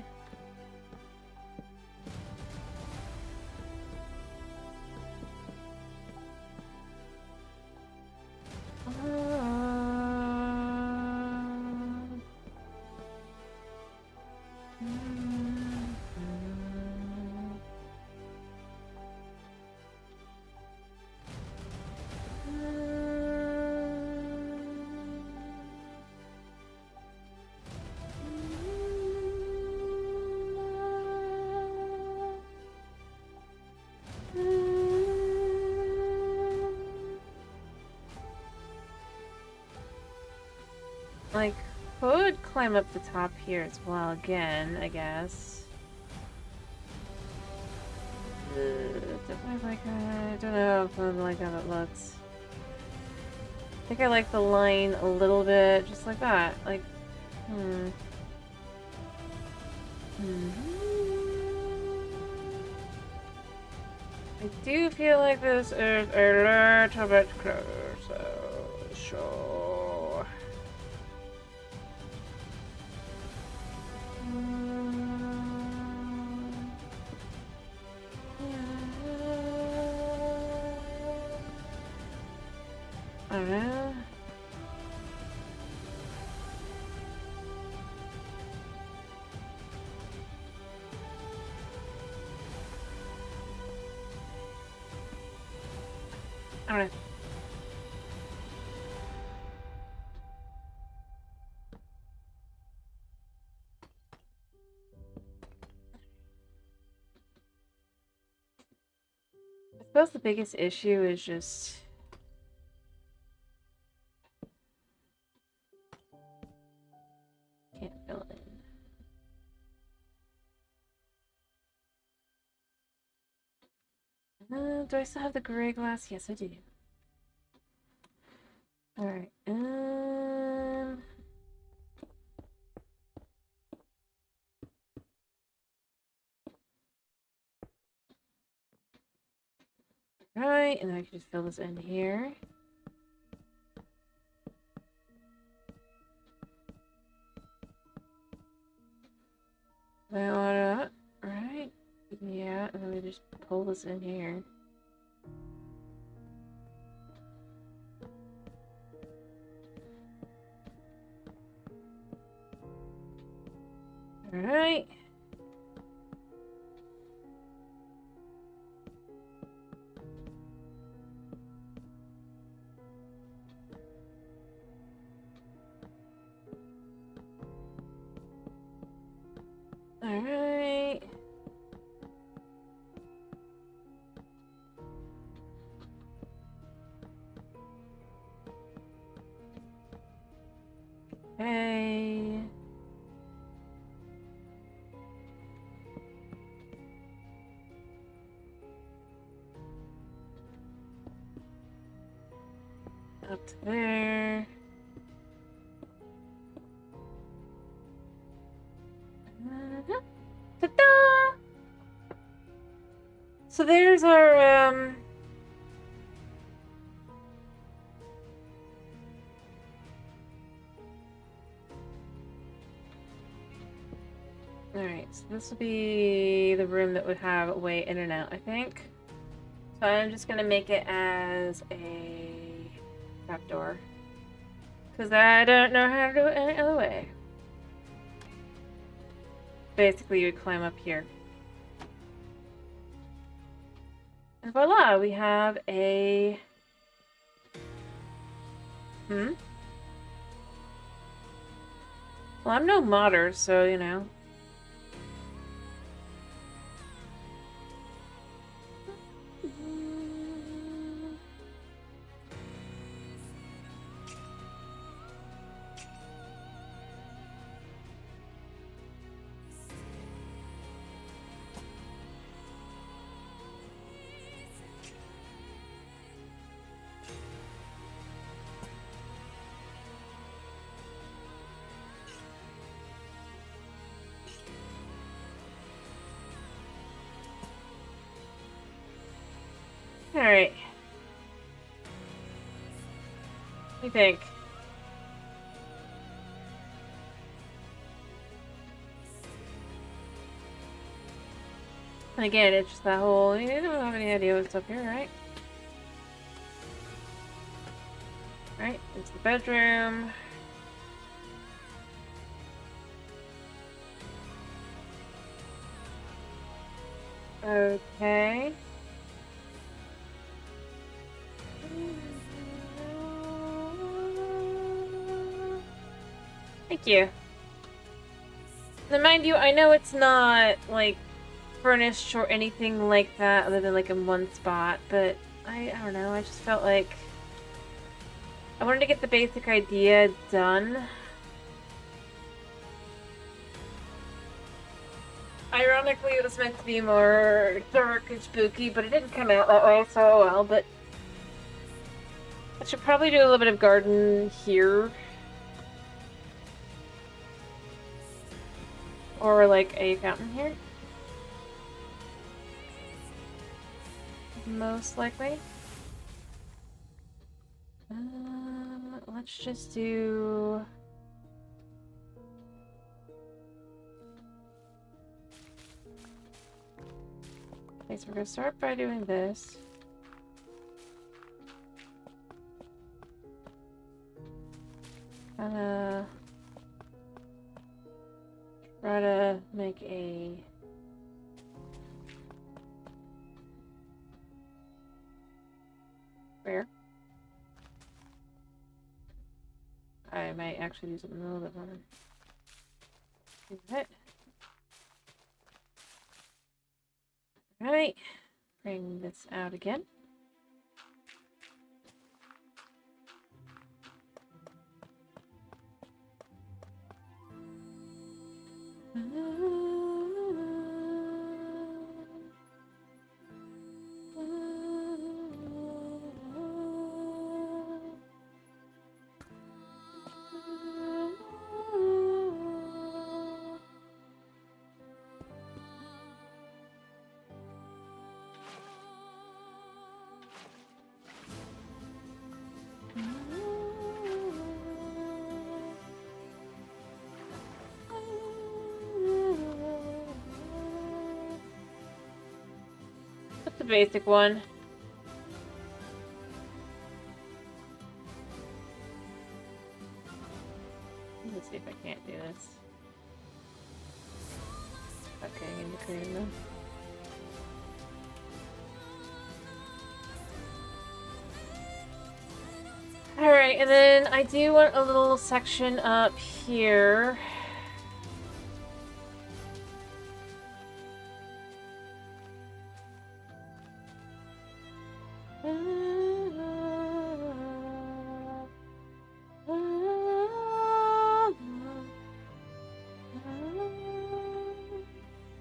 Like, could climb up the top here as well again, I guess. I don't know if I like how that looks. I think I like the line a little bit, just like that. Like, I do feel like this is a little bit closer, sure. I don't know. I don't know. I suppose the biggest issue is just can't fill it in. Do I still have the gray glass? Yes, I do. Alright, right, and then I can just fill this in here. Right? Yeah, and then we just pull this in here. Alright. Alright. Okay. Up to there. Ta-da! So there's our, Alright, so this will be the room that would have a way in and out, I think. So I'm just gonna make it as a trapdoor. Because I don't know how to do it any other way. Basically, you would climb up here. And voila, we have a... Well, I'm no modder, so, you know. Alright. What do you think? And again, it's just that whole, you don't have any idea what's up here, right? Right, it's the bedroom. Okay. Thank you. Now, mind you, I know it's not, like, furnished or anything like that other than, like, in one spot, but I don't know, I just felt like I wanted to get the basic idea done. Ironically, it was meant to be more dark and spooky, but it didn't come out that way so well, but I should probably do a little bit of garden here. Or, like, a fountain here. Most likely. Let's just do... Okay, so we're gonna start by doing this. Try to make a... Where? I might actually do something a little bit more. Do it. Alright. Bring this out again. That's the basic one. Let's see if I can't do this. Okay, in the cream though. Alright, and then I do want a little section up here.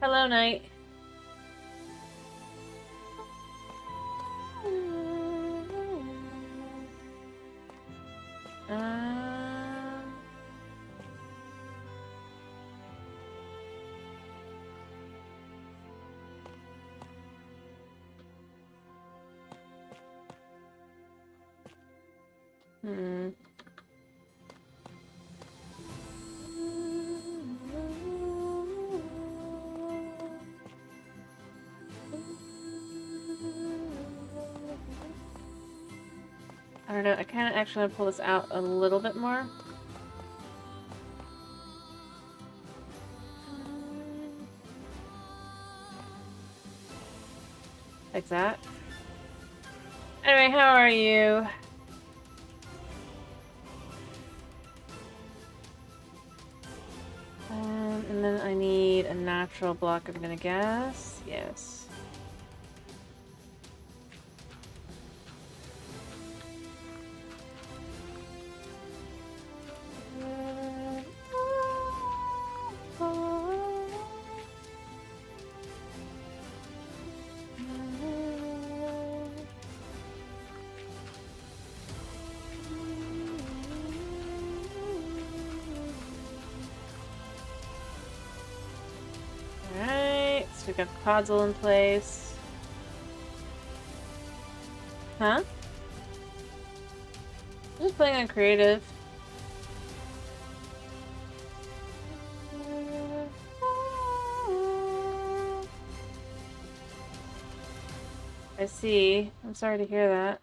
Hello, Night. I don't know, I kind of actually want to pull this out a little bit more. Like that. Anyway, how are you? And then I need a natural block, I'm gonna guess. Yes. Alright, so we've got the pods all in place. Huh? I'm just playing on creative. I see. I'm sorry to hear that.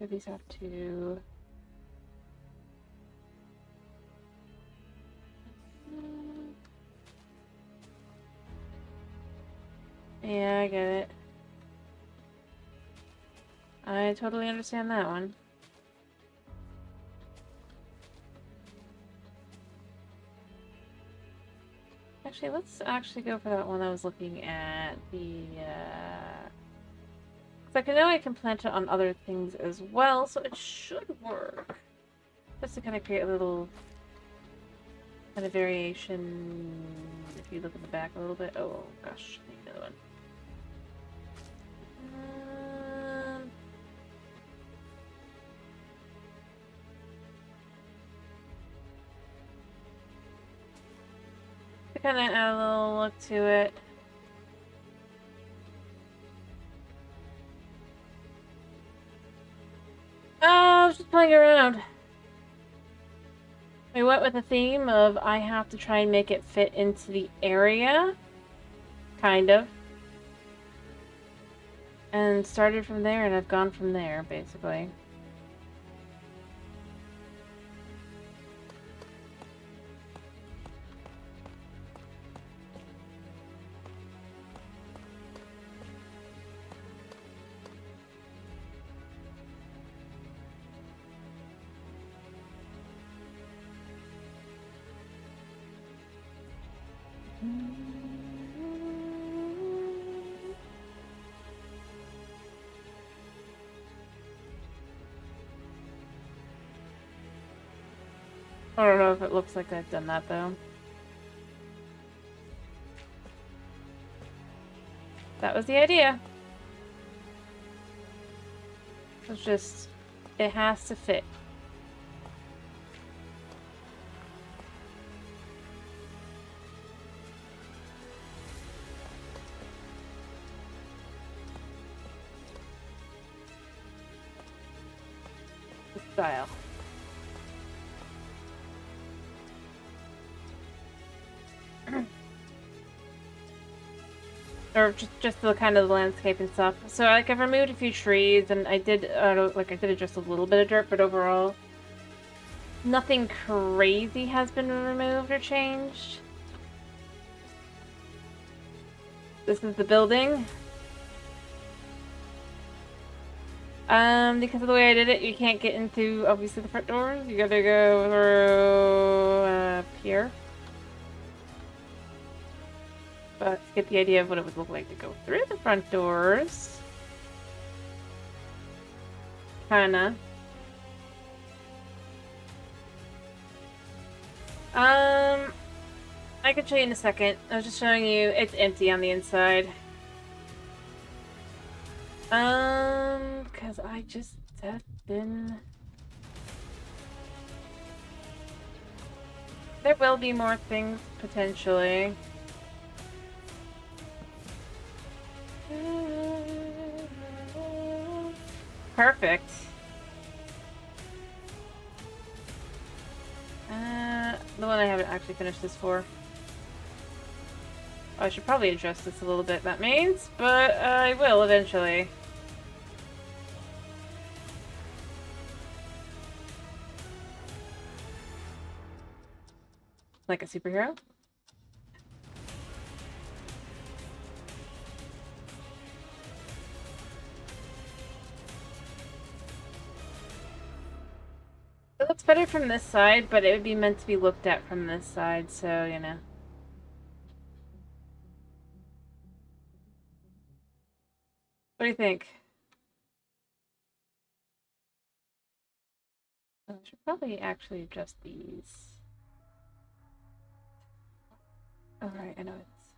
If these have to. Yeah, I get it. I totally understand that one. Actually, let's actually go for that one I was looking at. Because I know I can plant it on other things as well, so it should work. Just to kind of create a little kind of variation. If you look at the back a little bit. Oh gosh, I need another one. To kind of add a little look to it. Oh, I was just playing around. We went with a theme of I have to try and make it fit into the area. Kind of. And started from there, and I've gone from there, basically. I don't know if it looks like I've done that, though. That was the idea. It's just, it has to fit. The style. Or just the kind of the landscape and stuff. So like I've removed a few trees, and I did just a little bit of dirt, but overall, nothing crazy has been removed or changed. This is the building. Because of the way I did it, you can't get into obviously the front doors. You gotta go through up here. But to get the idea of what it would look like to go through the front doors. Kinda. I could show you in a second. I was just showing you it's empty on the inside. Because I just have been... There will be more things, potentially. Perfect. The one I haven't actually finished this for. I should probably adjust this a little bit, that means, but I will eventually. Like a superhero? It looks better from this side, but it would be meant to be looked at from this side, so, you know. What do you think? I should probably actually adjust these. Alright, I know it's...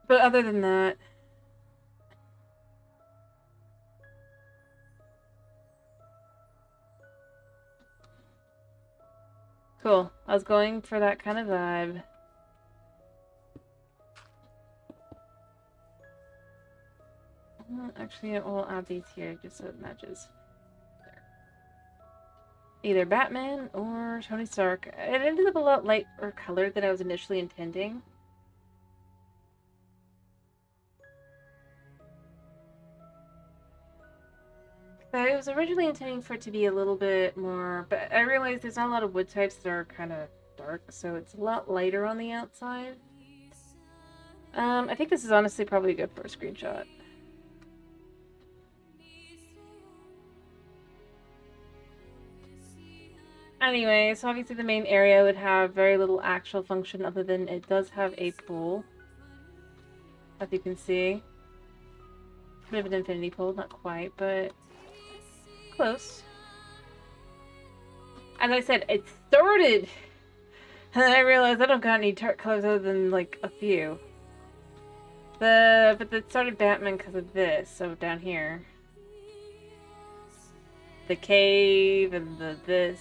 But other than that... Cool. I was going for that kind of vibe. Actually, we'll add these here just so it matches. Either Batman or Tony Stark. It ended up a lot lighter colored than I was initially intending. I was originally intending for it to be a little bit more, but I realized there's not a lot of wood types that are kind of dark, so it's a lot lighter on the outside. I think this is honestly probably good for a screenshot. Anyway, so obviously the main area would have very little actual function other than it does have a pool. As you can see. A bit of an infinity pool, not quite, but close. As I said, it started! And then I realized I don't got any tart colors other than, like, a few. But it started Batman because of this, so down here. The cave and this.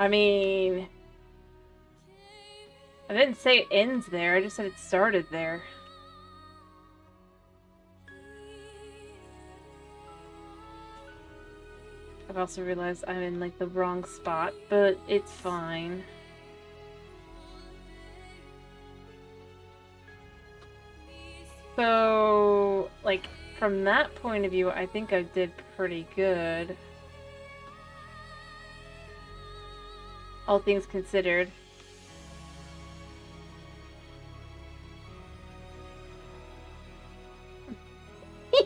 I mean... I didn't say it ends there, I just said it started there. I've also realized I'm in, like, the wrong spot, but it's fine. So, like, from that point of view, I think I did pretty good. All things considered.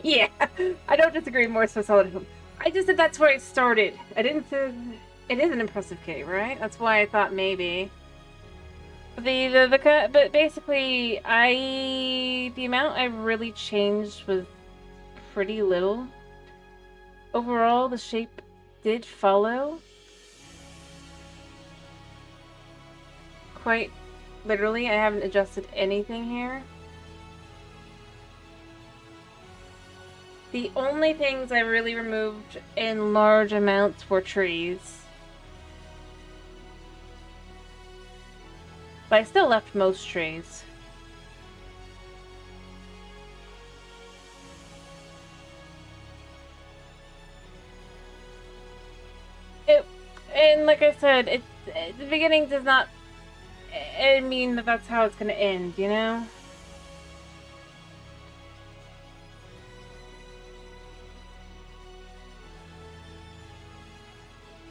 Yeah, I don't disagree more so solid. I just said that's where it started. I didn't say... It is an impressive cave, right? That's why I thought maybe. But basically, the amount I really changed was pretty little. Overall, the shape did follow. Quite literally, I haven't adjusted anything here. The only things I really removed in large amounts were trees. But I still left most trees. And like I said, the beginning does not mean that that's how it's gonna end, you know?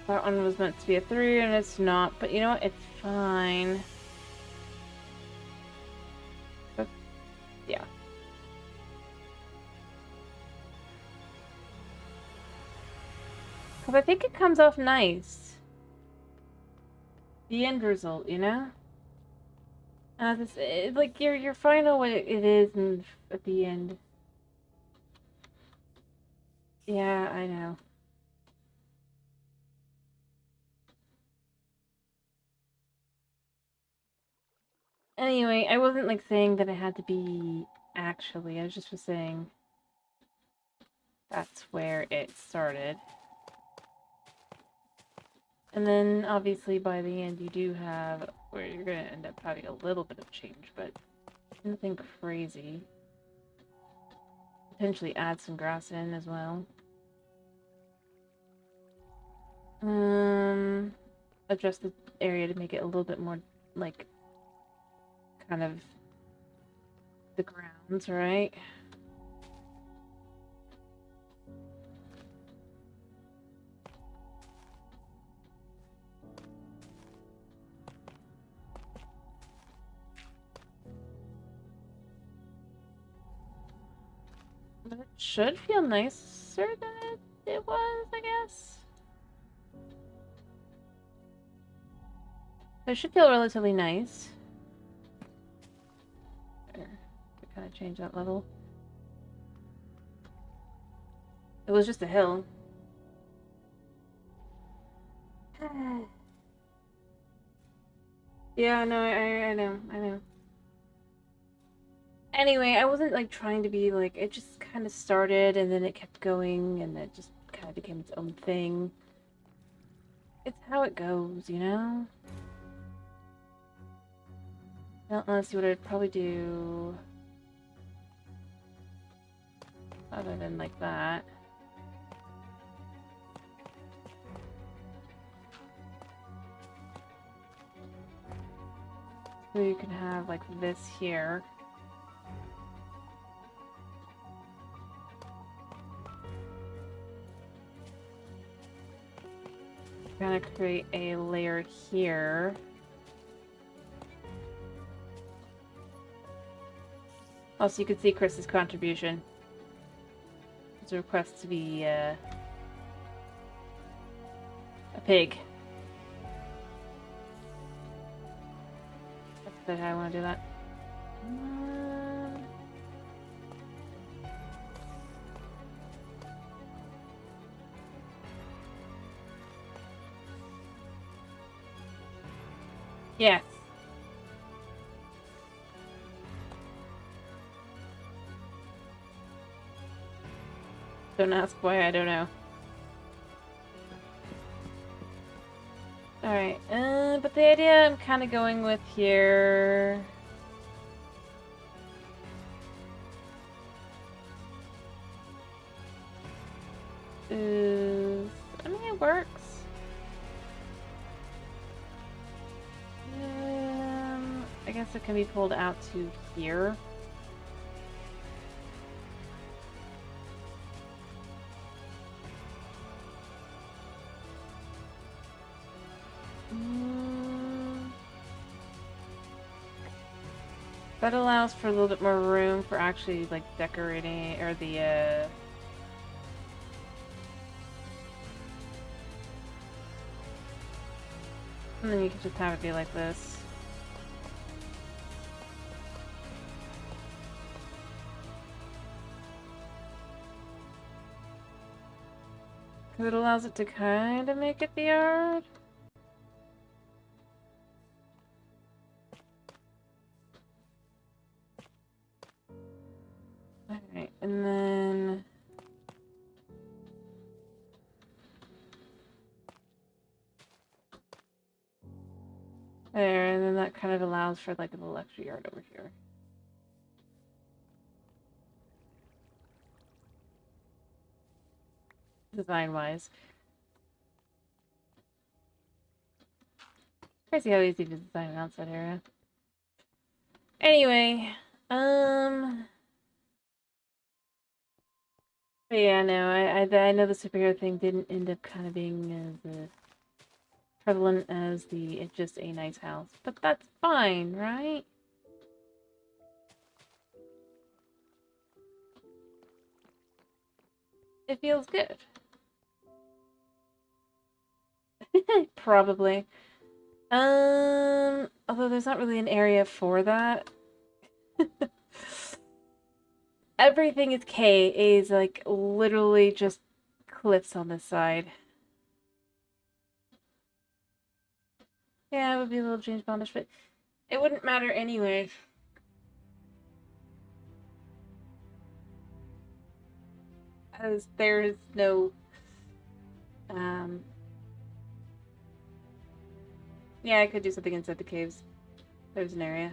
That one was meant to be a 3 and it's not, but you know what? It's fine. But, yeah. Because I think it comes off nice. The end result, you know? Like, you're final what it is and at the end. Yeah, I know. Anyway, I wasn't, like, saying that it had to be actually. I was just saying that's where it started. And then, obviously, by the end, you do have where you're going to end up having a little bit of change, but nothing crazy. Potentially add some grass in as well. Adjust the area to make it a little bit more, like, kind of the grounds, right? But it should feel nicer than it was, I guess. It should feel relatively nice. There. To kind of change that level. It was just a hill. Yeah, no, I know. Anyway, I wasn't, like, trying to be, like, it just kind of started, and then it kept going, and it just kind of became its own thing. It's how it goes, you know? Well, let's see what I'd probably do other than like that. So you can have like this here. Kind of create a layer here. Also, you can see Chris's contribution. His request to be a pig. That's how I want to do that. Yes. Don't ask why, I don't know. Alright, but the idea I'm kind of going with here is... I mean, it works. I guess it can be pulled out to here. That allows for a little bit more room for actually like decorating, or the and then you can just have it be like this. Because it allows it to kind of make it the yard. Alright, and then... there, and then that kind of allows for like a little extra yard over here. Design-wise. I see how easy to design an outside area. Anyway, but yeah, no, I know the superhero thing didn't end up kind of being as prevalent as the it's just a nice house, but that's fine, right? It feels good. Probably. Although there's not really an area for that. Everything is K is like literally just cliffs on this side. Yeah, it would be a little James Bondish, but it wouldn't matter anyway. As there is no yeah, I could do something inside the caves. There's an area.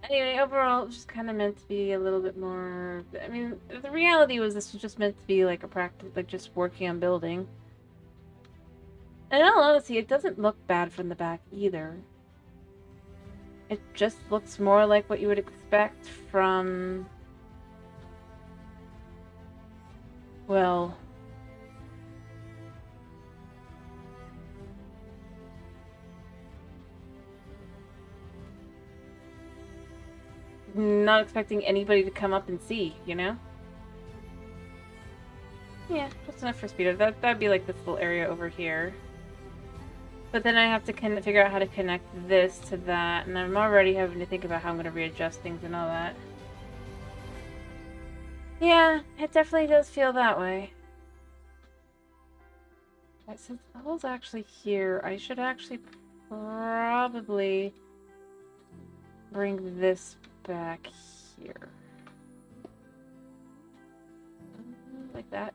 Anyway, overall, it was just kind of meant to be a little bit more... I mean, the reality was this was just meant to be like a practice, like just working on building. And in all honesty, it doesn't look bad from the back either. It just looks more like what you would expect from... well... not expecting anybody to come up and see, you know? Yeah, just enough for speed. That'd be like this little area over here. But then I have to figure out how to connect this to that, and I'm already having to think about how I'm going to readjust things and all that. Yeah, it definitely does feel that way. Right, since the hole's actually here, I should actually probably bring this back here. like that.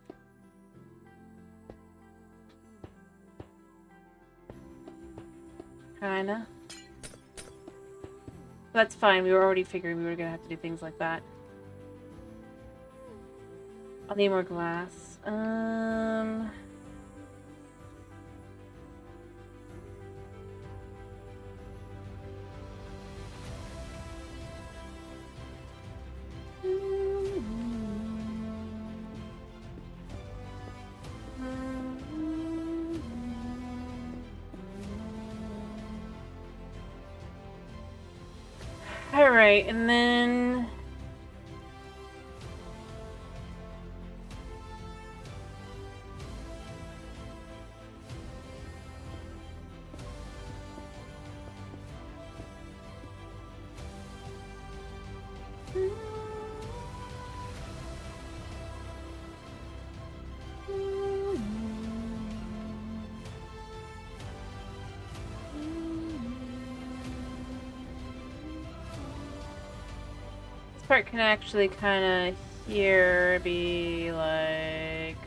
Kinda. That's fine. We were already figuring we were gonna have to do things like that. I'll need more glass. Alright, and then... This part can actually kind of here be like...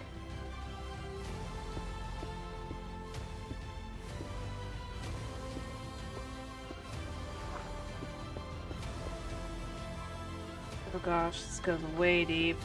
Oh gosh, this goes way deep.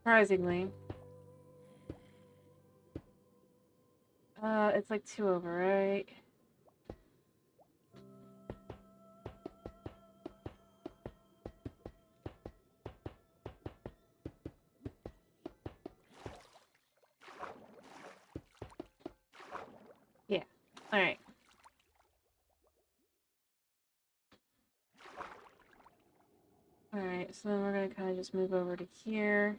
Surprisingly. It's like 2 over, right? Yeah. Alright. Alright, so then we're gonna kind of just move over to here.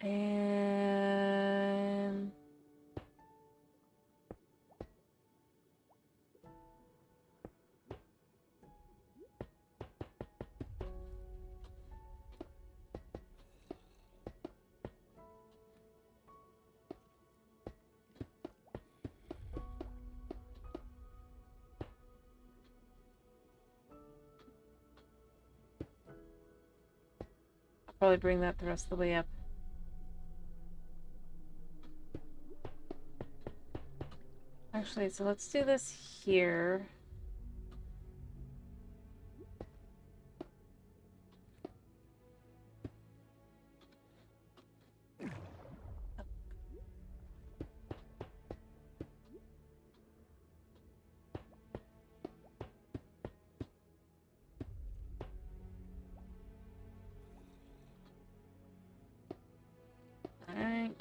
And... I'll probably bring that the rest of the way up. Actually, so let's do this here. Alright.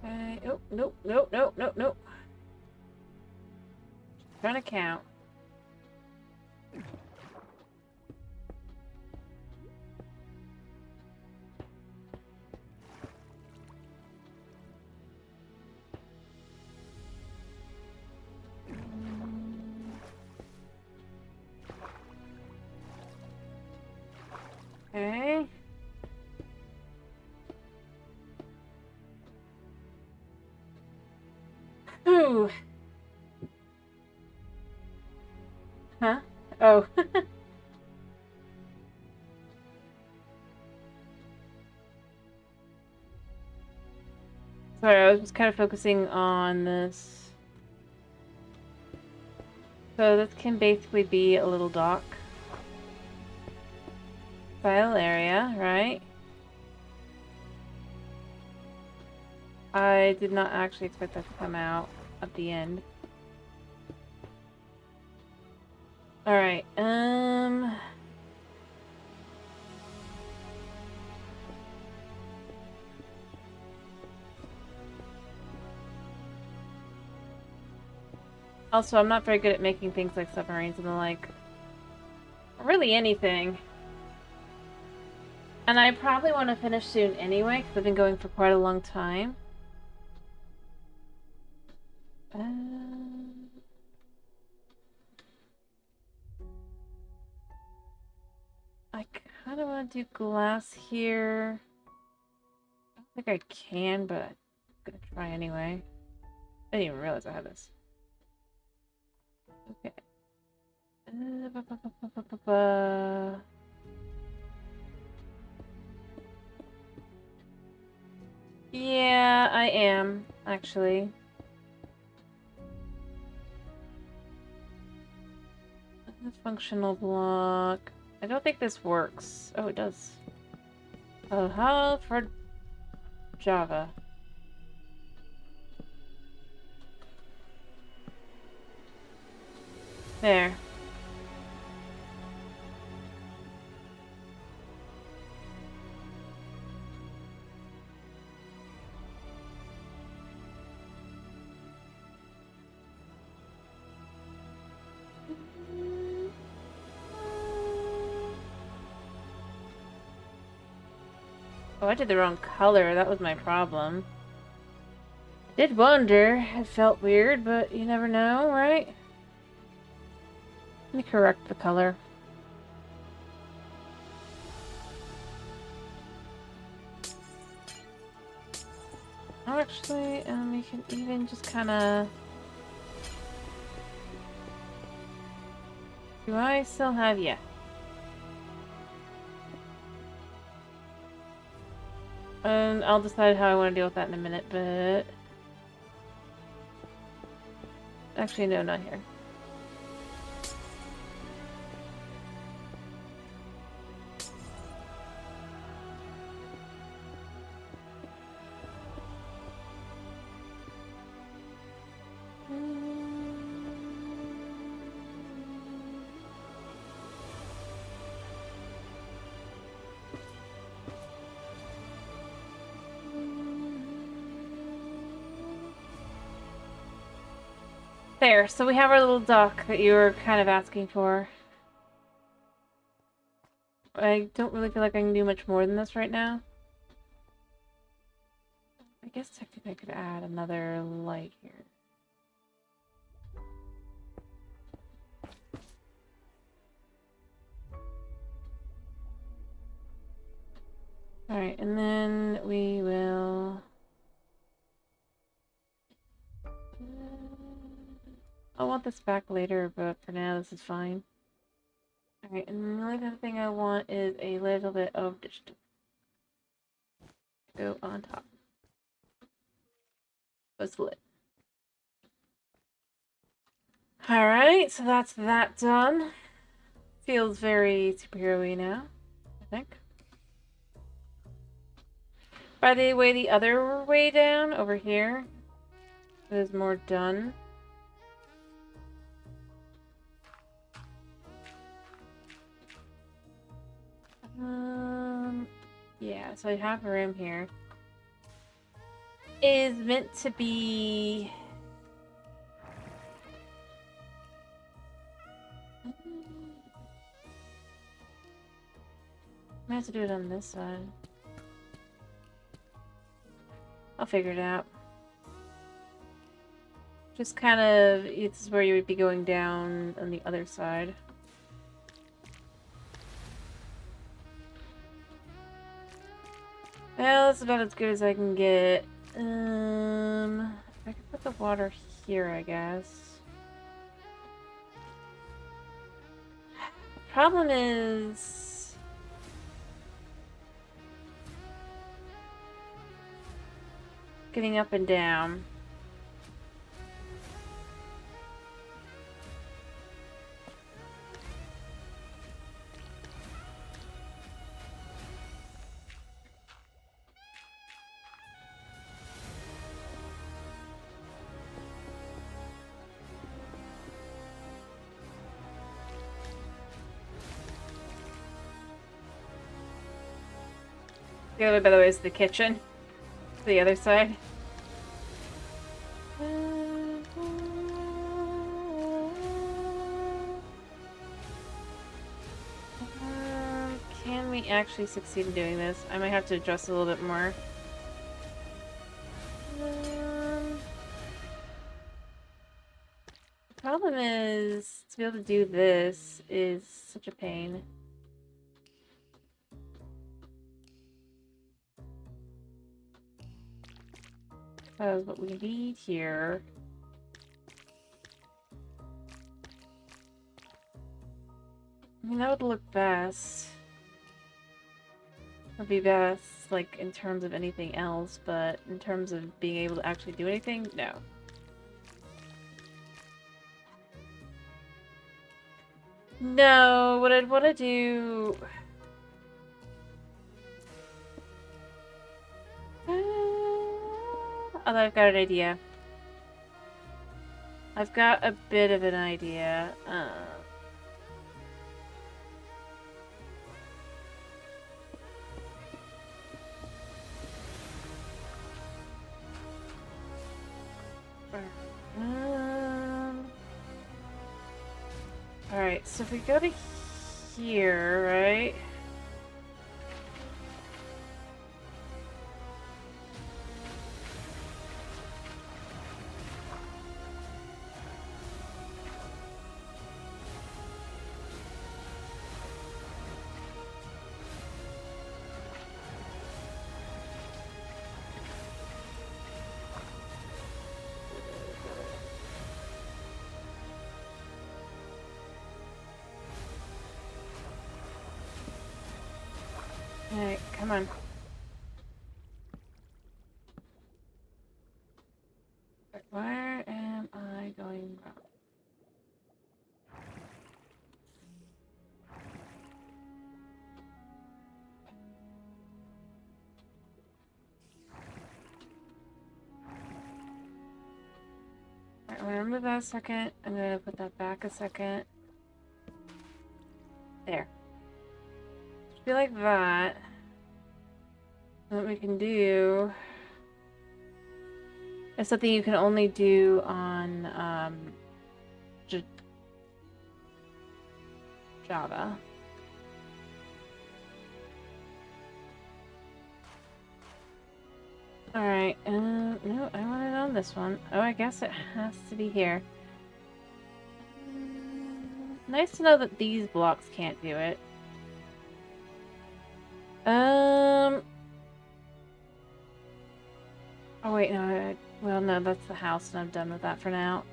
Okay. Oh, nope, nope, nope, nope, nope. Trying to count. Okay. Ooh. Huh? Oh. Sorry, I was just kind of focusing on this. So this can basically be a little dock style area, right? I did not actually expect that to come out. at the end. Alright, also, I'm not very good at making things like submarines and the like. Really anything. And I probably want to finish soon anyway, because I've been going for quite a long time. I kind of want to do glass here. I don't think I can, but I'm gonna try anyway. I didn't even realize I had this. Okay. Yeah, I am, actually. Functional block. I don't think this works. Oh, it does. Oh, how for Java. There. Oh, I did the wrong color. That was my problem. I did wonder. It felt weird, but you never know, right? Let me correct the color. Actually, we can even just kind of... Do I still have... Yeah. I'll decide how I want to deal with that in a minute, but... Actually, no, not here. There, so we have our little dock that you were kind of asking for. I don't really feel like I can do much more than this right now. I guess technically I could add another light here. Alright, and then we will... I'll want this back later, but for now this is fine. Alright, and the only other thing I want is a little bit of dish to go on top. Let's lit. Alright, so that's that done. Feels very superhero-y now, I think. By the way, the other way down, over here, is more done. Yeah, so I have a room here. It is meant to be... I have to do it on this side. I'll figure it out. Just kind of, this is where you would be going down on the other side. Well, that's about as good as I can get. I can put the water here, I guess. Problem is... getting up and down. The other way, by the way, is the kitchen. The other side. Can we actually succeed in doing this? I might have to adjust a little bit more. The problem is, to be able to do this is such a pain. Because what we need here... I mean, that would look best. Would be best, like, in terms of anything else, but in terms of being able to actually do anything, no. No, what I'd want to do... Although I've got an idea. I've got a bit of an idea. Alright, so if we go to here, right? Alright, come on. Where am I going wrong? Alright, I'm gonna remove that a second. I'm gonna put that back a second. There. Should be like that. What we can do is something you can only do on Java. Alright, no, I want it on this one. Oh, I guess it has to be here. Nice to know that these blocks can't do it. Oh wait, no, well no, that's the house and I'm done with that for now.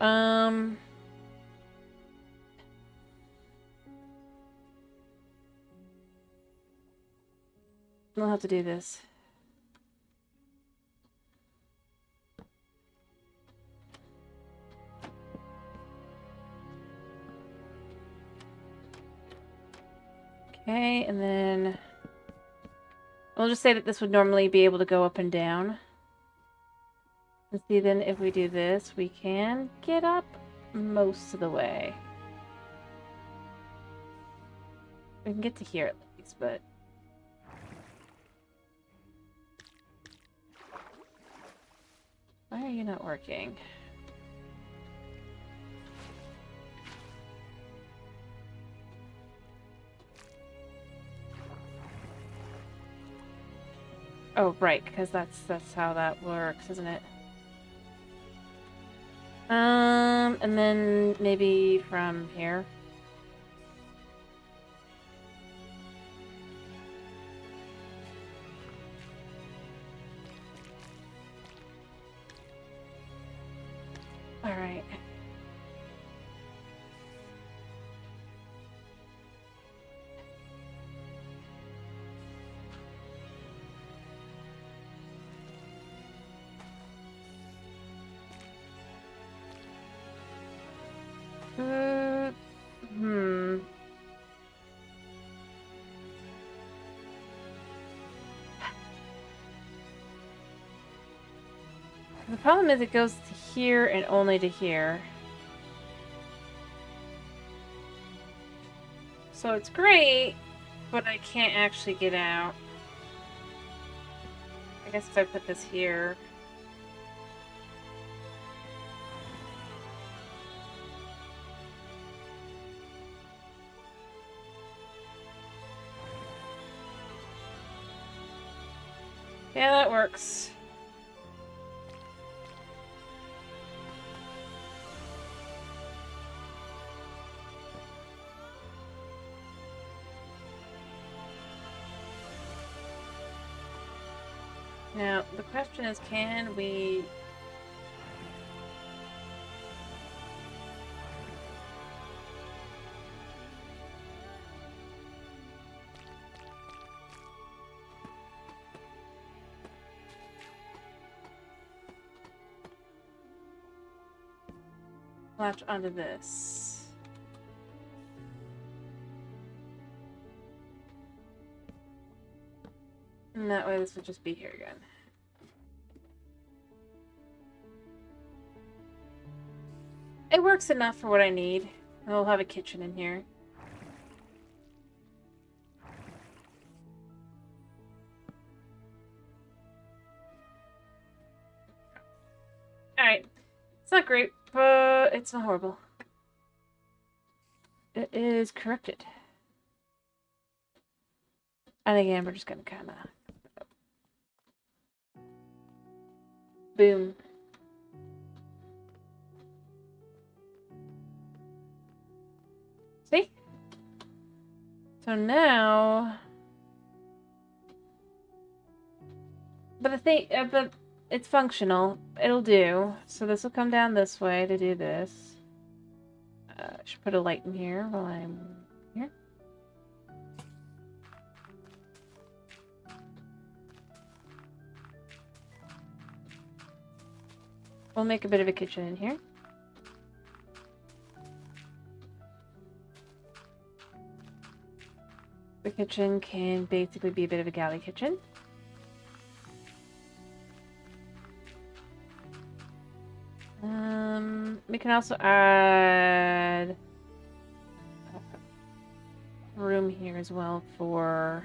We'll have to do this. Okay, and then we'll just say that this would normally be able to go up and down. And see, then if we do this, we can get up most of the way. We can get to here at least, but... Why are you not working? Oh, right, because that's how that works, isn't it? And then maybe from here. All right. The problem is it goes to here and only to here. So it's great, but I can't actually get out. I guess if I put this here... Yeah, that works. Now, the question is, can we... latch onto this? And that way this would just be here again. It works enough for what I need. And we'll have a kitchen in here. Alright. It's not great, but it's not horrible. It is corrected. And again, we're just gonna kinda... boom. See? So now... But the thing... but it's functional. It'll do. So this will come down this way to do this. I should put a light in here while I'm here. We'll make a bit of a kitchen in here. The kitchen can basically be a bit of a galley kitchen. We can also add a room here as well for...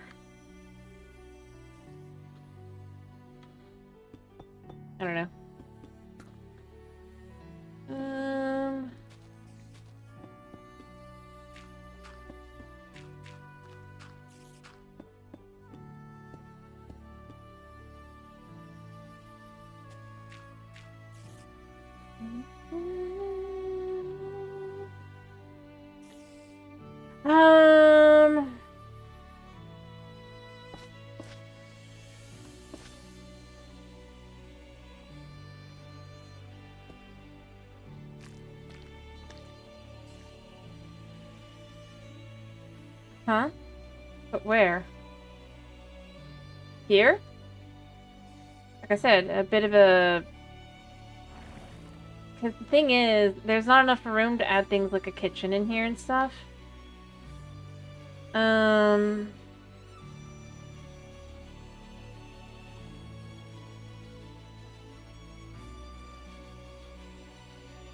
I don't know. Huh? But where? Here? Like I said, a bit of a... Because the thing is, there's not enough room to add things like a kitchen in here and stuff.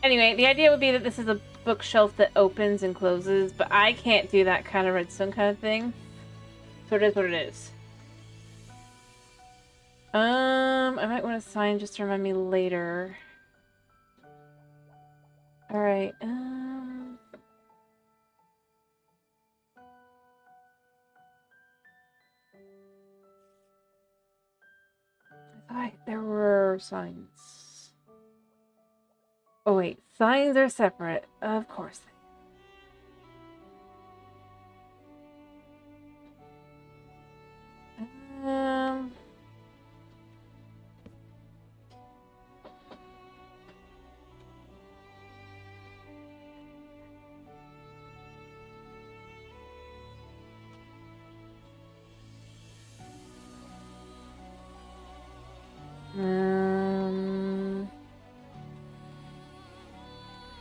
Anyway, the idea would be that this is a bookshelf that opens and closes, but I can't do that kind of redstone kind of thing. So it is what it is. I might want to sign just to remind me later. Alright, I thought there were signs. Oh wait, signs are separate. Of course.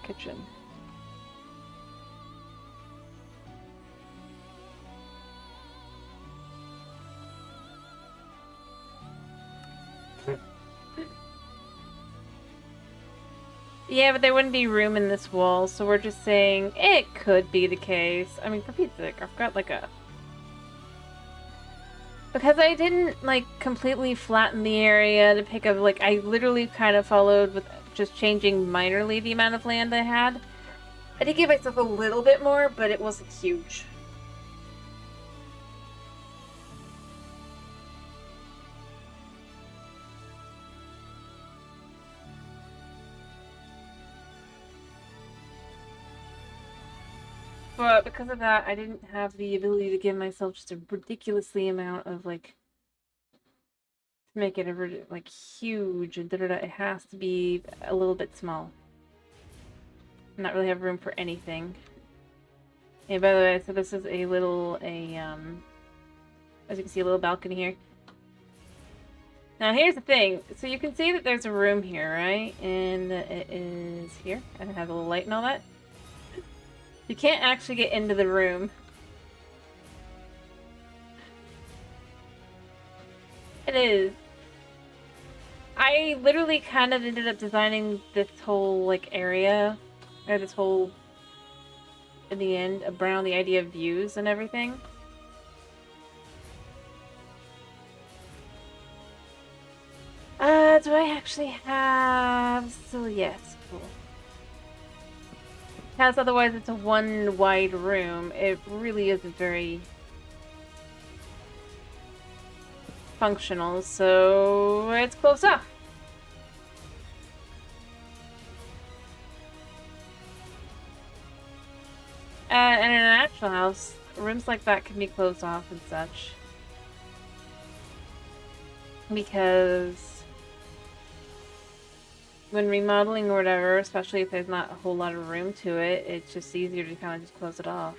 Kitchen. Yeah, but there wouldn't be room in this wall, so we're just saying it could be the case. I mean, for Pete's sake, I've got like a... Because I didn't, like, completely flatten the area to pick up, like, I literally kind of followed with just changing minorly the amount of land I had. I did give myself a little bit more, but it wasn't huge. But because of that, I didn't have the ability to give myself just a ridiculously amount of, like, to make it a, like, huge and da-da-da. It has to be a little bit small. Not really have room for anything. Yeah, by the way, so this is a little, as you can see, a little balcony here. Now here's the thing. So you can see that there's a room here, right? And it is here. And it has a little light and all that. You can't actually get into the room. It is. I literally kind of ended up designing this whole, like, area, or this whole, in the end, around the idea of views and everything. Do I actually have... So, yes, cool. Because otherwise it's a one wide room. It really isn't very functional, so it's closed off. And in an actual house, rooms like that can be closed off and such. Because when remodeling or whatever, especially if there's not a whole lot of room to it, it's just easier to kind of just close it off.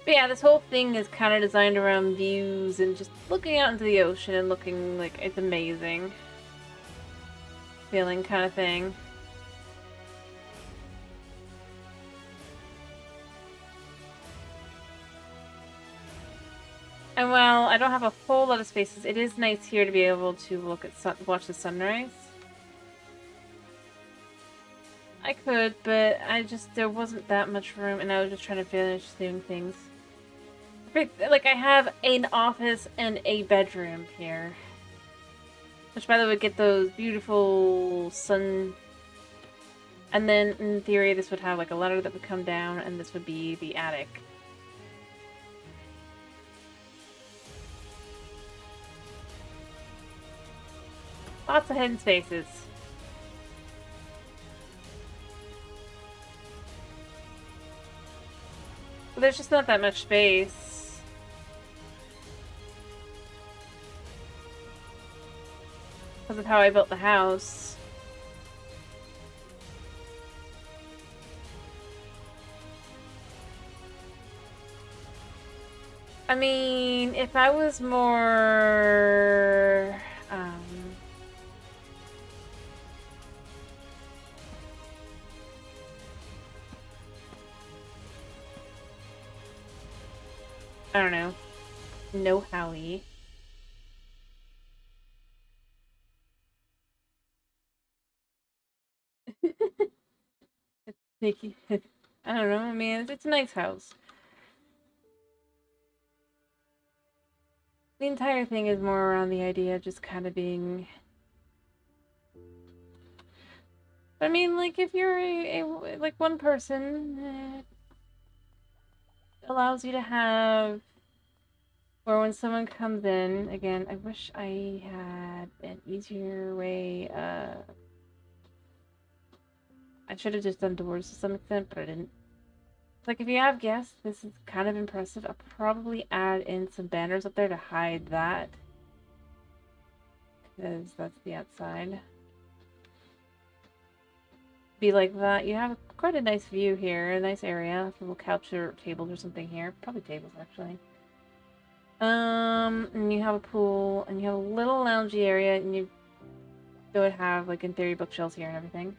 But yeah, this whole thing is kind of designed around views and just looking out into the ocean and looking like it's amazing. Feeling kind of thing. And while I don't have a whole lot of spaces, it is nice here to be able to look at watch the sunrise. I could, but there wasn't that much room, and I was just trying to finish doing things. Like, I have an office and a bedroom here. Which, by the way, would get those beautiful sun... And then, in theory, this would have, like, a ladder that would come down, and this would be the attic. Lots of hidden spaces. But there's just not that much space. Because of how I built the house. I mean, if I was more... I don't know. No Howie. Nikki. I don't know. I mean, it's a nice house. The entire thing is more around the idea of just kind of being... I mean, like, if you're like, one person, it allows you to have... Or when someone comes in, again, I wish I had an easier way, I should have just done doors to some extent, but I didn't. Like, if you have guests, this is kind of impressive. I'll probably add in some banners up there to hide that. Because that's the outside. Be like that. You have quite a nice view here, a nice area. A little couch or tables or something here. Probably tables, actually. And you have a pool, and you have a little loungy area, and you would have, like, in theory, bookshelves here and everything.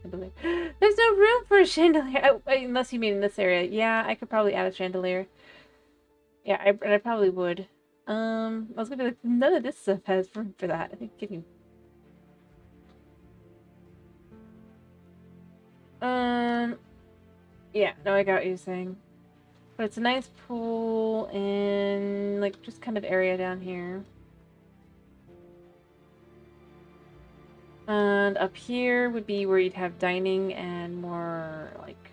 There's no room for a chandelier, unless you mean in this area. Yeah, I could probably add a chandelier. Yeah, I probably would. I was gonna be like, none of this stuff has room for that. I think, give you. Yeah, no, I got what you're saying. But it's a nice pool and like just kind of area down here. And up here would be where you'd have dining and more like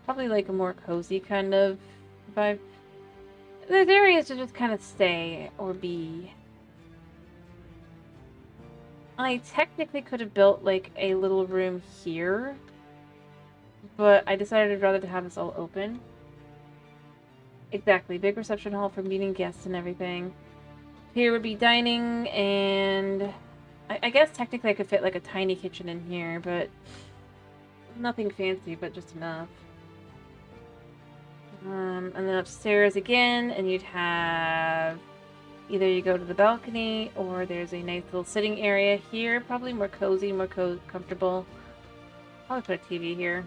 probably like a more cozy kind of vibe. There's areas to just kind of stay or be. I technically could have built like a little room here, but I decided I'd rather to have this all open. Exactly, big reception hall for meeting guests and everything. Here would be dining, and I guess technically I could fit like a tiny kitchen in here, but nothing fancy, but just enough. And then upstairs again, and you'd have either you go to the balcony or there's a nice little sitting area here, probably more cozy, more comfortable. I'll put a TV here.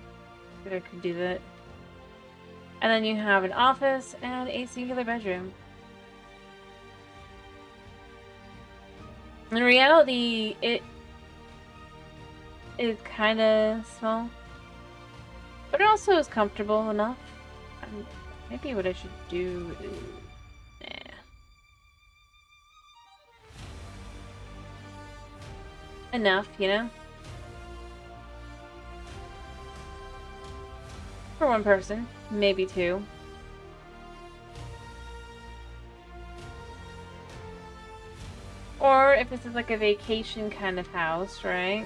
I could do that. And then you have an office and a singular bedroom. In reality, it is kind of small, but it also is comfortable enough. Maybe what I should do is... enough, you know? For one person, maybe two. Or if this is like a vacation kind of house, right?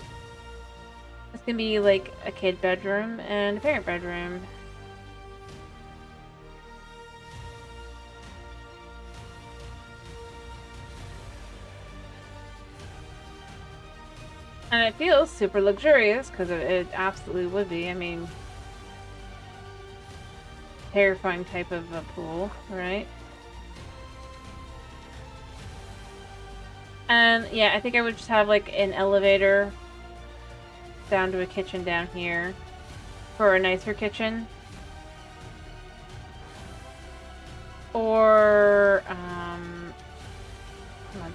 This can be like a kid bedroom and a parent bedroom. And it feels super luxurious, because it absolutely would be. I mean, terrifying type of a pool, right? And yeah, I think I would just have like an elevator down to a kitchen down here for a nicer kitchen. Or, come on.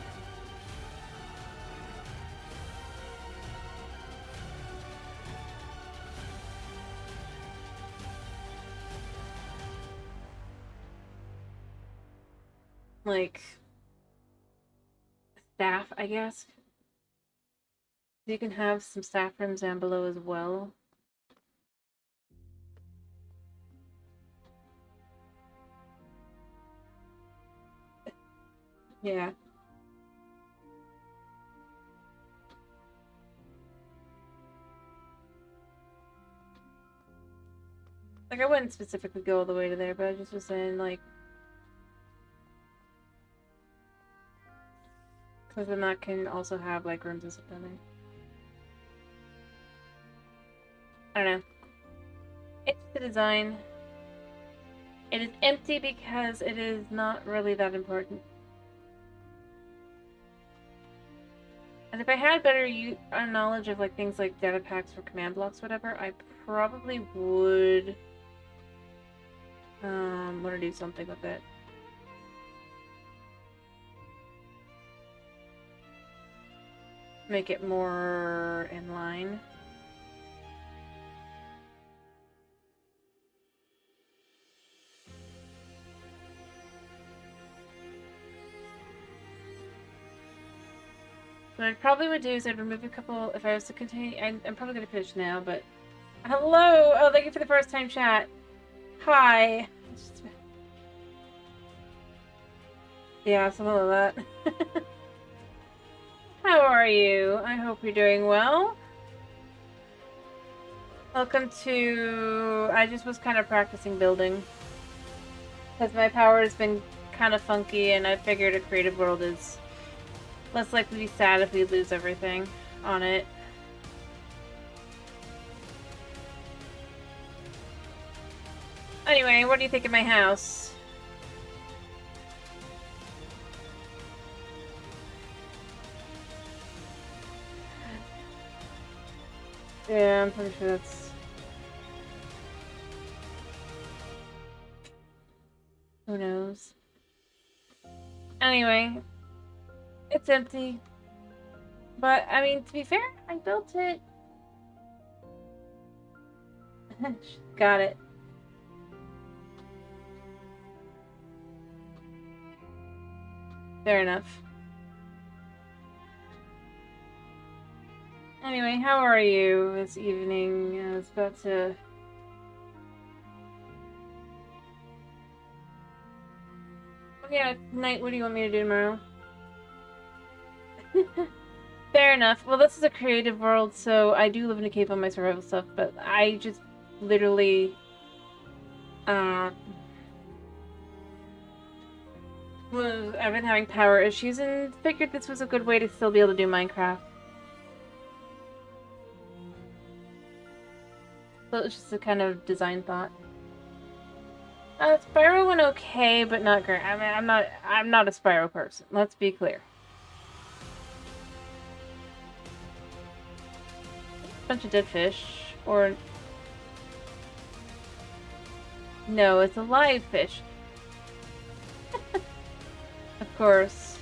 Like, staff, I guess. You can have some staff rooms down below as well. Yeah. Like, I wouldn't specifically go all the way to there, but I just was saying, like... because then that can also have, like, rooms and stuff down there. I don't know. It's the design. It is empty because it is not really that important. And if I had better knowledge of like things like data packs for command blocks, whatever, I probably would want to do something with it. Make it more in line. What I probably would do is I'd remove a couple, if I was to continue, I'm probably going to finish now, but... Hello! Oh, thank you for the first time chat. Hi. Yeah, something like that. How are you? I hope you're doing well. Welcome to... I just was kind of practicing building. Because my power has been kind of funky, and I figured a creative world is less likely to be sad if we lose everything on it. Anyway, what do you think of my house? Yeah, I'm pretty sure that's... who knows? Anyway, it's empty. But, I mean, to be fair, I built it Got it. Fair enough. Anyway, how are you this evening? I was about to... Oh yeah, night, what do you want me to do tomorrow? Fair enough. Well, this is a creative world, so I do live in a cave on my survival stuff, but I just literally... I've been having power issues and figured this was a good way to still be able to do Minecraft. So it's just a kind of design thought. Spyro went okay, but not great. I mean, I'm not a Spyro person. Let's be clear. Bunch of dead fish, or no, it's a live fish. Of course.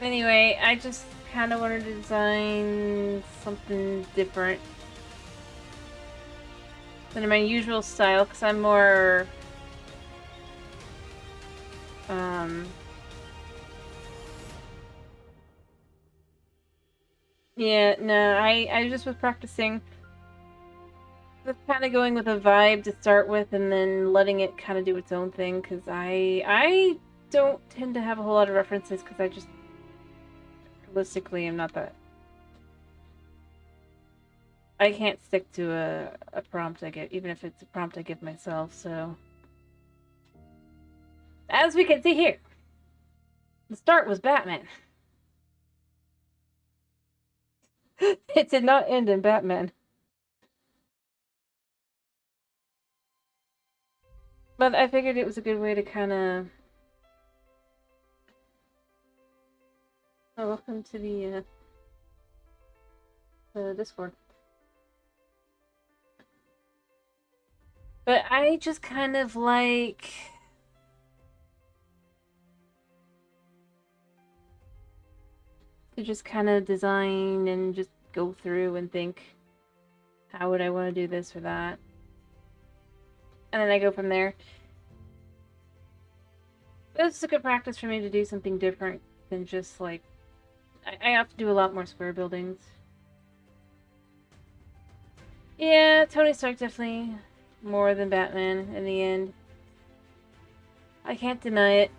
Anyway, I just kind of wanted to design something different than my usual style, because I'm more yeah, no, I just was practicing with kind of going with a vibe to start with and then letting it kind of do its own thing, because I don't tend to have a whole lot of references, because I just realistically am not that... I can't stick to a prompt I get, even if it's a prompt I give myself, so... As we can see here, the start was Batman. It did not end in Batman. But I figured it was a good way to kind of... Oh, welcome to the Discord. But I just kind of like... to just kind of design and just go through and think, how would I want to do this or that? And then I go from there. This is a good practice for me to do something different than just like... I have to do a lot more square buildings. Yeah, Tony Stark definitely more than Batman in the end. I can't deny it.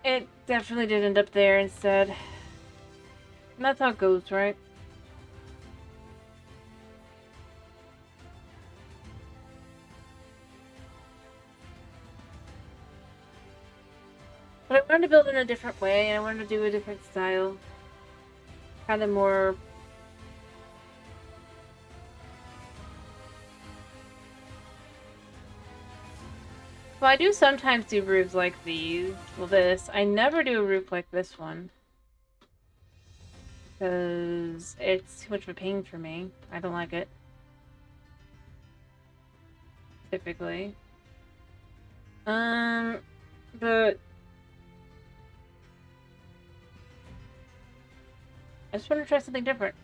It definitely did end up there instead. And that's how it goes, right? But I wanted to build in a different way, and I wanted to do a different style. Kind of more... Well, I do sometimes do roofs like these. Well, this. I never do a roof like this one. Because it's too much of a pain for me. I don't like it. Typically. But... I just want to try something different.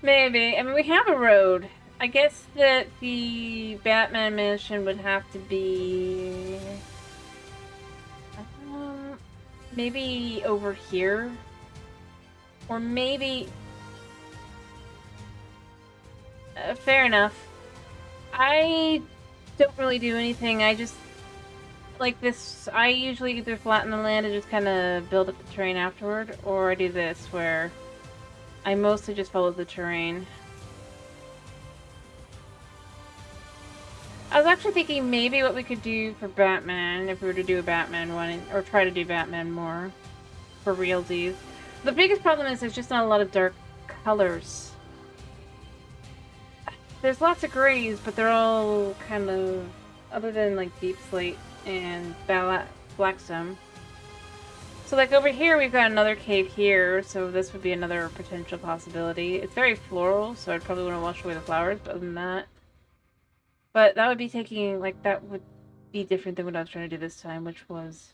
Maybe. I mean, we have a road. I guess that the Batman mansion would have to be... maybe over here? Or maybe... fair enough. I don't really do anything. I just... like this, I usually either flatten the land and just kind of build up the terrain afterward, or I do this, where I mostly just follow the terrain. I was actually thinking maybe what we could do for Batman, if we were to do a Batman one, or try to do Batman more for realsies. The biggest problem is there's just not a lot of dark colors. There's lots of grays, but they're all kind of, other than like Deep Slate and Blackstone, So, like, over here, we've got another cave here, so this would be another potential possibility. It's very floral, so I'd probably want to wash away the flowers, but other than that... But that would be taking, like, that would be different than what I was trying to do this time, which was...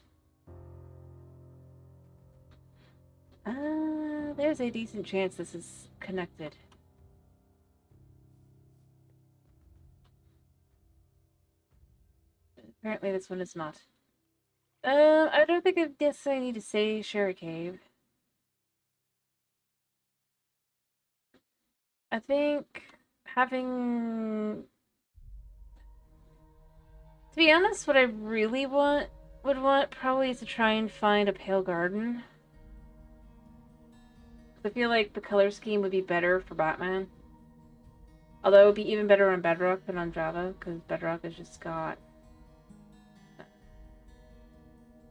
there's a decent chance this is connected. Apparently this one is not. I don't think I necessarily need to say share a cave. I think having... To be honest, what I really would want probably is to try and find a pale garden. I feel like the color scheme would be better for Batman. Although it would be even better on Bedrock than on Java, because Bedrock has just got...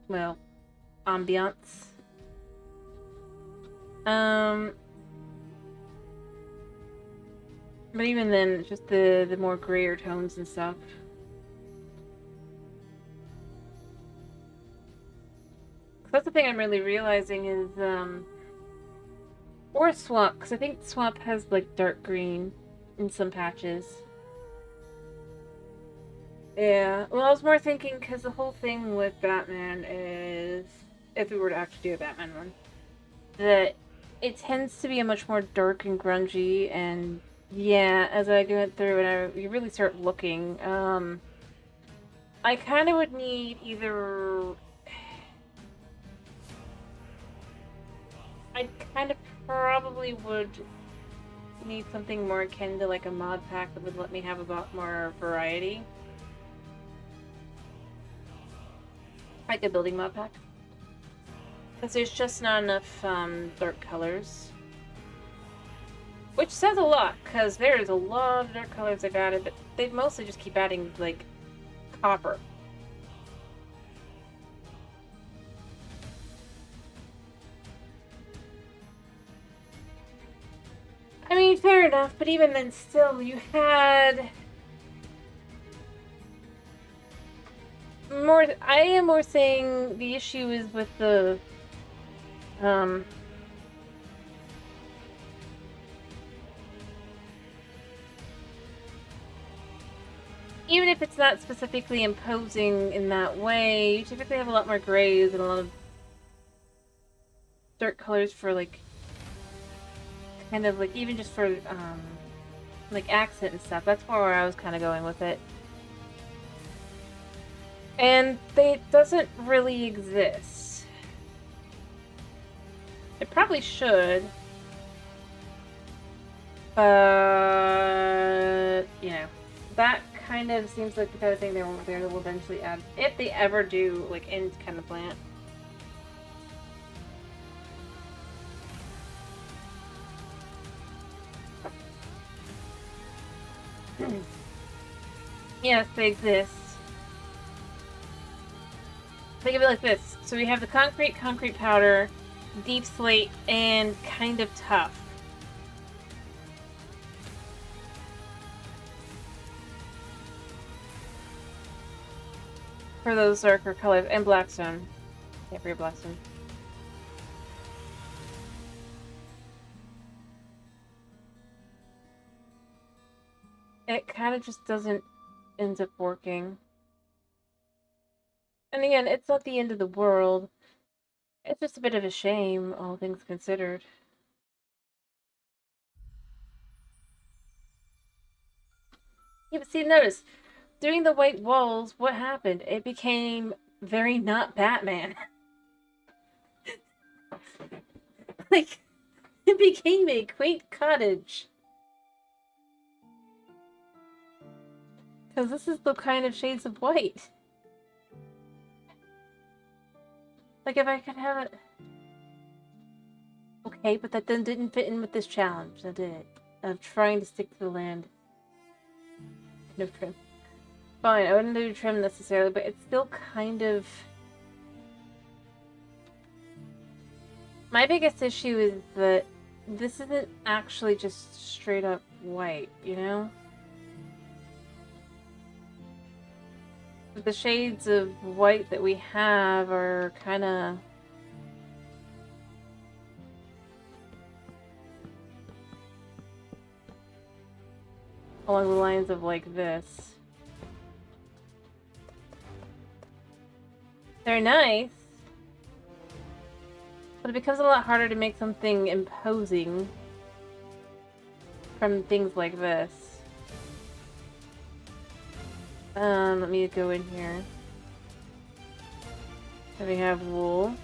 well, ambiance. But even then, it's just the more grayer tones and stuff. That's the thing I'm really realizing is, or Swamp, because I think Swamp has, like, dark green in some patches. Yeah, well, I was more thinking, because the whole thing with Batman is, if we were to actually do a Batman one, that it tends to be a much more dark and grungy, and yeah, as I went through and you really start looking, I kind of would need either... I kind of probably would need something more akin to like a mod pack that would let me have a lot more variety. Like a building mod pack. Because there's just not enough dark colors. Which says a lot, because there's a lot of dark colors they've added, but they mostly just keep adding, like, copper. I mean, fair enough, but even then still, you had... more... I am more saying the issue is with the... even if it's not specifically imposing in that way, you typically have a lot more grays and a lot of dark colors for, like, kind of, like, even just for, like, accent and stuff. That's where I was kind of going with it. And it doesn't really exist. It probably should. But, you know, that kind of seems like the kind of thing they will eventually add, if they ever do, like, any kind of plant. Yes, they exist. Think of it like this. So we have the concrete powder, deep slate, and kind of tough. For those darker colors, and blackstone. Yeah, for your blackstone. It kind of just doesn't end up working. And again, it's not the end of the world. It's just a bit of a shame, all things considered. Yeah, but see, notice, doing the white walls, what happened? It became very not Batman. Like, it became a quaint cottage. Because this is the kind of shades of white. Like, if I could have it... Okay, but that then didn't fit in with this challenge, that did it. Of trying to stick to the land. No trim. Fine, I wouldn't do trim necessarily, but it's still kind of... My biggest issue is that this isn't actually just straight up white, you know? The shades of white that we have are kind of along the lines of like this. They're nice, but it becomes a lot harder to make something imposing from things like this. Let me go in here. So we have wool.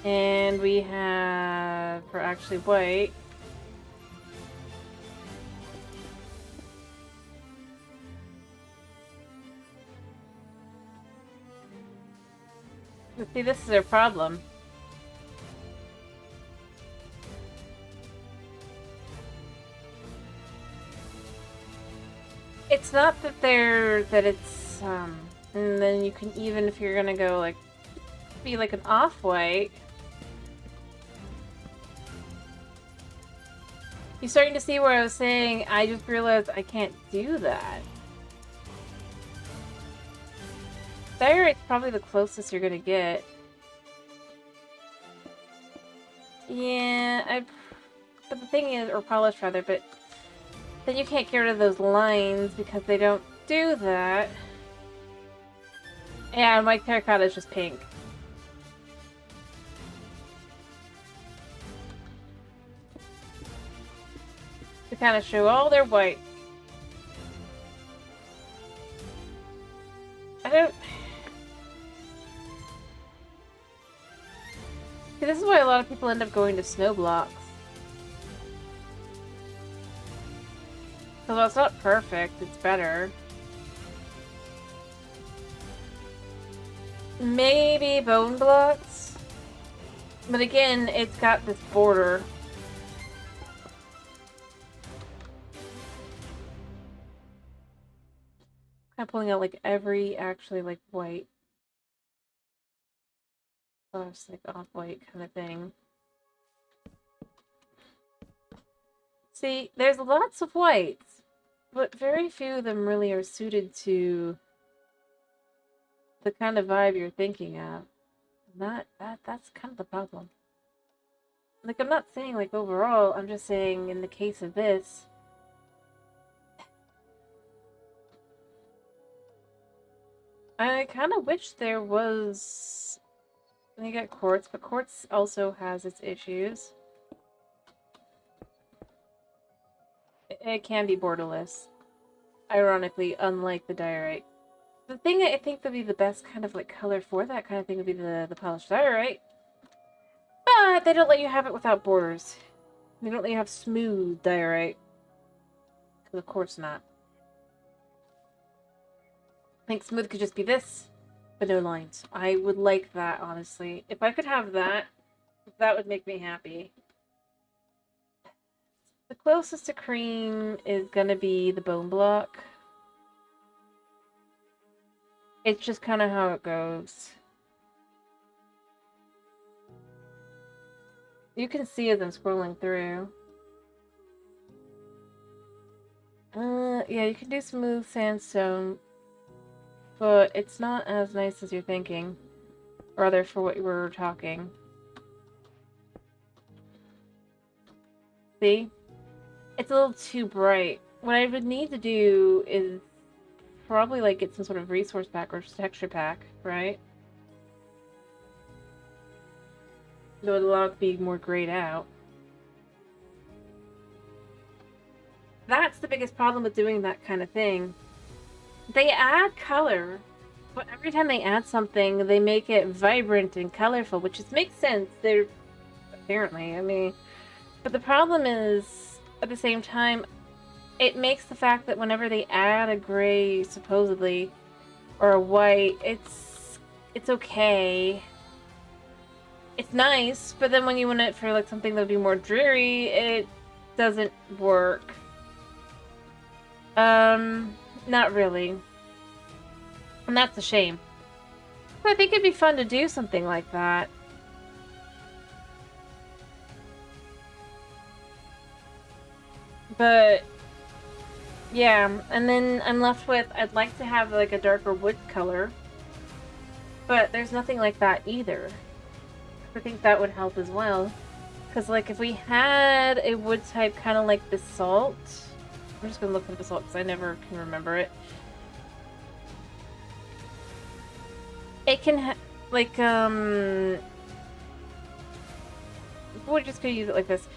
And we have, for actually white, see, this is our problem. It's not that it's, and then you can, even if you're gonna go, like, be like an off-white, you're starting to see where I was saying, I just realized I can't do that. Diorite's probably the closest you're gonna get. Yeah, but the thing is, or polish rather, but then you can't get rid of those lines because they don't do that. And white terracotta is just pink. To kind of show all their white. I don't... See, this is why a lot of people end up going to snow blocks. Because while it's not perfect, it's better. Maybe bone blocks? But again, it's got this border. Kind of pulling out like every actually like white. Oh, it's like off-white kind of thing. See, there's lots of whites, but very few of them really are suited to the kind of vibe you're thinking of. That's kind of the problem. Like, I'm not saying like overall, I'm just saying in the case of this, I kind of wish there was... You get quartz, but quartz also has its issues. It can be borderless. Ironically, unlike the diorite. The thing I think would be the best kind of like color for that kind of thing would be the polished diorite. But they don't let you have it without borders. They don't let you have smooth diorite. Because of course not. I think smooth could just be this, but no lines. I would like that, honestly. If I could have that, that would make me happy. The closest to cream is gonna be the bone block. It's just kind of how it goes. You can see as I'm scrolling through. Yeah, you can do smooth sandstone, but it's not as nice as you're thinking. Or rather, for what you were talking. See? It's a little too bright. What I would need to do is probably like get some sort of resource pack or texture pack, right? That would allow it to be more grayed out. That's the biggest problem with doing that kind of thing. They add color, but every time they add something, they make it vibrant and colorful, which just makes sense. They're apparently, I mean, but the problem is, at the same time, it makes the fact that whenever they add a gray, supposedly, or a white, it's okay. It's nice, but then when you want it for like something that would be more dreary, it doesn't work. Not really. And that's a shame. But I think it'd be fun to do something like that. But yeah, and then I'm left with, I'd like to have like a darker wood color, but there's nothing like that either. I think that would help as well. Because, like, if we had a wood type kind of like basalt... I'm just going to look for basalt because I never can remember it. It can like, we're just going to use it like this.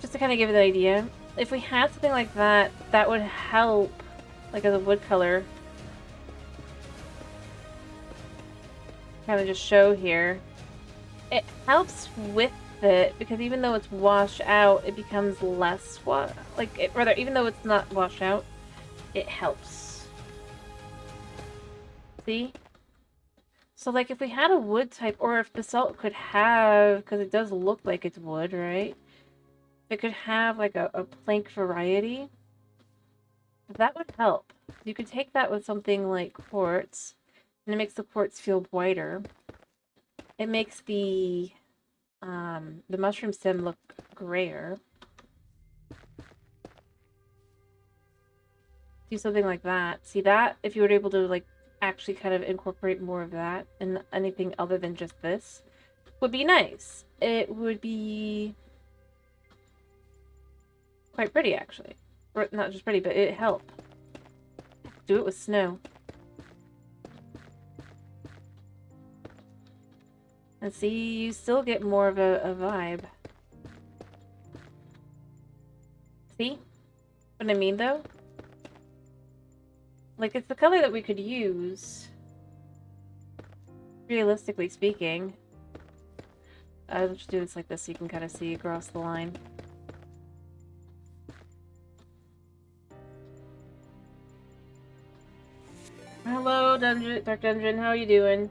Just to kind of give it an idea. If we had something like that, that would help, like, as a wood color. Kind of just show here. It helps with it because even though it's washed out, it becomes less rather, even though it's not washed out, it helps. See? So, like, if we had a wood type, or if basalt could have, because it does look like it's wood, right? If it could have, like, a plank variety, that would help. You could take that with something like quartz, and it makes the quartz feel whiter. It makes the mushroom stem look grayer. Do something like that. See that? If you were able to, like, actually kind of incorporate more of that and anything other than just this, would be nice. It would be quite pretty, actually. Or not just pretty, but it'd help. Do it with snow. And see, you still get more of a vibe. See? What I mean, though? Like, it's the color that we could use. Realistically speaking. I'll just do this like this so you can kind of see across the line. Hello, Dark Dungeon. How are you doing?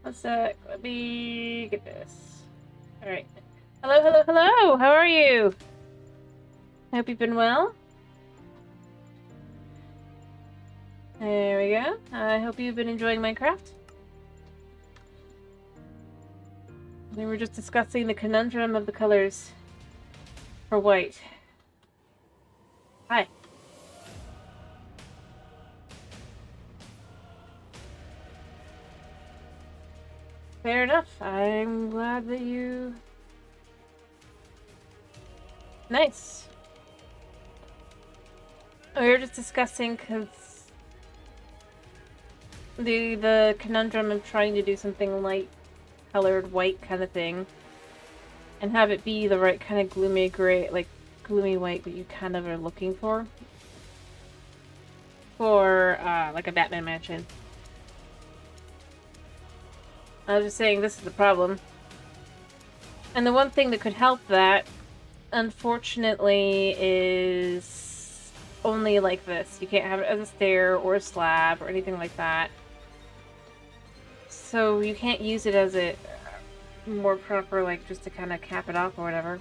One sec. Let me get this. Alright. Hello, hello, hello! How are you? I hope you've been well. There we go. I hope you've been enjoying Minecraft. We were just discussing the conundrum of the colors for white. Hi. Fair enough. I'm glad that you... Nice. We were just discussing because the conundrum of trying to do something light colored white kind of thing and have it be the right kind of gloomy gray, like gloomy white that you kind of are looking for like a Batman mansion. I was just saying this is the problem. And the one thing that could help that, unfortunately, is only like this. You can't have it as a stair or a slab or anything like that. So you can't use it as a more proper, like, just to kind of cap it off or whatever.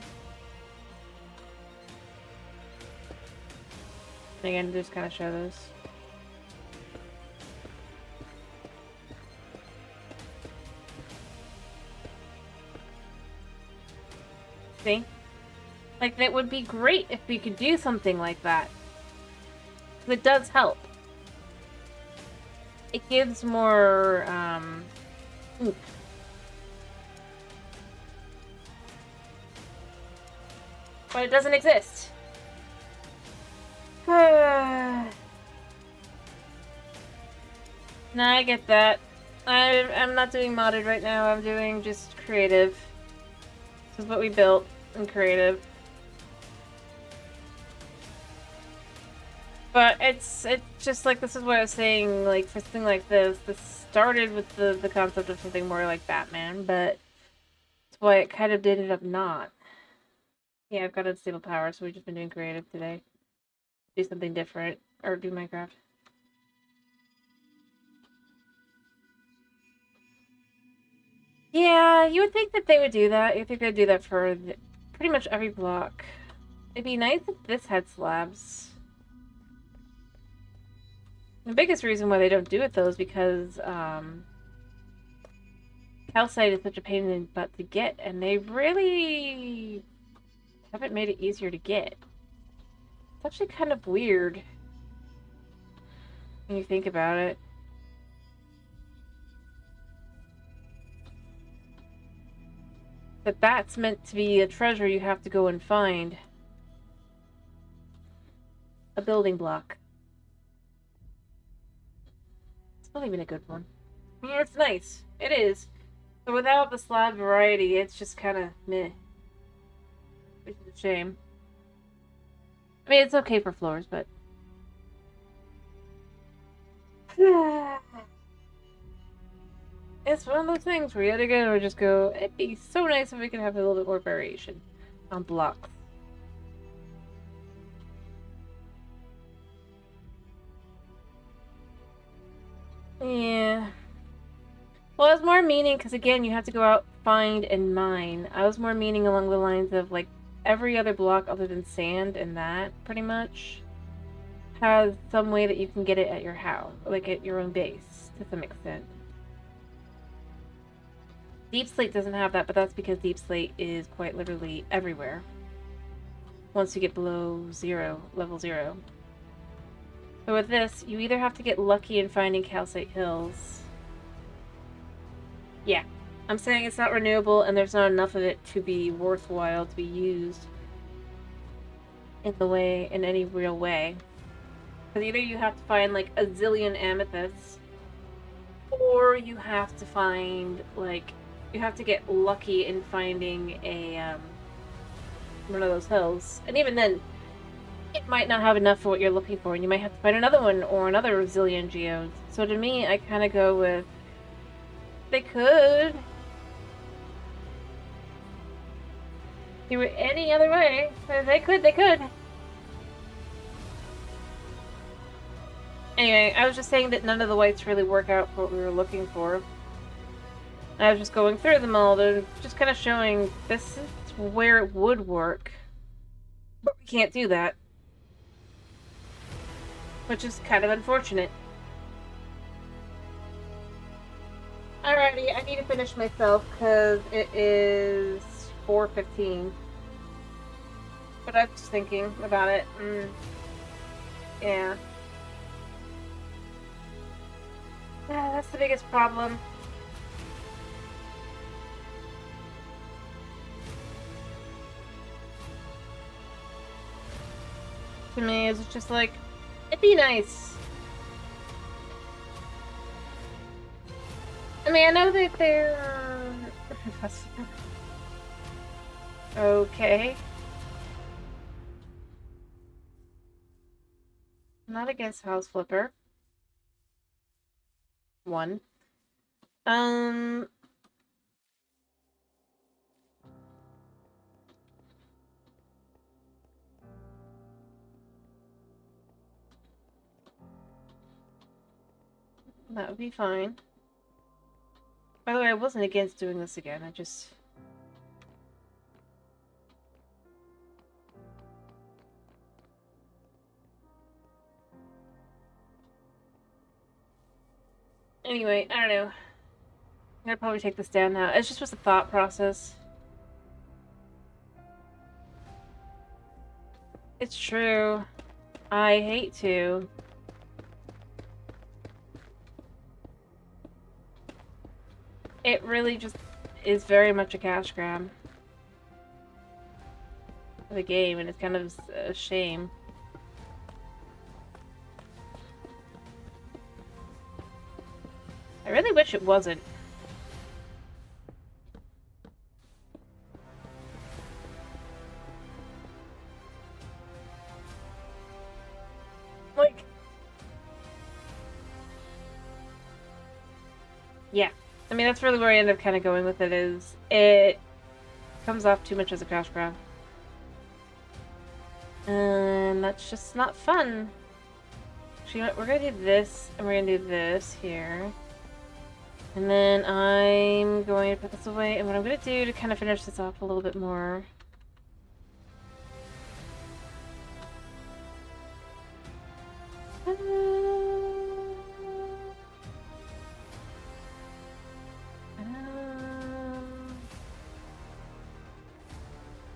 Again, just kind of show those. See? Like, that would be great if we could do something like that. It does help. It gives more, oomph. But it doesn't exist. No, I get that. I'm not doing modded right now, I'm doing just creative. This is what we built in creative. But it's just like, this is what I was saying, like, for something like this started with the concept of something more like Batman, but that's why it kind of ended up not. Yeah, I've got unstable power, so we've just been doing creative today. Do something different, or do Minecraft. Yeah, you would think that they would do that. You think they'd do that for pretty much every block. It'd be nice if this had slabs. The biggest reason why they don't do it, though, is because, calcite is such a pain in the butt to get, and they really haven't made it easier to get. It's actually kind of weird when you think about it. that that's meant to be a treasure you have to go and find. A building block. It's not even a good one. I mean, it's nice. It is. But without the slab variety, it's just kind of meh. Which is a shame. I mean, it's okay for floors, but... It's one of those things where yet again we just go, it'd be so nice if we could have a little bit more variation on blocks. Yeah. Well, I was more meaning, because again, you have to go out, find, and mine. I was more meaning along the lines of, like, every other block other than sand and that, pretty much, has some way that you can get it at your house, like at your own base, to some extent. Deep Slate doesn't have that, but that's because Deep Slate is quite literally everywhere. Once you get below level 0. But with this, you either have to get lucky in finding calcite hills. Yeah, I'm saying it's not renewable and there's not enough of it to be worthwhile to be used in any real way. Because either you have to find like a zillion amethysts, or you have to find like you have to get lucky in finding a one of those hills, and even then, it might not have enough for what you're looking for, and you might have to find another one or another zillion geodes. So to me, I kind of go with they could do it any other way. They could. Anyway, I was just saying that none of the whites really work out for what we were looking for. I was just going through them all, they're just kind of showing this is where it would work. But we can't do that. Which is kind of unfortunate. Alrighty, I need to finish myself because it is 4:15. But I was just thinking about it. Yeah. Yeah, that's the biggest problem. To me, it's just like, it'd be nice. I mean, I know that they're... Okay. I'm not against House Flipper. 1. That would be fine. By the way, I wasn't against doing this again, I just... Anyway, I don't know. I'm gonna probably take this down now. It's just a thought process. It's true. I hate to. It really just is very much a cash grab for the game, and it's kind of a shame. I really wish it wasn't. Like... Yeah. I mean, that's really where I end up kind of going with it, is it comes off too much as a cash grab. And that's just not fun. Actually, you know what? We're gonna do this, and we're gonna do this here. And then I'm going to put this away, and what I'm gonna do to kind of finish this off a little bit more...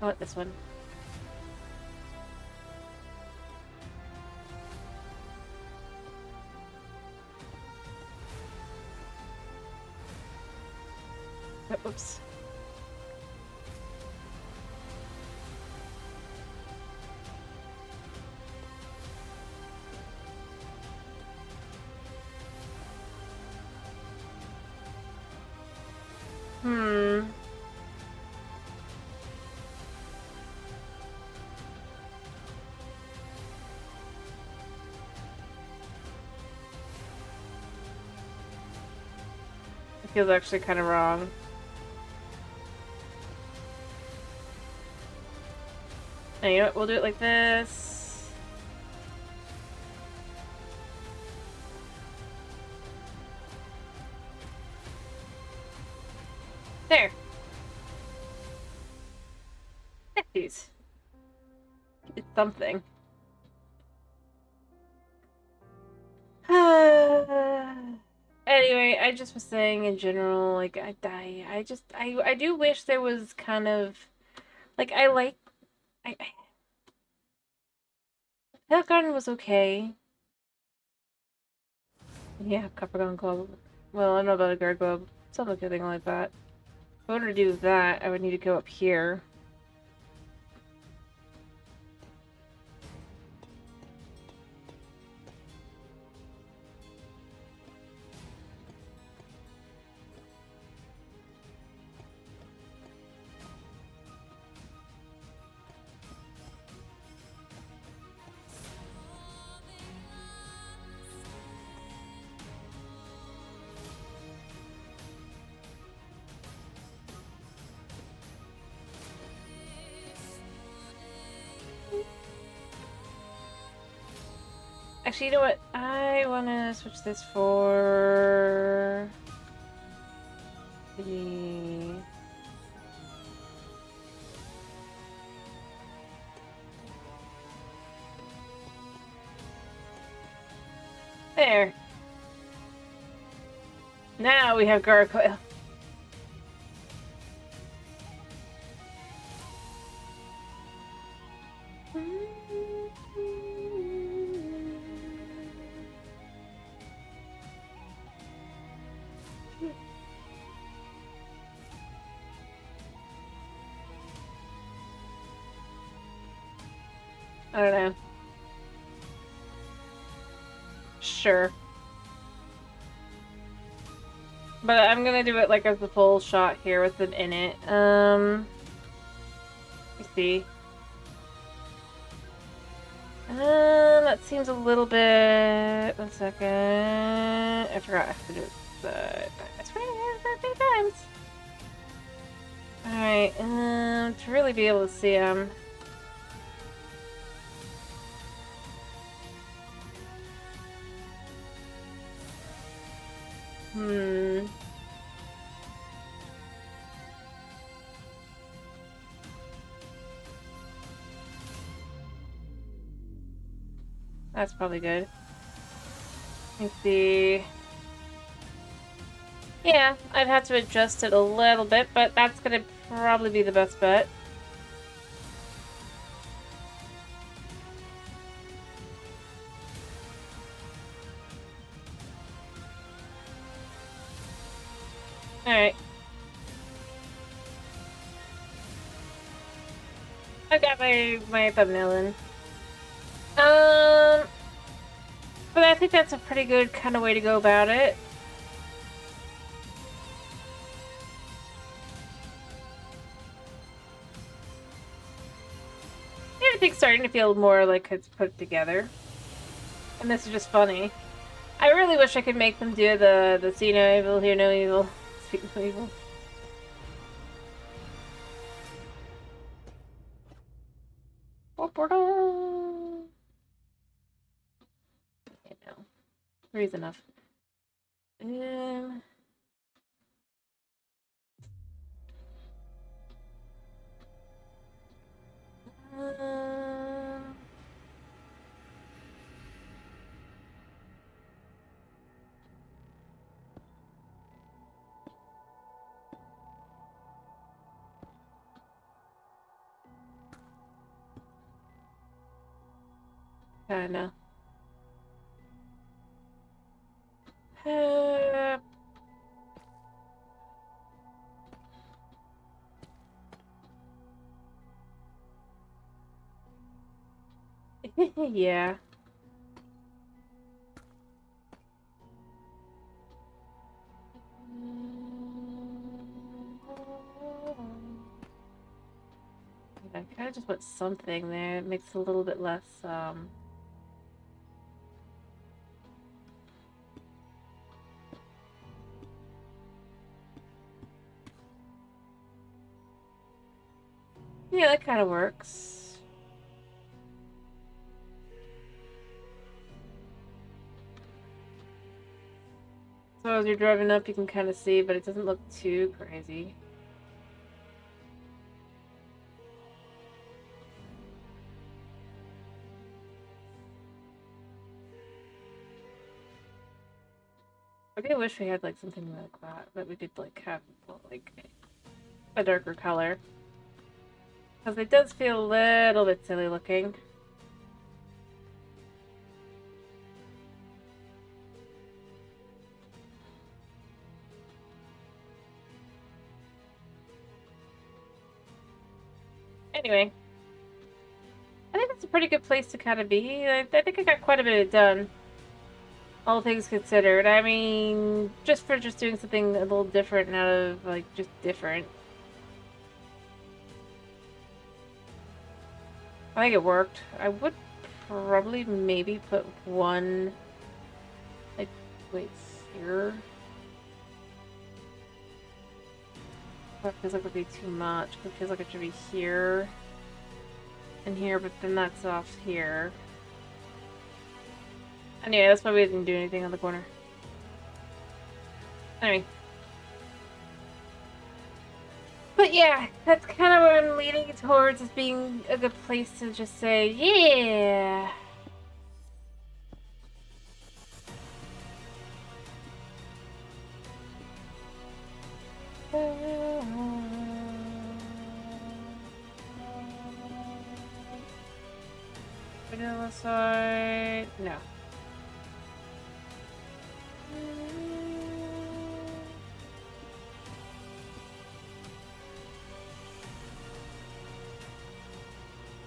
I want this one. Oops. Hmm. It feels actually kind of wrong. And you know what? We'll do it like this. There. Jeez. It's something. Anyway, I just was saying in general, like, I do wish there was kind of, like, Pet Garden was okay. Yeah, Copper Gun Club. Well, I don't know about a guard club. Something like that. In order to do that, I would need to go up here. Actually, you know what? I want to switch this for the... There. Now we have Gargoyle. I don't know. Sure. But I'm gonna do it like as a full shot here with it in it. Let me see. That seems a little bit... One second. I forgot I have to do it. It's three times. Alright, to really be able to see them. That's probably good. Let's see. Yeah, I'd have to adjust it a little bit, but that's gonna probably be the best bet. Alright. I got my thumbnail in. But I think that's a pretty good kind of way to go about it. Everything's starting to feel more like it's put together. And this is just funny. I really wish I could make them do the see no evil, hear no evil, speak no evil. You know, three's enough. Um, kinda. Yeah. I kind of just want something there. It makes it a little bit less, yeah, that kind of works. So as you're driving up, you can kind of see, but it doesn't look too crazy. I do wish we had like something like that we could like have like a darker color. Because it does feel a little bit silly looking. Anyway. I think it's a pretty good place to kind of be. I think I got quite a bit done. All things considered. I mean, just for just doing something a little different out of, like, just different. I think it worked. I would probably maybe put one, like, wait, here. That feels like it would be too much. It feels like it should be here and here, but then that's off here. Anyway, that's why we didn't do anything on the corner. Anyway. But yeah, that's kind of what I'm leaning towards as being a good place to just say, yeah. Vanilla side, no.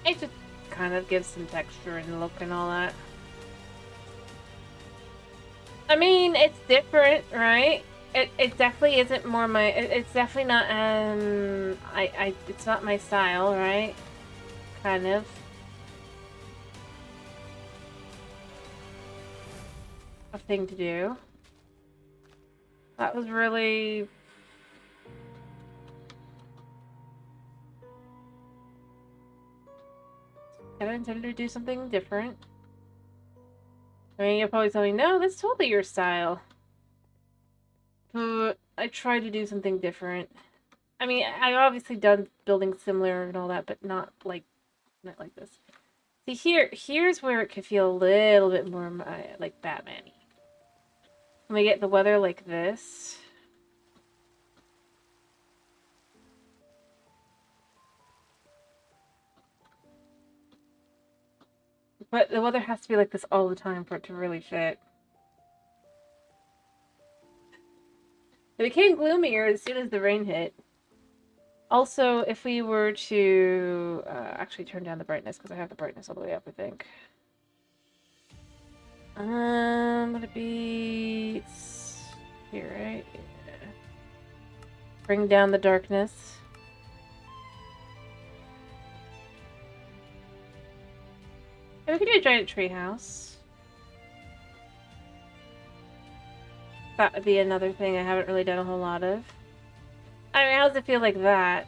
It just kind of gives some texture and look and all that. I mean, it's different, right? It definitely isn't more my. It's definitely not. It's not my style, right? Kind of. A thing to do. That was really. I intended to do something different. I mean, you'll probably tell me, no, that's totally your style. But I tried to do something different. I mean, I've obviously done buildings similar and all that, but not like this. See, here's where it could feel a little bit more like Batman-y. When we get the weather like this. But the weather has to be like this all the time for it to really fit. It became gloomier as soon as the rain hit. Also, if we were to actually turn down the brightness, because I have the brightness all the way up, I think. Would it be it's here, right? Yeah. Bring down the darkness. Yeah, we could do a giant tree house. That would be another thing I haven't really done a whole lot of. I mean, how does it feel like that?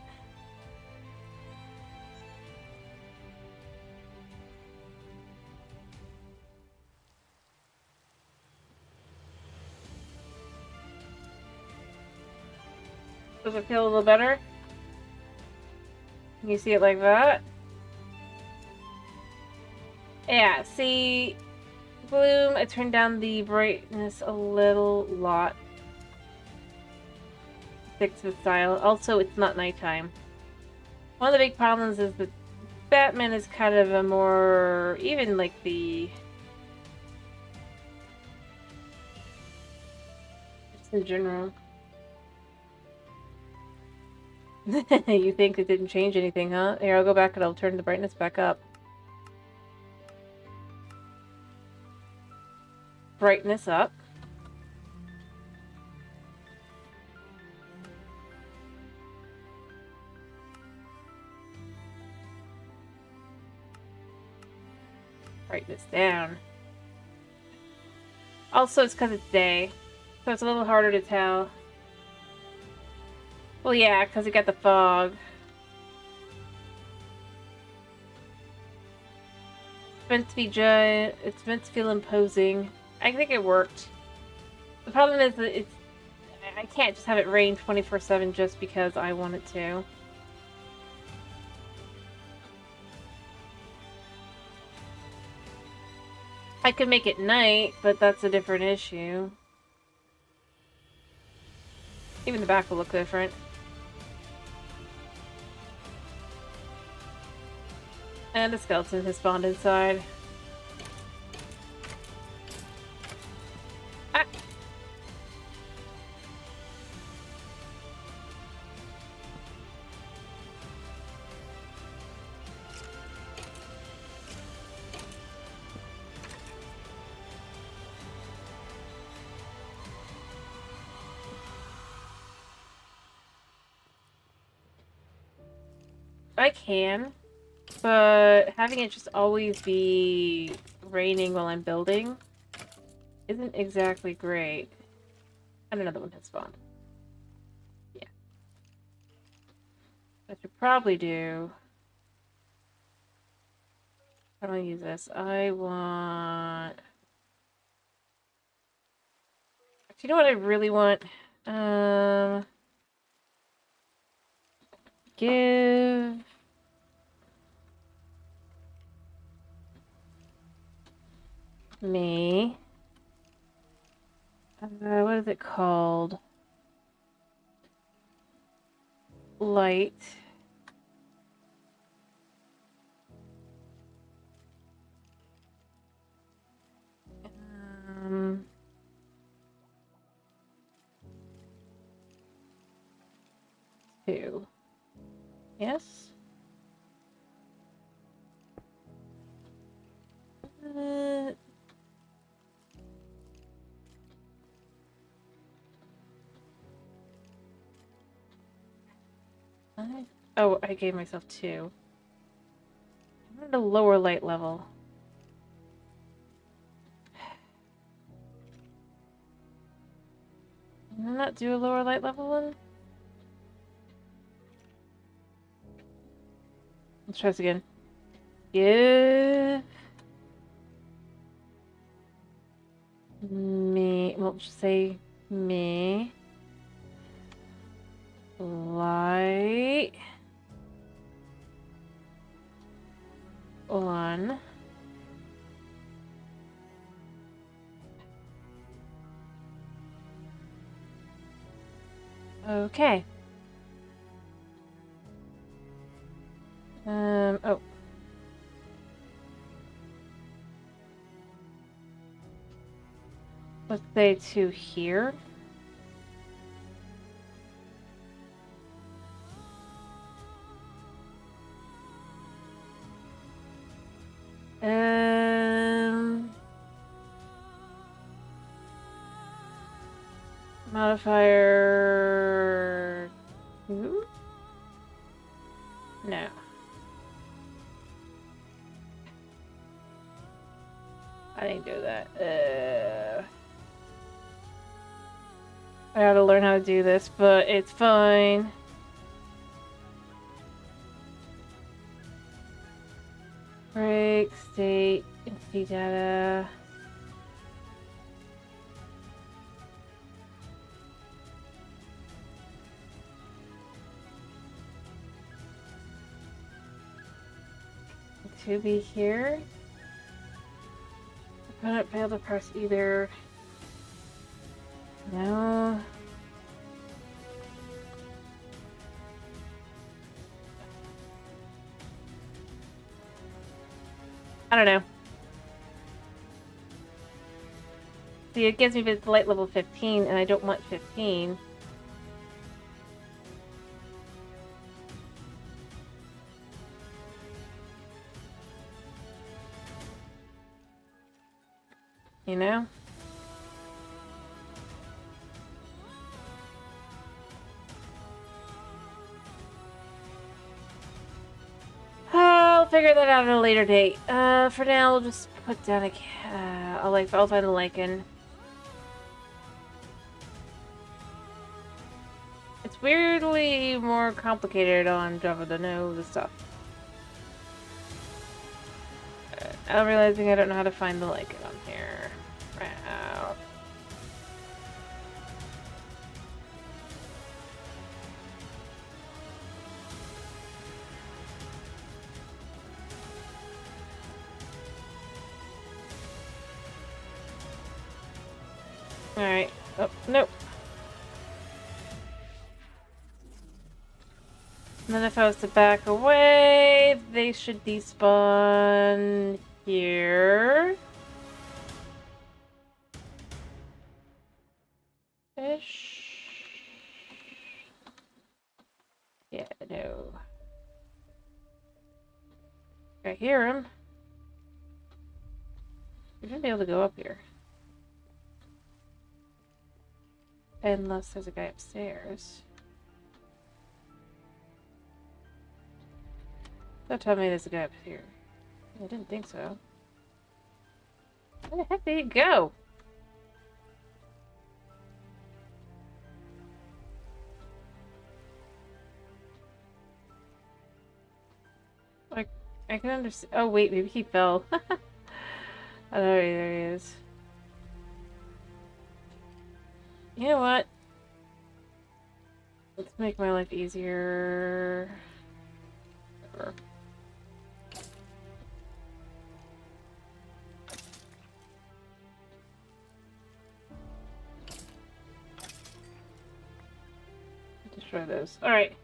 Does it feel a little better? Can you see it like that? Yeah, see, Bloom, I turned down the brightness a little lot. Stick to the style. Also, it's not nighttime. One of the big problems is that Batman is kind of a more, even like the, just in general. You think it didn't change anything, huh? Here, I'll go back and I'll turn the brightness back up. Brightness up. write this down. Also, it's because it's day, so it's a little harder to tell. Well, yeah, because you got the fog. It's meant to be giant. It's meant to feel imposing. I think it worked. The problem is that I can't just have it rain 24/7 just because I want it to. I could make it night, but that's a different issue. Even the back will look different. And the skeleton has spawned inside. Ah! I can, but having it just always be raining while I'm building isn't exactly great. And another one has spawned. Yeah. I should probably do... I don't want to use this. I want... You know what I really want? Give... me... what is it called? Light. Two. Yes? Oh, I gave myself two. I'm at a lower light level. Can I not do a lower light level one? Let's try this again. Yeah. Me. We'll just say me. Light. One. Okay. Oh. Let's say two here. Modifier... Two? No. I didn't do that. I gotta learn how to do this, but it's fine. Break, state, entity data. To be here. Opponent failed to press either. No. I don't know. See, it gives me the light level 15, and I don't want 15. You know? figure that out at a later date. For now, we'll just put down a... I'll find a lichen. It's weirdly more complicated on Java to know the stuff. I'm realizing I don't know how to find the lichen on here. Wow. Alright. Oh, nope. And then if I was to back away, they should despawn here. Fish. Yeah, no. I hear him. You're gonna be able to go up here. Unless there's a guy upstairs. Don't tell me there's a guy up here. I didn't think so. Where the heck did he go? Like, I can understand. Oh, wait, maybe he fell. Oh, there he is. You know what? Let's make my life easier. Whatever. Destroy those. Alright.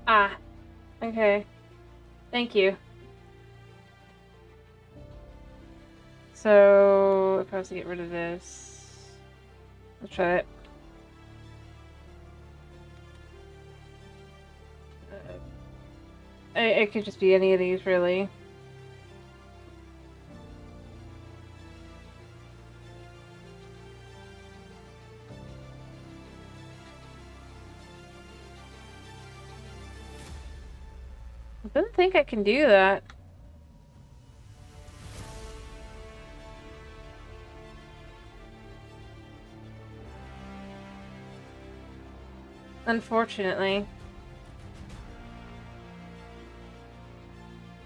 Ah. Okay. Thank you. So, if I was to get rid of this... Let's try it. It could just be any of these, really. I don't think I can do that. Unfortunately.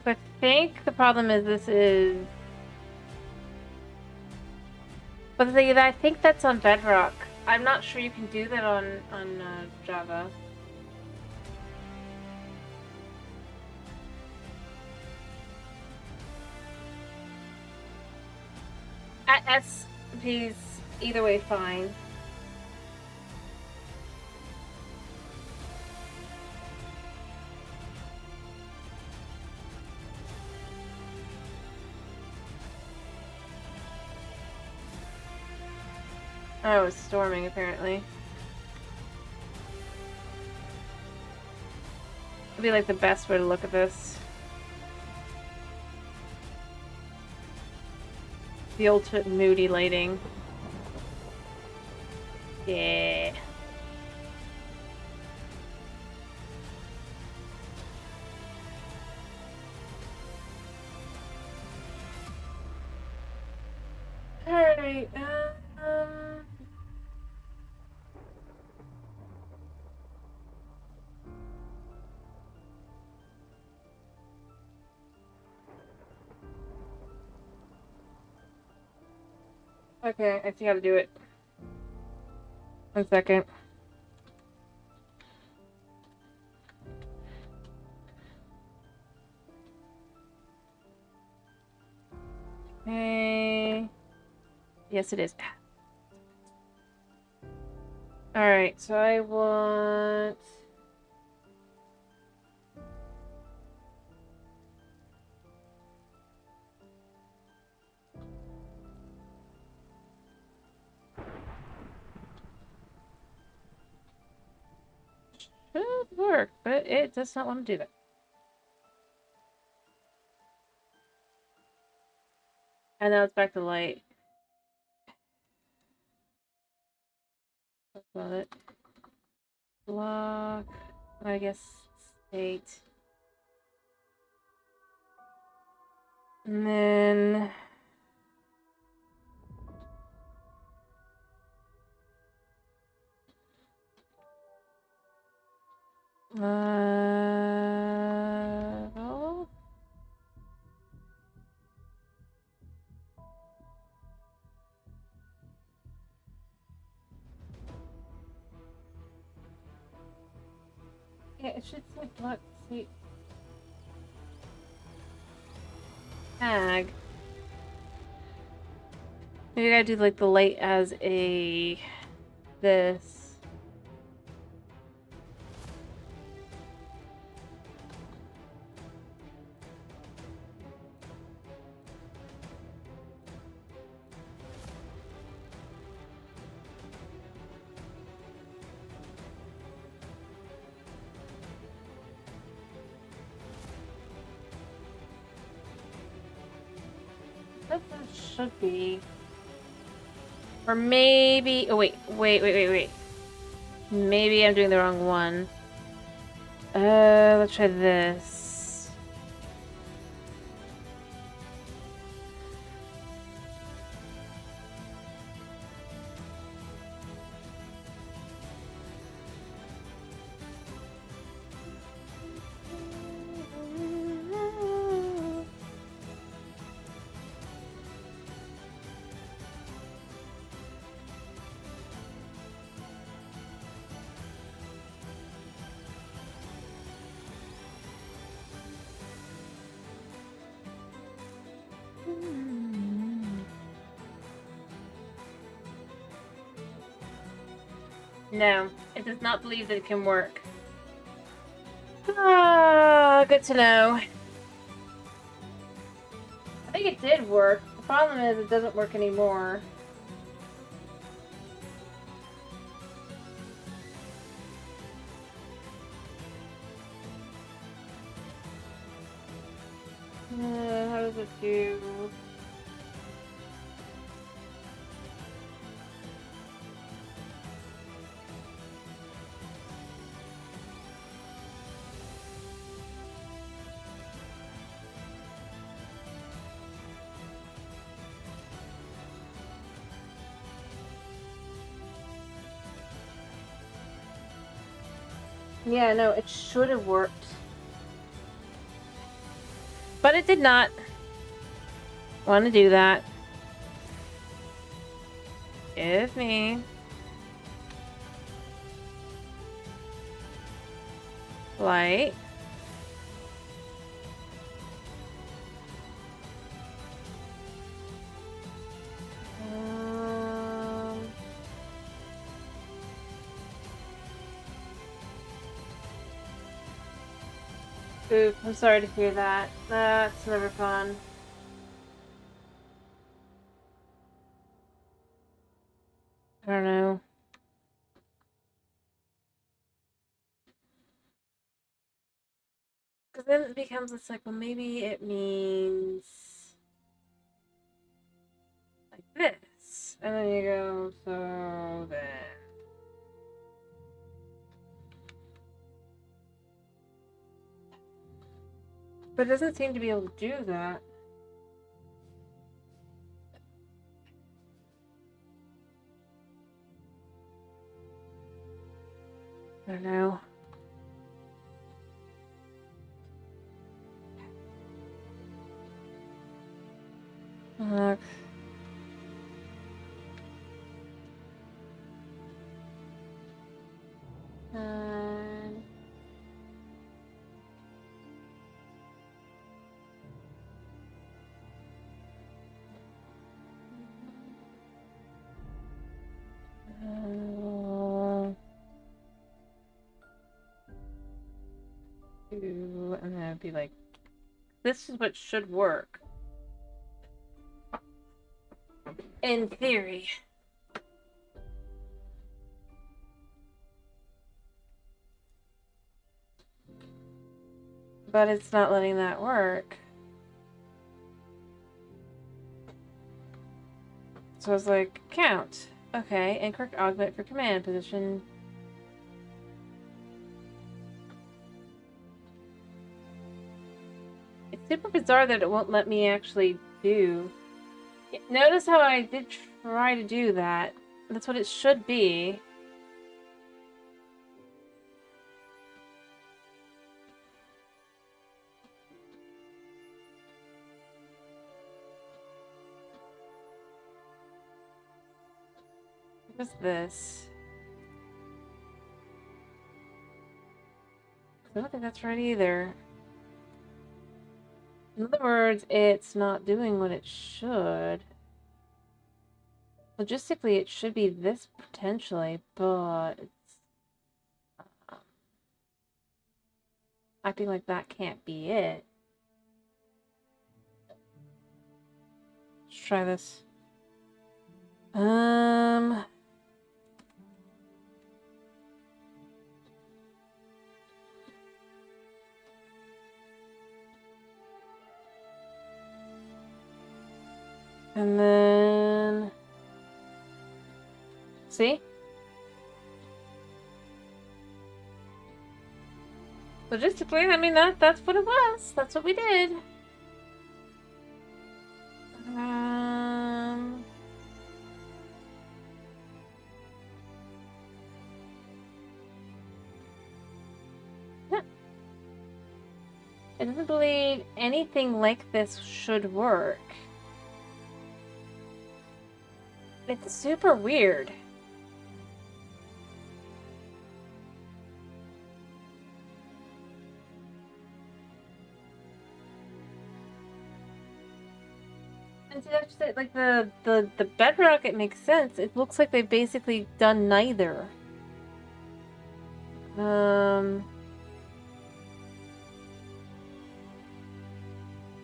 So I think the problem is this is... But the thing is, I think that's on Bedrock. I'm not sure you can do that on Java. At SP's either way fine. Oh, it's storming apparently. It'd be like the best way to look at this. The ultimate moody lighting. Yeah. Alright, okay, I see how to do it. 1 second. Okay. Yes, it is. Alright, so I want... Should work, but it does not want to do that. And now it's back to light. That's not it. Block. I guess state. And then oh. Yeah, it should say block state tag. Maybe I gotta do like the light as a this. That's what it should be. Or maybe. Oh, wait. Maybe I'm doing the wrong one. Let's try this. No, it does not believe that it can work. Ah, good to know. I think it did work. The problem is it doesn't work anymore. How does it do? Yeah, no, it should have worked. But it did not want to do that. It's me. Light. Oops, I'm sorry to hear that. That's never fun. I don't know. Because then it becomes it's like, well, maybe it means like this. And then you go, so then. But it doesn't seem to be able to do that. I don't know. Look. And then it'd be like, this is what should work. In theory. But it's not letting that work. So I was like, count. Okay, incorrect augment for command position. super bizarre that it won't let me actually do. Notice how I did try to do that. That's what it should be. What's this? I don't think that's right either. In other words, it's not doing what it should. Logistically, it should be this potentially, but it's acting like that can't be it. Let's try this. And then... See? Logistically, I mean, that's what it was. That's what we did. Yeah. I don't believe anything like this should work. It's super weird. And see, that's just it. Like the bedrock, it makes sense. It looks like they've basically done neither.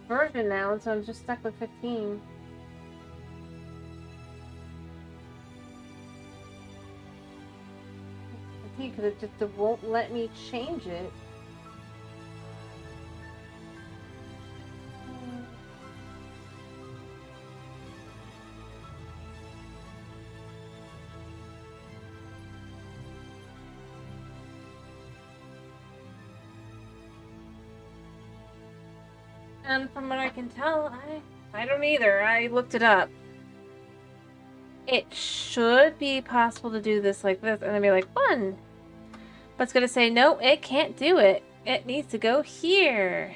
Version now, and so I'm just stuck with 15. Because it just won't let me change it. And from what I can tell, I don't either. I looked it up. It should be possible to do this like this, and then be like, fun. But it's gonna say, no, it can't do it. It needs to go here.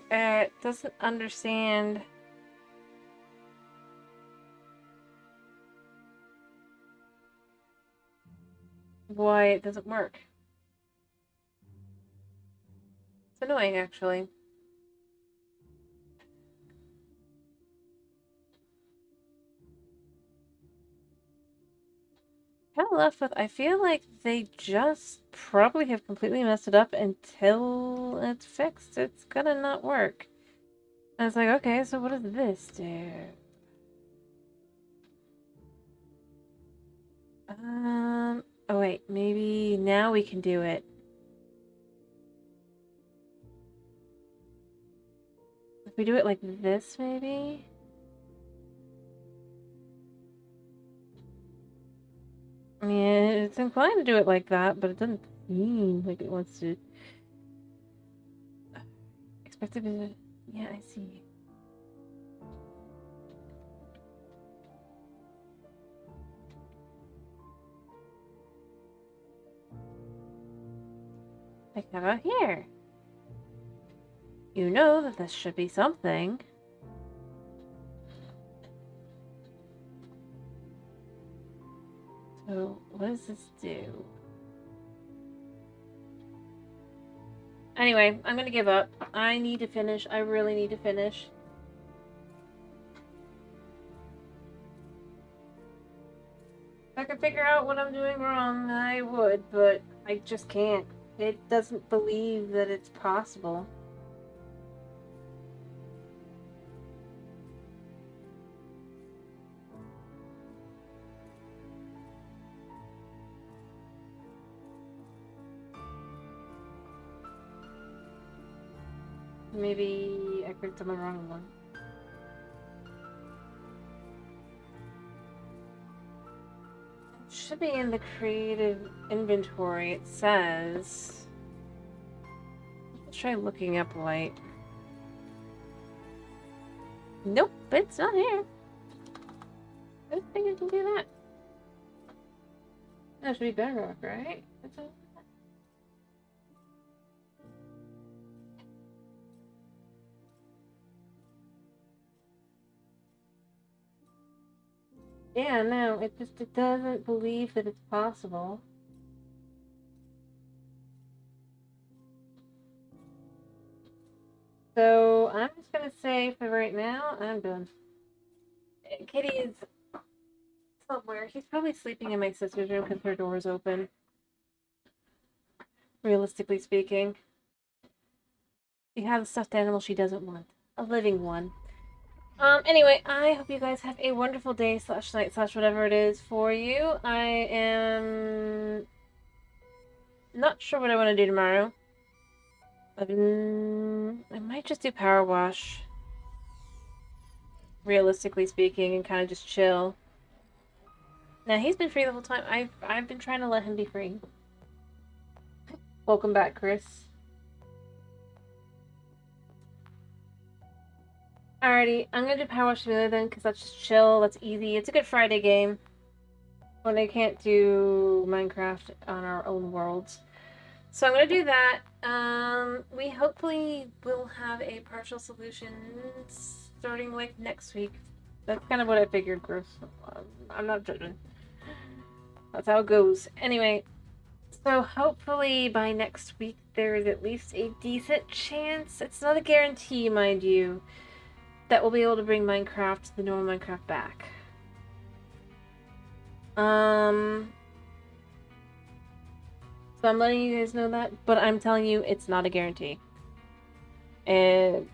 It doesn't understand. Why it doesn't work. It's annoying, actually. Kind of left with, I feel like they just probably have completely messed it up until it's fixed. It's gonna not work. And it's like, okay, so what does this do? Oh wait, maybe now we can do it. If we do it like this, maybe? I mean, it's inclined to do it like that, but it doesn't seem like it wants to. Expected visit. Yeah, I see. Like, how about here? You know that this should be something. So, what does this do? Anyway, I'm gonna give up. I need to finish. I really need to finish. If I could figure out what I'm doing wrong, I would, but I just can't. It doesn't believe that it's possible. Maybe I clicked on the wrong one. should be in the creative inventory. It says... Let's try looking up light. Nope, it's not here. I don't think I can do that. That should be bedrock, right? That's all. Yeah, no, it doesn't believe that it's possible. So I'm just gonna say for right now, I'm done. Kitty is somewhere. She's probably sleeping in my sister's room because her door is open. Realistically speaking. She has a stuffed animal she doesn't want. A living one. Anyway, I hope you guys have a wonderful day / night / whatever it is for you. I am not sure what I want to do tomorrow. I might just do power wash. Realistically speaking, and kind of just chill. Now he's been free the whole time. I've been trying to let him be free. Welcome back, Chris. Alrighty, I'm gonna do Power Wash Simulator then, because that's just chill, that's easy. It's a good Friday game. When I can't do Minecraft on our own worlds. So I'm gonna do that. We hopefully will have a partial solution starting like next week. That's kind of what I figured, Chris. I'm not judging. That's how it goes. Anyway, so hopefully by next week there is at least a decent chance, it's not a guarantee, mind you, that we'll be able to bring Minecraft, the normal Minecraft, back. So I'm letting you guys know that, but I'm telling you it's not a guarantee. And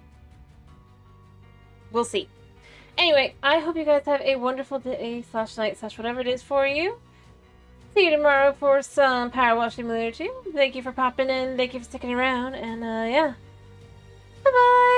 we'll see. Anyway, I hope you guys have a wonderful day / night / whatever it is for you. See you tomorrow for some Power Wash Simulator 2. Thank you for popping in. Thank you for sticking around. And, yeah. Bye-bye!